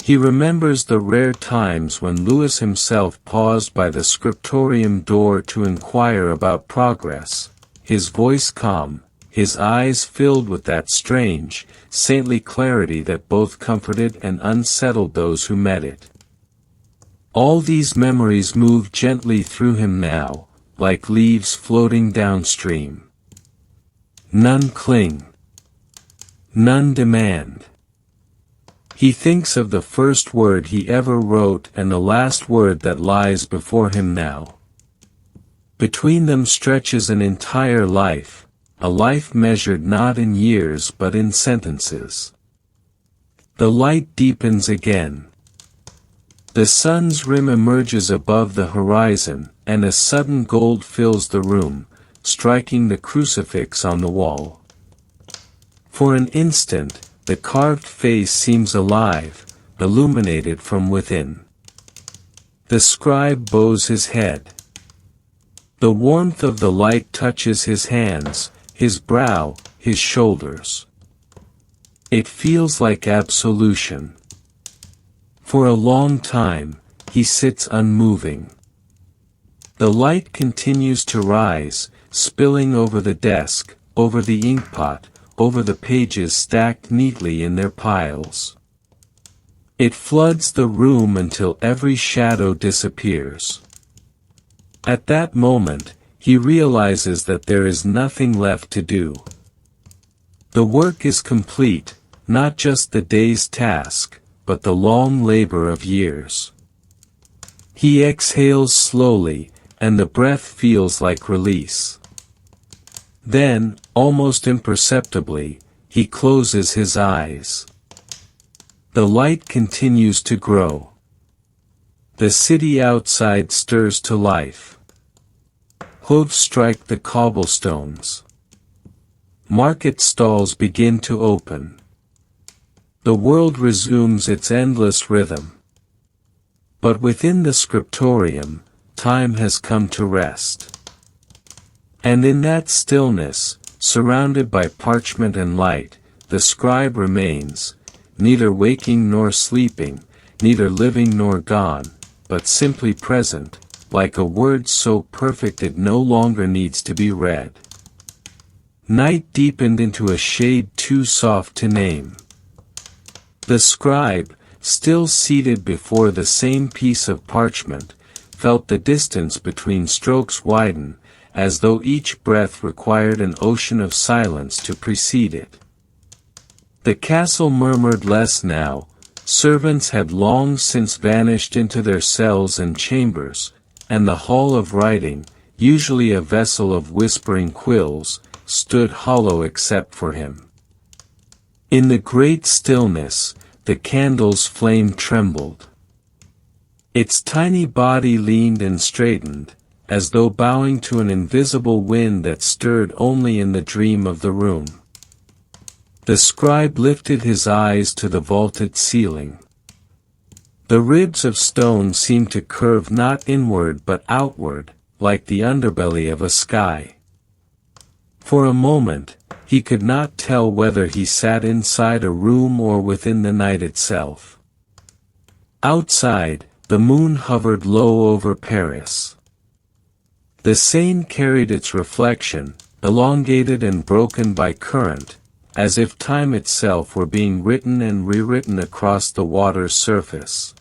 He remembers the rare times when Louis himself paused by the scriptorium door to inquire about progress, his voice calm, his eyes filled with that strange, saintly clarity that both comforted and unsettled those who met it. All these memories move gently through him now, like leaves floating downstream. None cling. None demand. He thinks of the first word he ever wrote and the last word that lies before him now. Between them stretches an entire life, a life measured not in years but in sentences. The light deepens again. The sun's rim emerges above the horizon, and a sudden gold fills the room, striking the crucifix on the wall. For an instant, the carved face seems alive, illuminated from within. The scribe bows his head. The warmth of the light touches his hands, his brow, his shoulders. It feels like absolution. For a long time, he sits unmoving. The light continues to rise, spilling over the desk, over the inkpot, over the pages stacked neatly in their piles. It floods the room until every shadow disappears. At that moment, he realizes that there is nothing left to do. The work is complete, not just the day's task, but the long labor of years. He exhales slowly, and the breath feels like release. Then, almost imperceptibly, he closes his eyes. The light continues to grow. The city outside stirs to life. Hooves strike the cobblestones. Market stalls begin to open. The world resumes its endless rhythm. But within the scriptorium, time has come to rest. And in that stillness, surrounded by parchment and light, the scribe remains, neither waking nor sleeping, neither living nor gone, but simply present, like a word so perfect it no longer needs to be read. Night deepened into a shade too soft to name. The scribe, still seated before the same piece of parchment, felt the distance between strokes widen, as though each breath required an ocean of silence to precede it. The castle murmured less now, servants had long since vanished into their cells and chambers, and the hall of writing, usually a vessel of whispering quills, stood hollow except for him. In the great stillness, the candle's flame trembled. Its tiny body leaned and straightened, as though bowing to an invisible wind that stirred only in the dream of the room. The scribe lifted his eyes to the vaulted ceiling. The ribs of stone seemed to curve not inward but outward, like the underbelly of a sky. For a moment, he could not tell whether he sat inside a room or within the night itself. Outside, the moon hovered low over Paris. The Seine carried its reflection, elongated and broken by current, as if time itself were being written and rewritten across the water's surface.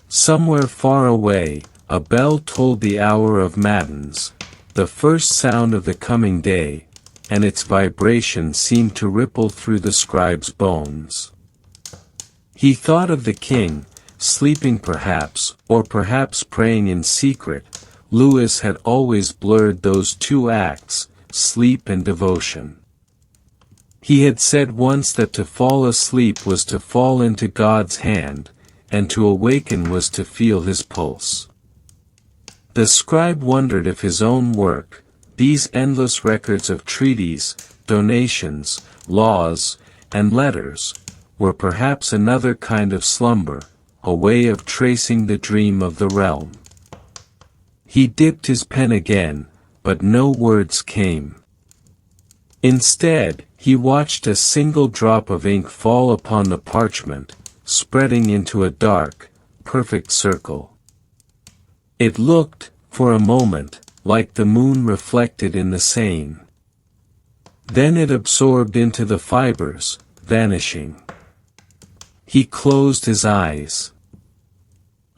Somewhere far away, a bell tolled the hour of matins, the first sound of the coming day, and its vibration seemed to ripple through the scribe's bones. He thought of the king, sleeping perhaps, or perhaps praying in secret. Lewis had always blurred those two acts, sleep and devotion. He had said once that to fall asleep was to fall into God's hand, and to awaken was to feel his pulse. The scribe wondered if his own work, these endless records of treaties, donations, laws, and letters, were perhaps another kind of slumber, a way of tracing the dream of the realm. He dipped his pen again, but no words came. Instead, he watched a single drop of ink fall upon the parchment, spreading into a dark, perfect circle. It looked, for a moment, like the moon reflected in the Seine. Then it absorbed into the fibers, vanishing. He closed his eyes.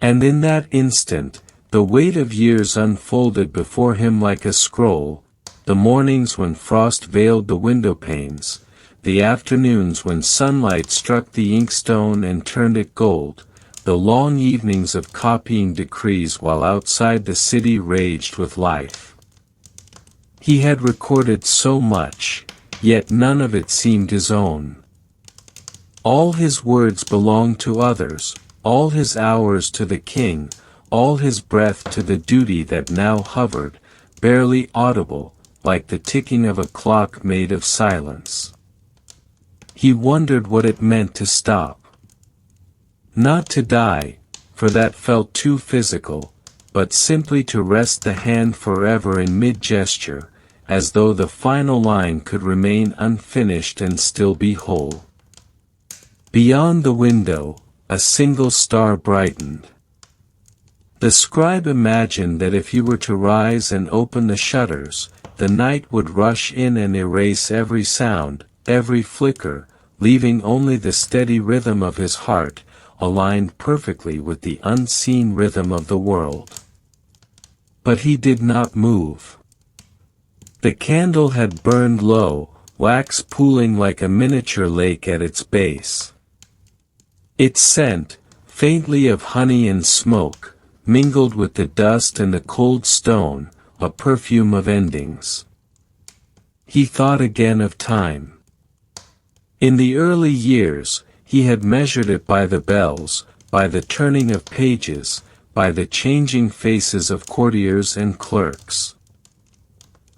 And in that instant, the weight of years unfolded before him like a scroll, the mornings when frost veiled the window panes, the afternoons when sunlight struck the inkstone and turned it gold, the long evenings of copying decrees while outside the city raged with life. He had recorded so much, yet none of it seemed his own. All his words belonged to others, all his hours to the king, all his breath to the duty that now hovered, barely audible, like the ticking of a clock made of silence. He wondered what it meant to stop. Not to die, for that felt too physical, but simply to rest the hand forever in mid-gesture, as though the final line could remain unfinished and still be whole. Beyond the window, a single star brightened. The scribe imagined that if he were to rise and open the shutters, the night would rush in and erase every sound, every flicker, leaving only the steady rhythm of his heart, aligned perfectly with the unseen rhythm of the world. But he did not move. The candle had burned low, wax pooling like a miniature lake at its base. Its scent, faintly of honey and smoke, mingled with the dust and the cold stone, a perfume of endings. He thought again of time. In the early years, he had measured it by the bells, by the turning of pages, by the changing faces of courtiers and clerks.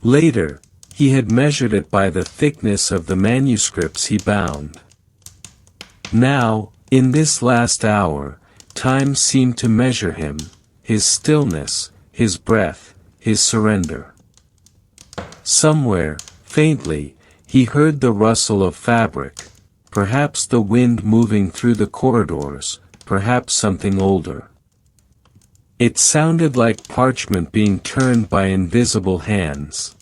Later, he had measured it by the thickness of the manuscripts he bound. Now, in this last hour, time seemed to measure him, his stillness, his breath, his surrender. Somewhere, faintly, he heard the rustle of fabric, perhaps the wind moving through the corridors, perhaps something older. It sounded like parchment being turned by invisible hands.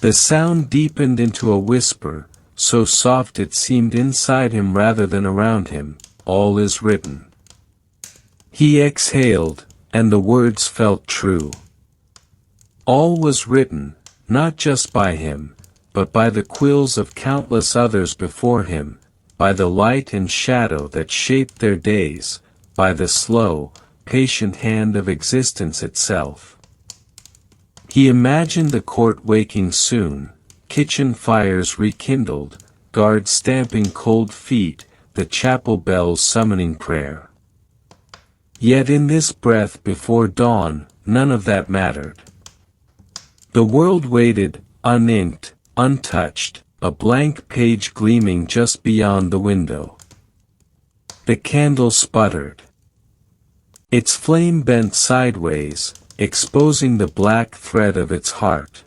The sound deepened into a whisper, so soft it seemed inside him rather than around him. All is written. He exhaled, and the words felt true. All was written, not just by him, but by the quills of countless others before him, by the light and shadow that shaped their days, by the slow, patient hand of existence itself. He imagined the court waking soon, kitchen fires rekindled, guards stamping cold feet, the chapel bells summoning prayer. Yet in this breath before dawn, none of that mattered. The world waited, uninked, untouched, a blank page gleaming just beyond the window. The candle sputtered. Its flame bent sideways, exposing the black thread of its heart.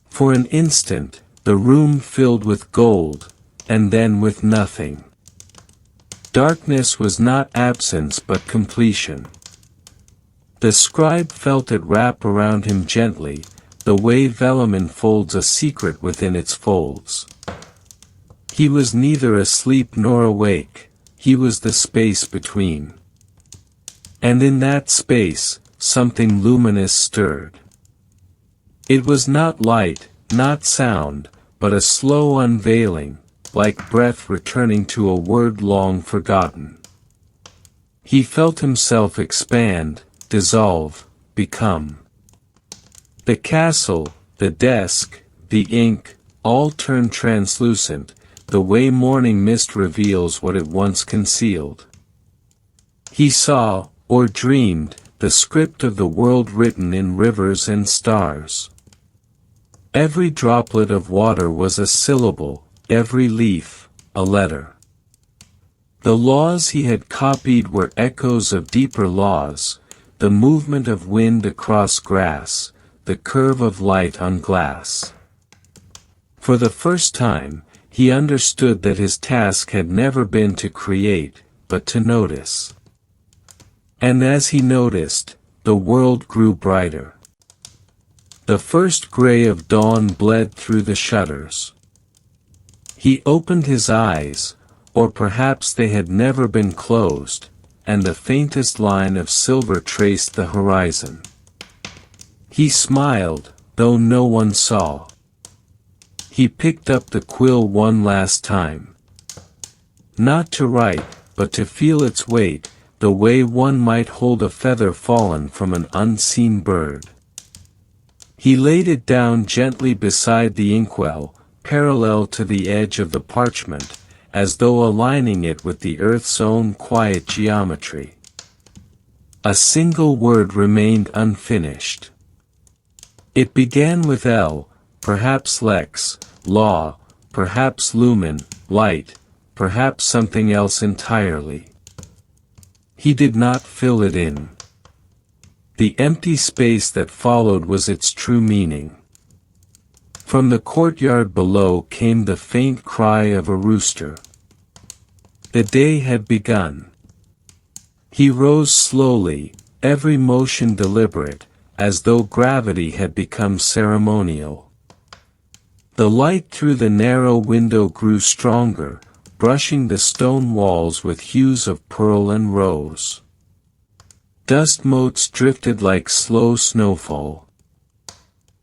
For an instant, the room filled with gold, and then with nothing. Darkness was not absence but completion. The scribe felt it wrap around him gently, the way vellum enfolds a secret within its folds. He was neither asleep nor awake, he was the space between. And in that space, something luminous stirred. It was not light, not sound, but a slow unveiling, like breath returning to a word long forgotten. He felt himself expand, dissolve, become. The castle, the desk, the ink, all turned translucent, the way morning mist reveals what it once concealed. He saw, or dreamed, the script of the world written in rivers and stars. Every droplet of water was a syllable, every leaf, a letter. The laws he had copied were echoes of deeper laws, the movement of wind across grass, the curve of light on glass. For the first time, he understood that his task had never been to create, but to notice. And as he noticed, the world grew brighter. The first gray of dawn bled through the shutters. He opened his eyes, or perhaps they had never been closed, and the faintest line of silver traced the horizon. He smiled, though no one saw. He picked up the quill one last time. Not to write, but to feel its weight, the way one might hold a feather fallen from an unseen bird. He laid it down gently beside the inkwell, parallel to the edge of the parchment, as though aligning it with the earth's own quiet geometry. A single word remained unfinished. It began with L, perhaps lex, law, perhaps lumen, light, perhaps something else entirely. He did not fill it in. The empty space that followed was its true meaning. From the courtyard below came the faint cry of a rooster. The day had begun. He rose slowly, every motion deliberate, as though gravity had become ceremonial. The light through the narrow window grew stronger, brushing the stone walls with hues of pearl and rose. Dust motes drifted like slow snowfall.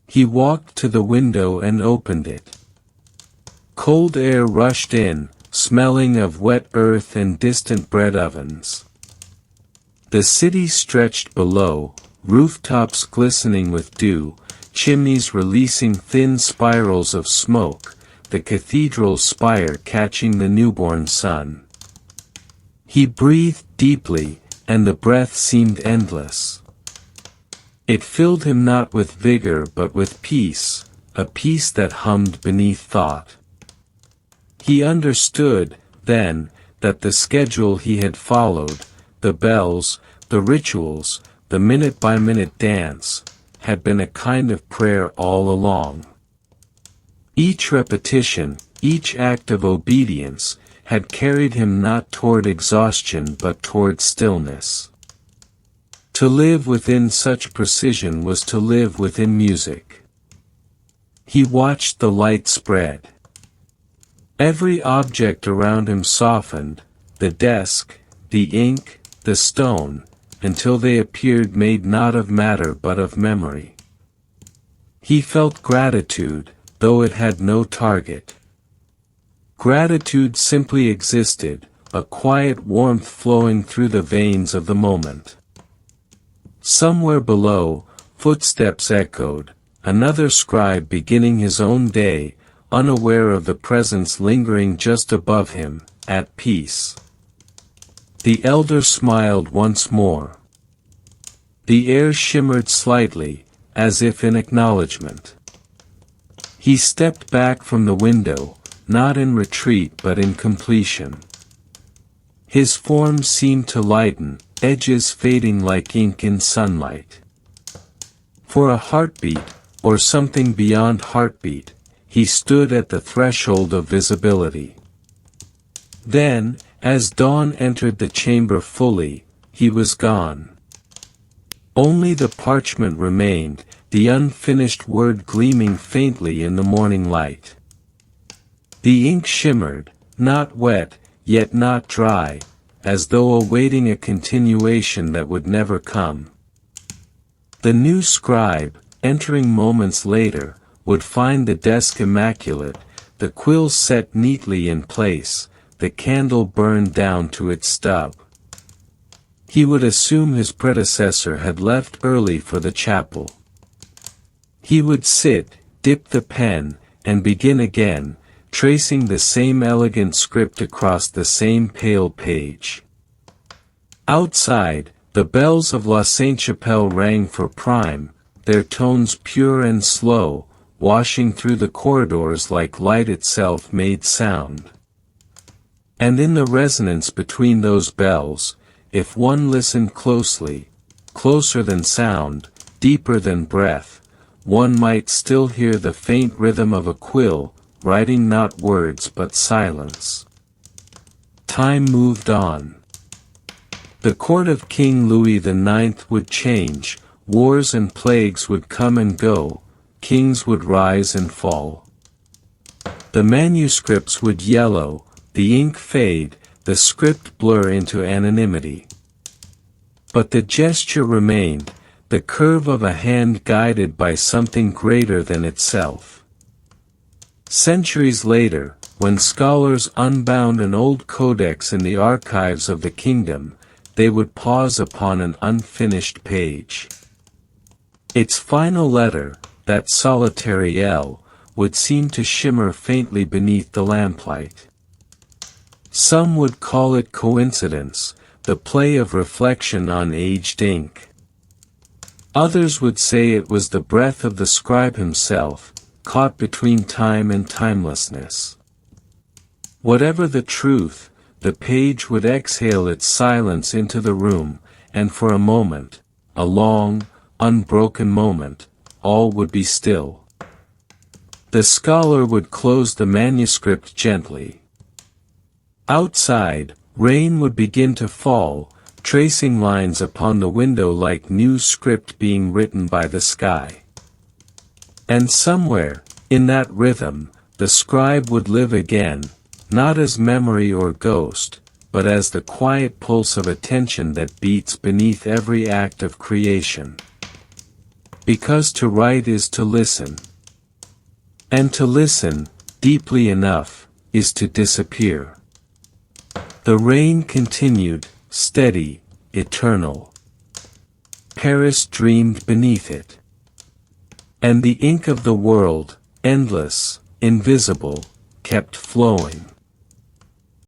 He walked to the window and opened it. Cold air rushed in, smelling of wet earth and distant bread ovens. The city stretched below, rooftops glistening with dew, chimneys releasing thin spirals of smoke, the cathedral's spire catching the newborn sun. He breathed deeply, and the breath seemed endless. It filled him not with vigor but with peace, a peace that hummed beneath thought. He understood, then, that the schedule he had followed, the bells, the rituals, the minute-by-minute dance, had been a kind of prayer all along. Each repetition, each act of obedience, had carried him not toward exhaustion but toward stillness. To live within such precision was to live within music. He watched the light spread. Every object around him softened, the desk, the ink, the stone, until they appeared made not of matter but of memory. He felt gratitude, though it had no target. Gratitude simply existed, a quiet warmth flowing through the veins of the moment. Somewhere below, footsteps echoed, another scribe beginning his own day, unaware of the presence lingering just above him, at peace. The elder smiled once more. The air shimmered slightly, as if in acknowledgement. He stepped back from the window, not in retreat but in completion. His form seemed to lighten, edges fading like ink in sunlight. For a heartbeat, or something beyond heartbeat, he stood at the threshold of visibility. Then, as dawn entered the chamber fully, he was gone. Only the parchment remained, the unfinished word gleaming faintly in the morning light. The ink shimmered, not wet, yet not dry, as though awaiting a continuation that would never come. The new scribe, entering moments later, would find the desk immaculate, the quills set neatly in place, the candle burned down to its stub. He would assume his predecessor had left early for the chapel. He would sit, dip the pen, and begin again, tracing the same elegant script across the same pale page. Outside, the bells of La Sainte-Chapelle rang for prime, their tones pure and slow, washing through the corridors like light itself made sound. And in the resonance between those bells, if one listened closely, closer than sound, deeper than breath, one might still hear the faint rhythm of a quill, writing not words but silence. Time moved on. The court of King Louis IX would change, wars and plagues would come and go, kings would rise and fall. The manuscripts would yellow, the ink fade, the script blur into anonymity. But the gesture remained, the curve of a hand guided by something greater than itself. Centuries later, when scholars unbound an old codex in the archives of the kingdom, they would pause upon an unfinished page. Its final letter, that solitary L, would seem to shimmer faintly beneath the lamplight. Some would call it coincidence, the play of reflection on aged ink. Others would say it was the breath of the scribe himself, caught between time and timelessness. Whatever the truth, the page would exhale its silence into the room, and for a moment, a long, unbroken moment, all would be still. The scholar would close the manuscript gently. Outside, rain would begin to fall, tracing lines upon the window like new script being written by the sky. And somewhere, in that rhythm, the scribe would live again, not as memory or ghost, but as the quiet pulse of attention that beats beneath every act of creation. Because to write is to listen. And to listen, deeply enough, is to disappear. The rain continued, steady, eternal. Paris dreamed beneath it. And the ink of the world, endless, invisible, kept flowing.